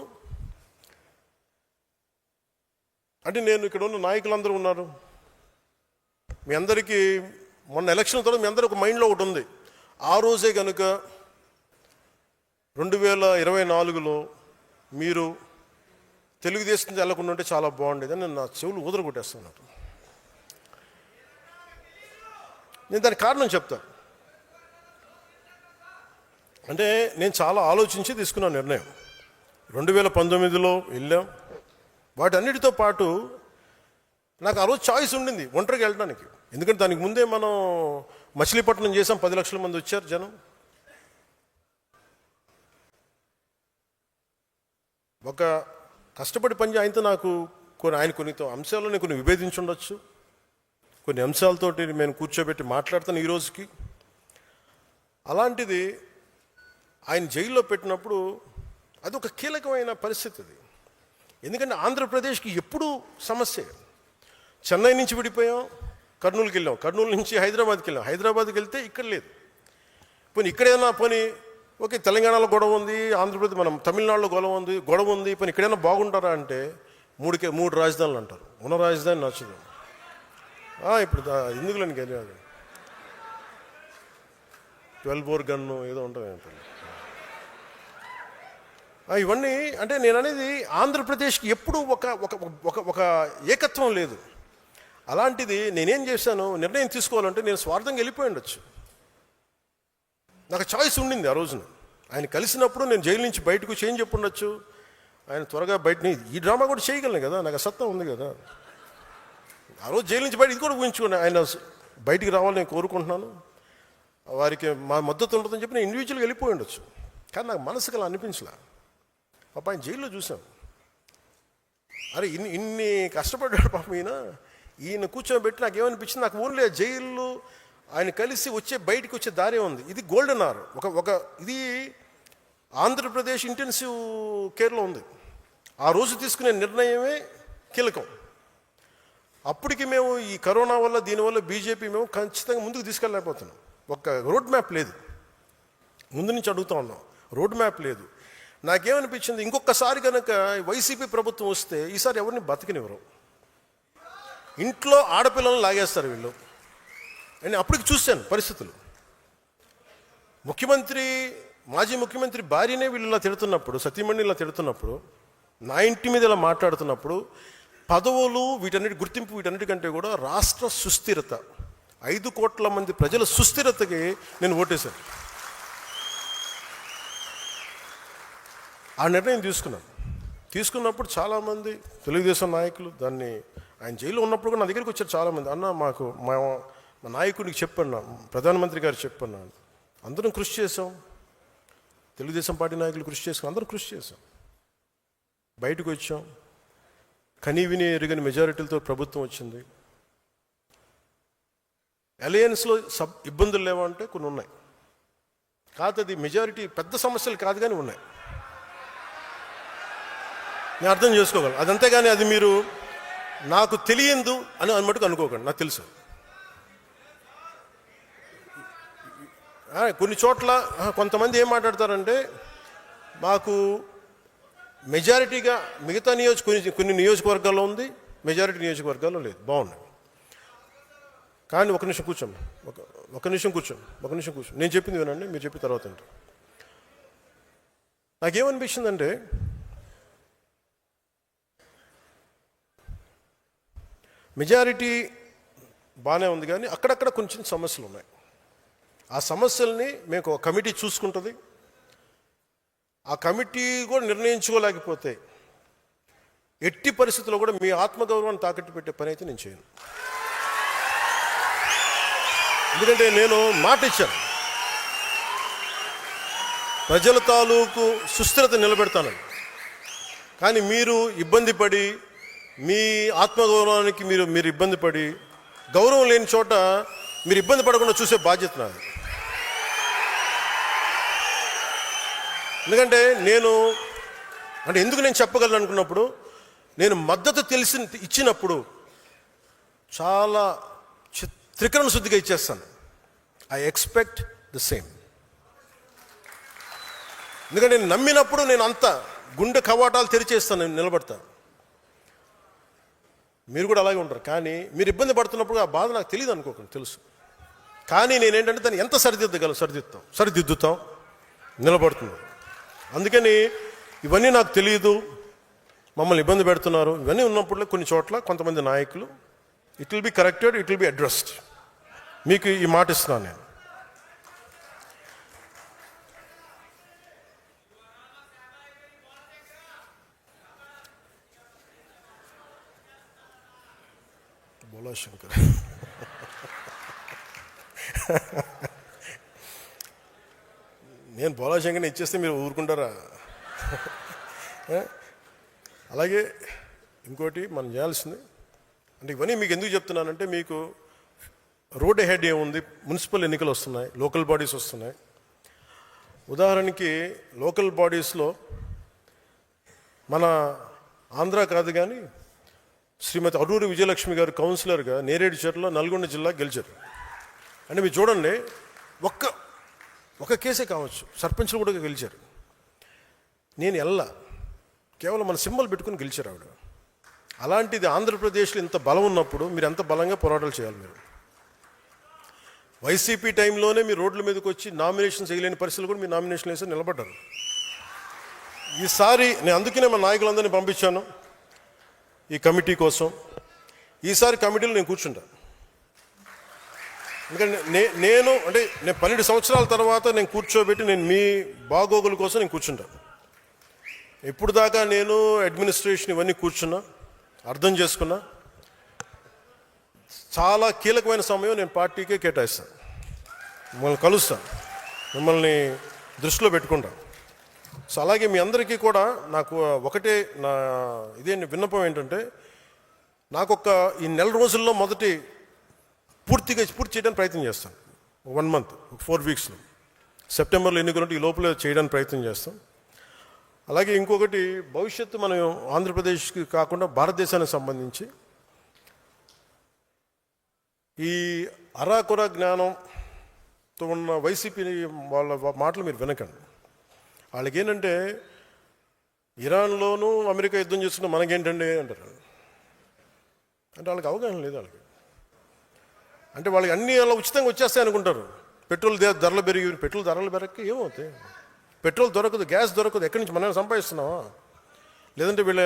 అంటే నేను ఇక్కడ ఉన్న నాయకులందరూ ఉన్నారు. మీ అందరికీ మొన్న ఎలక్షన్ తర్వాత మీ అందరూ ఒక మైండ్లో ఒకటి ఉంది. ఆ రోజే కనుక 2024లో మీరు తెలుగుదేశం వెళ్ళకుండా ఉంటే చాలా బాగుండేది అని నేను నా చెవులు ఊదర కొట్టేస్తున్నాను. నేను దానికి కారణం చెప్తాను. అంటే నేను చాలా ఆలోచించి తీసుకున్న నిర్ణయం. 2019లో వెళ్ళాం. వాటన్నిటితో పాటు నాకు ఆ రోజు చాయిస్ ఉండింది ఒంటరికి వెళ్ళడానికి. ఎందుకంటే దానికి ముందే మనం మచిలీపట్నం చేసాం, 10 లక్షల మంది వచ్చారు జనం. ఒక కష్టపడి పని ఆయనతో నాకు ఆయన కొన్ని అంశాలను నేను కొన్ని విభేదించి ఉండొచ్చు. కొన్ని అంశాలతోటి నేను కూర్చోబెట్టి మాట్లాడతాను ఈ రోజుకి. అలాంటిది ఆయన జైల్లో పెట్టినప్పుడు అది ఒక కీలకమైన పరిస్థితి అది. ఎందుకంటే ఆంధ్రప్రదేశ్కి ఎప్పుడూ సమస్య. చెన్నై నుంచి విడిపోయాం, కర్నూలుకి వెళ్ళాం, కర్నూలు నుంచి హైదరాబాద్కి వెళ్ళాం, హైదరాబాద్కి వెళ్తే ఇక్కడ లేదు. పోనీ ఇక్కడైనా పోనీ ఓకే, తెలంగాణలో గొడవ ఉంది, ఆంధ్రప్రదేశ్ మనం తమిళనాడులో గొడవ ఉంది, పోనీ ఇక్కడైనా బాగుంటారా అంటే మూడు రాజధానులు అంటారు. ఉన్న రాజధాని నచ్చదు. ఇప్పుడు ఎందుకులేని గెలియాలి 12 బోర్ గన్ను ఏదో ఉంటుంది. ఇవన్నీ అంటే నేను అనేది ఆంధ్రప్రదేశ్కి ఎప్పుడూ ఒక ఏకత్వం లేదు. అలాంటిది నేనేం చేశాను, నిర్ణయం తీసుకోవాలంటే నేను స్వార్థంగా వెళ్ళిపోయి ఉండొచ్చు. నాకు చాయిస్ ఉండింది ఆ రోజున. ఆయన కలిసినప్పుడు నేను జైలు నుంచి బయటకు చేంజ్ చెప్పి ఉండొచ్చు. ఆయన త్వరగా బయటని ఈ డ్రామా కూడా చేయగలను కదా, నాకు సత్తా ఉంది కదా. ఆ రోజు జైలు నుంచి బయట ఇది కూడా ఊహించుకోండి, ఆయన బయటికి రావాలని నేను కోరుకుంటున్నాను. వారికి మా మద్దతు ఉంటుందని చెప్పి నేను ఇండివిజువల్గా వెళ్ళిపోయి ఉండొచ్చు. కానీ నాకు మనసుకు అలా అనిపించలే. పాప ఆయన జైల్లో చూసాం. అరే ఇన్ని కష్టపడ్డాడు పాపం ఈయన కూర్చోబెట్టి నాకు ఏమనిపించింది, నాకు ఓన్లీ జైల్లో ఆయన కలిసి బయటికి వచ్చే దారే ఉంది. ఇది గోల్డెన్ అవర్. ఒక ఇది ఆంధ్రప్రదేశ్ ఇంటెన్సివ్ కేర్లో ఉంది. ఆ రోజు తీసుకునే నిర్ణయమే కీలకం. అప్పటికి మేము ఈ కరోనా వల్ల దీనివల్ల బీజేపీ మేము ఖచ్చితంగా ముందుకు తీసుకెళ్ళలేకపోతున్నాం. ఒక రోడ్ మ్యాప్ లేదు. ముందు నుంచి అడుగుతూ ఉన్నాం, రోడ్ మ్యాప్ లేదు. నాకేమనిపించింది, ఇంకొకసారి కనుక వైసీపీ ప్రభుత్వం వస్తే ఈసారి ఎవరిని బతికినివ్వరు. ఇంట్లో ఆడపిల్లలను లాగేస్తారు వీళ్ళు. నేను అప్పటికి చూశాను పరిస్థితులు. మాజీ ముఖ్యమంత్రి భార్యనే వీళ్ళు ఇలా తిడుతున్నప్పుడు, సతీమణి ఇలా తిడుతున్నప్పుడు, నా ఇంటి మీద ఇలా మాట్లాడుతున్నప్పుడు, పదవులు వీటన్నిటి గుర్తింపు వీటన్నిటికంటే కూడా రాష్ట్ర సుస్థిరత, 5 కోట్ల మంది ప్రజల సుస్థిరతకి నేను ఓటేశాను. ఆ నిర్ణయం తీసుకున్నప్పుడు చాలామంది తెలుగుదేశం నాయకులు దాన్ని ఆయన జైల్లో ఉన్నప్పుడు కూడా నా దగ్గరికి వచ్చారు చాలామంది. అన్న మాకు మా నాయకుడికి చెప్పన్నా, ప్రధానమంత్రి గారు చెప్పన్నా. అందరం కృషి చేసాం, తెలుగుదేశం పార్టీ నాయకులు కృషి చేసుకుని అందరం కృషి చేసాం. బయటకు వచ్చాం, కనీవిని ఎరుగని మెజారిటీలతో ప్రభుత్వం వచ్చింది. అలయన్స్లో ఇబ్బందులు లేవంటే కొన్ని ఉన్నాయి. కాదు, అది మెజారిటీ పెద్ద సమస్యలు కాదు కానీ ఉన్నాయి. నేను అర్థం చేసుకోగలను. అదంతే కానీ అది మీరు నాకు తెలియదు అని మటుకు అనుకోకండి. నాకు తెలుసు. కొన్ని చోట్ల కొంతమంది ఏం మాట్లాడతారంటే, మాకు మెజారిటీగా మిగతా కొన్ని నియోజకవర్గాల్లో ఉంది, మెజారిటీ నియోజకవర్గాల్లో లేదు. బాగున్నాయి. కానీ ఒక నిమిషం కూర్చోండి, ఒక నిమిషం కూర్చోండి. నేను చెప్పింది వినండి, మీరు చెప్పిన తర్వాత అంటే నాకేమనిపించిందంటే, మెజారిటీ బాగానే ఉంది కానీ అక్కడక్కడ కొంచెం సమస్యలు ఉన్నాయి. ఆ సమస్యల్ని మేము ఒక కమిటీ చూసుకుంటుంది. ఆ కమిటీ కూడా నిర్ణయించుకోలేకపోతే ఎట్టి పరిస్థితుల్లో కూడా మీ ఆత్మగౌరవాన్ని తాకట్టు పెట్టే పని అయితే నేను చేయను. ఎందుకంటే నేను మాట ఇచ్చాను, ప్రజల తాలూకు సుస్థిరత నిలబెడతానని. కానీ మీరు ఇబ్బంది పడి, మీ ఆత్మగౌరవానికి మీరు ఇబ్బంది పడి, గౌరవం లేని చోట మీరు ఇబ్బంది పడకుండా చూసే బాధ్యత నాది. ఎందుకంటే ఎందుకు నేను చెప్పగలను అనుకున్నప్పుడు, నేను మద్దతు ఇచ్చినప్పుడు చాలా త్రికరణ శుద్ధిగా ఇచ్చేస్తాను. I expect the same. ఎందుకంటే నేను నమ్మినప్పుడు నేను అంతా గుండె కవాటాలు తెరిచేస్తాను, నేను నిలబడతాను. మీరు కూడా అలాగే ఉంటారు. కానీ మీరు ఇబ్బంది పడుతున్నప్పుడు ఆ బాధ నాకు తెలియదు అనుకోకండి, తెలుసు. కానీ నేనేంటంటే దాన్ని ఎంత సరిదిద్దుతాం, నిలబడుతుంది. అందుకని ఇవన్నీ నాకు తెలియదు, మమ్మల్ని ఇబ్బంది పెడుతున్నారు, ఇవన్నీ ఉన్నప్పుడు కొన్ని చోట్ల కొంతమంది నాయకులు it will be corrected, it will be addressed. మీకు ఈ మాట ఇస్తున్నాను నేను. బోలా శంకర్ నేను బోలా శంకర్ని ఇచ్చేస్తే మీరు ఊరుకుంటారా? అలాగే ఇంకోటి మనం చేయాల్సింది అంటే, ఇవన్నీ మీకు ఎందుకు చెప్తున్నానంటే, మీకు రోడ్ హెడ్ ఏముంది, మున్సిపల్ ఎన్నికలు వస్తున్నాయి, లోకల్ బాడీస్ వస్తున్నాయి. ఉదాహరణకి లోకల్ బాడీస్లో మన ఆంధ్ర కాదు కానీ శ్రీమతి అరూరి విజయలక్ష్మి గారు కౌన్సిలర్గా నేరేడుచర్ల నల్గొండ జిల్లా గెలిచారు. అంటే మీరు చూడండి, ఒక కేసే కావచ్చు, సర్పంచ్లు కూడా గెలిచారు. నేను కేవలం మన సింబల్ పెట్టుకుని గెలిచారు ఆవిడ. అలాంటిది ఆంధ్రప్రదేశ్లో ఇంత బలం ఉన్నప్పుడు మీరు ఎంత బలంగా పోరాటాలు చేయాలి. మీరు వైసీపీ టైంలోనే మీరు రోడ్ల మీదకి వచ్చి నామినేషన్ చేయలేని పరిస్థితులు కూడా మీరు నామినేషన్ వేసి నిలబడ్డారు. ఈసారి నేను అందుకనే మా నాయకులందరినీ పంపించాను ఈ కమిటీ కోసం. ఈసారి కమిటీలో నేను కూర్చుంటా. ఎందుకంటే నేను 12 సంవత్సరాల తర్వాత నేను కూర్చోబెట్టి నేను మీ బాగోగుల కోసం నేను కూర్చుంటాను. ఇప్పుడు దాకా నేను అడ్మినిస్ట్రేషన్ ఇవన్నీ కూర్చున్నా, అర్థం చేసుకున్నా. చాలా కీలకమైన సమయం నేను పార్టీకే కేటాయిస్తాను, మిమ్మల్ని కలుస్తాను, మిమ్మల్ని దృష్టిలో పెట్టుకుంటాను. సో అలాగే మీ అందరికీ కూడా నాకు ఒకటే విన్నపం ఏంటంటే, ఈ నెల రోజుల్లో పూర్తి చేయడానికి ప్రయత్నం చేస్తాను. 1 month 4 weeksలో సెప్టెంబర్లో ఎన్నికలు ఈ లోపల చేయడానికి ప్రయత్నం చేస్తాం. అలాగే ఇంకొకటి, భవిష్యత్తు మనం ఆంధ్రప్రదేశ్కి కాకుండా భారతదేశానికి సంబంధించి ఈ అరాకొర జ్ఞానంతో ఉన్న వైసీపీ వాళ్ళ మాటలు మీరు వినకండి. వాళ్ళకి ఏంటంటే, ఇరాన్లోనూ అమెరికా యుద్ధం చేస్తున్న మనకేంటండి అంటారు. అంటే వాళ్ళకి అవగాహన లేదు. అంటే వాళ్ళకి అన్నీ అలా ఉచితంగా వచ్చేస్తాయి అనుకుంటారు. పెట్రోల్ ధరలు పెరగక ఏమవుతాయి? పెట్రోల్ దొరకదు, గ్యాస్ దొరకదు. ఎక్కడి నుంచి మనం సంపాదిస్తున్నావా? లేదంటే వీళ్ళ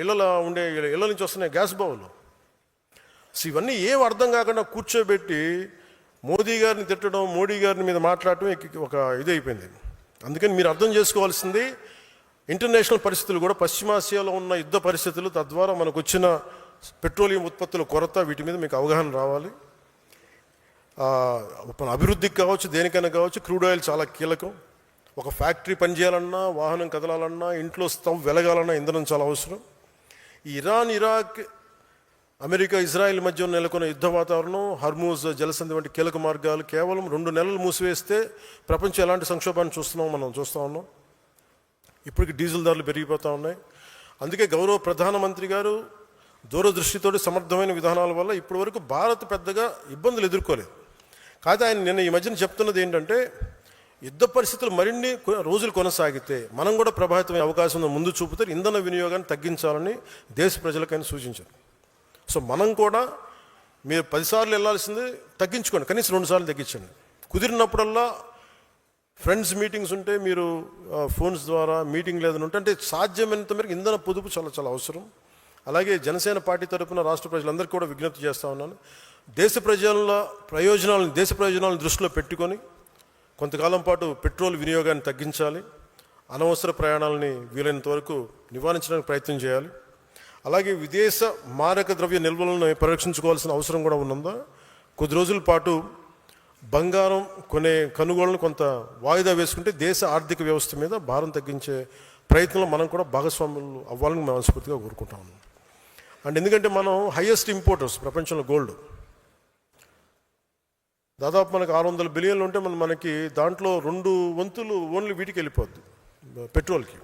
ఇళ్ళ నుంచి వస్తున్నాయి గ్యాస్ బావులు. సో ఇవన్నీ ఏం అర్థం కాకుండా కూర్చోబెట్టి మోదీ గారిని తిట్టడం, మోడీ గారిని మీద మాట్లాడటం ఒక అయిపోయింది. అందుకని మీరు అర్థం చేసుకోవాల్సింది, ఇంటర్నేషనల్ పరిస్థితులు కూడా, పశ్చిమాసియాలో ఉన్న యుద్ధ పరిస్థితులు, తద్వారా మనకు వచ్చిన పెట్రోలియం ఉత్పత్తుల కొరత, వీటి మీద మీకు అవగాహన రావాలి. అభివృద్ధికి కావచ్చు, దేనికైనా కావచ్చు, క్రూడ్ ఆయిల్ చాలా కీలకం. ఒక ఫ్యాక్టరీ పనిచేయాలన్నా, వాహనం కదలాలన్నా, ఇంట్లో స్టవ్ వెలగాలన్నా ఇంధనం చాలా అవసరం. ఈ ఇరాన్, ఇరాక్, అమెరికా, ఇజ్రాయెల్ మధ్య నెలకొన్న యుద్ధ వాతావరణం, హర్మూజ్ జలసంధి వంటి కీలక మార్గాలు కేవలం 2 నెలలు మూసివేస్తే ప్రపంచం ఎలాంటి సంక్షోభాన్ని మనం చూస్తూ ఉన్నాం. ఇప్పటికి డీజిల్ ధరలు పెరిగిపోతూ ఉన్నాయి. అందుకే గౌరవ ప్రధానమంత్రి గారు దూరదృష్టితో సమర్థమైన విధానాల వల్ల ఇప్పటి వరకు భారత్ పెద్దగా ఇబ్బందులు ఎదుర్కోలేదు. కాదు, ఆయన నిన్న ఈ మధ్యన చెప్తున్నది ఏంటంటే, యుద్ధ పరిస్థితులు మరిన్ని రోజులు కొనసాగితే మనం కూడా ప్రభావితమయ్యే అవకాశం ఉందని ముందు చూపుతారు. ఇంధన వినియోగాన్ని తగ్గించాలని దేశ ప్రజలకైనా సూచించారు. సో మనం కూడా మీరు 10 సార్లు వెళ్ళాల్సింది తగ్గించుకోండి, కనీసం 2 సార్లు తగ్గించండి. కుదిరినప్పుడల్లా ఫ్రెండ్స్ మీటింగ్స్ ఉంటే మీరు ఫోన్స్ ద్వారా మీటింగ్ లేదని ఉంటే, అంటే సాధ్యమైనంత మేరకు ఇంధన పొదుపు చాలా చాలా అవసరం. అలాగే జనసేన పార్టీ తరపున రాష్ట్ర ప్రజలందరికీ కూడా విజ్ఞప్తి చేస్తూ ఉన్నాను. దేశ ప్రయోజనాలను దృష్టిలో పెట్టుకొని కొంతకాలం పాటు పెట్రోల్ వినియోగాన్ని తగ్గించాలి. అనవసర ప్రయాణాలని వీలైనంత వరకు నివారించడానికి ప్రయత్నం చేయాలి. అలాగే విదేశ మారక ద్రవ్య నిల్వలను పరిరక్షించుకోవాల్సిన అవసరం కూడా ఉన్నదా. కొద్ది రోజుల పాటు బంగారం కొనుగోళ్ళను కొంత వాయిదా వేసుకుంటే దేశ ఆర్థిక వ్యవస్థ మీద భారం తగ్గించే ప్రయత్నంలో మనం కూడా భాగస్వాములు అవ్వాలని మనస్ఫూర్తిగా కోరుకుంటా ఉన్నాం. అండ్ ఎందుకంటే మనం హైయెస్ట్ ఇంపోర్టర్స్ ప్రపంచంలో గోల్డ్. దాదాపు మనకు 600 బిలియన్లు ఉంటే మనకి దాంట్లో 2 వంతులు ఓన్లీ వీటికి వెళ్ళిపోద్ది, పెట్రోల్కి,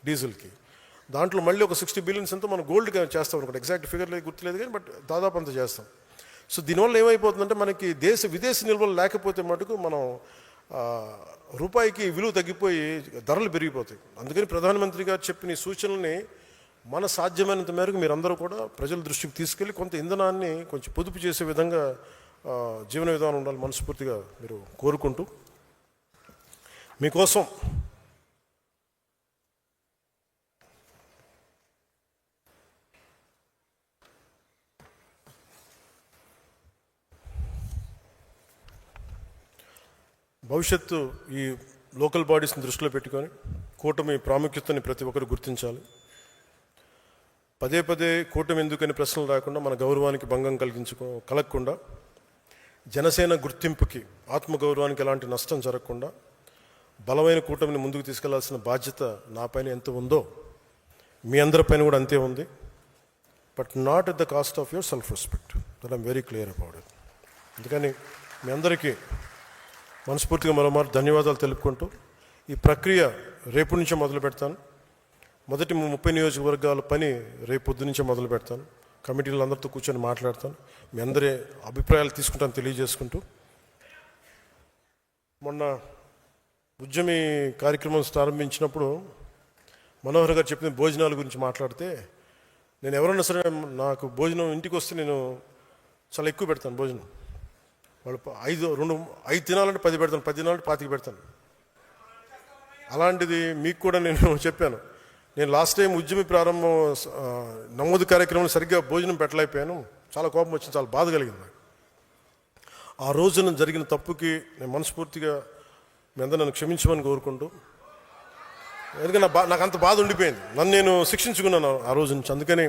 డీజిల్కి. దాంట్లో మళ్ళీ ఒక 60 బిలియన్స్ అంతా మనం గోల్డ్గా చేస్తాం అనుకోండి. ఎగ్జాక్ట్ ఫిగర్ గుర్తులేదు కానీ బట్ దాదాపు అంత చేస్తాం. సో దీనివల్ల ఏమైపోతుందంటే మనకి విదేశీ నిల్వలు లేకపోతే మటుకు మనం రూపాయికి విలువ తగ్గిపోయి ధరలు పెరిగిపోతాయి. అందుకని ప్రధానమంత్రి గారు చెప్పిన ఈ సూచనల్ని మన సాధ్యమైనంత మేరకు మీరందరూ కూడా ప్రజల దృష్టికి తీసుకెళ్ళి కొంత ఇంధనాన్ని కొంచెం పొదుపు చేసే విధంగా జీవన విధానం ఉండాలి మనస్ఫూర్తిగా మీరు కోరుకుంటూ, మీకోసం భవిష్యత్తు ఈ లోకల్ బాడీస్ని దృష్టిలో పెట్టుకొని కూటమి ప్రాముఖ్యతని ప్రతి ఒక్కరు గుర్తించాలి. పదే పదే కూటమి ఎందుకని ప్రశ్నలు రాకుండా మన గౌరవానికి భంగం కలగకుండా, జనసేన గుర్తింపుకి ఆత్మగౌరవానికి ఎలాంటి నష్టం జరగకుండా బలమైన కూటమిని ముందుకు తీసుకెళ్లాల్సిన బాధ్యత నా పైన ఎంత ఉందో మీ అందరిపైన కూడా అంతే ఉంది. But not at the cost of your self respect. That I'm very clear about it. అందుకని మీ అందరికీ మనస్ఫూర్తిగా మరోమారు ధన్యవాదాలు తెలుపుకుంటూ ఈ ప్రక్రియ రేపు నుంచే మొదలు పెడతాను. మొదటి 30 నియోజకవర్గాల పని రేపు పొద్దు నుంచే మొదలు పెడతాను. కమిటీలు అందరితో కూర్చొని మాట్లాడతాను. మీ అందరి అభిప్రాయాలు తీసుకుంటాను తెలియజేసుకుంటూ, మొన్న ఉద్యమి కార్యక్రమం ప్రారంభించినప్పుడు మనోహర్ గారు చెప్పిన భోజనాల గురించి మాట్లాడితే, నేను ఎవరన్నా సరే నాకు భోజనం ఇంటికి వస్తే నేను చాలా ఎక్కువ పెడతాను భోజనం. వాళ్ళు 5 తినాలంటే 10 పెడతాను, 10 తినాలంటే 25 పెడతాను. అలాంటిది మీకు కూడా నేను చెప్పాను. నేను లాస్ట్ టైం ఉద్యమి ప్రారంభం నమోదు కార్యక్రమంలో సరిగ్గా భోజనం పెట్టలేకపోయాను. చాలా కోపం వచ్చింది, చాలా బాధ కలిగింది నాకు. ఆ రోజున జరిగిన తప్పుకి నేను మనస్ఫూర్తిగా మీ అందరూ నన్ను క్షమించమని కోరుకుంటూ, ఎందుకంటే నాకు అంత బాధ ఉండిపోయింది, నన్ను నేను శిక్షించుకున్నాను ఆ రోజు నుంచి. అందుకని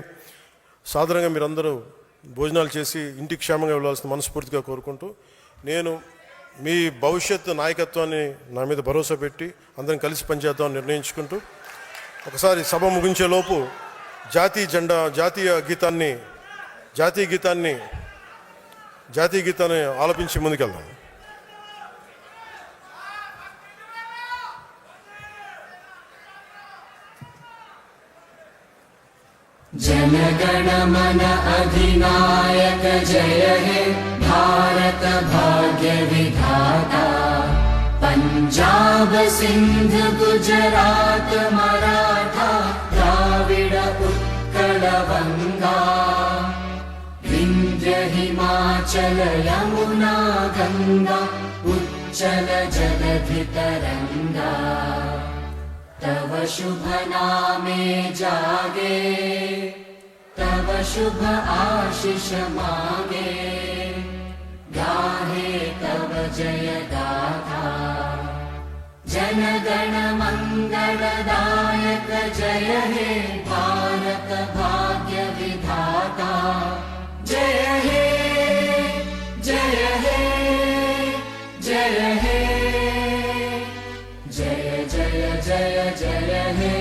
సాధారణంగా మీరందరూ భోజనాలు చేసి ఇంటికి క్షేమంగా వెళ్ళాల్సిన మనస్ఫూర్తిగా కోరుకుంటూ, నేను మీ భవిష్యత్తు నాయకత్వాన్ని నా మీద భరోసా పెట్టి అందరం కలిసి పనిచేద్దామని నిర్ణయించుకుంటూ, ఒకసారి సభ ముగించేలోపు జాతీయ గీతాన్ని ఆలపించి ముందుకెళ్దాం. जनगण मन अधिनायक जय हे भारत भाग्य विधाता, पंजाब सिंध गुजरात मराठा द्राविड उत्कल बंगा, विंध्य हिमाचल यमुना गंगा उच्चल जलधि तरंगा, तव शुभ नामे जागे, तव शुभ आशीष मांगे, गाहे तव जय गाथा। जन गण मंगलदायक जय हे भारत भाग्य विधाता, जय हे जय हे जय हे जय जय जय जय हे।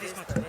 తీసుకుంటాను.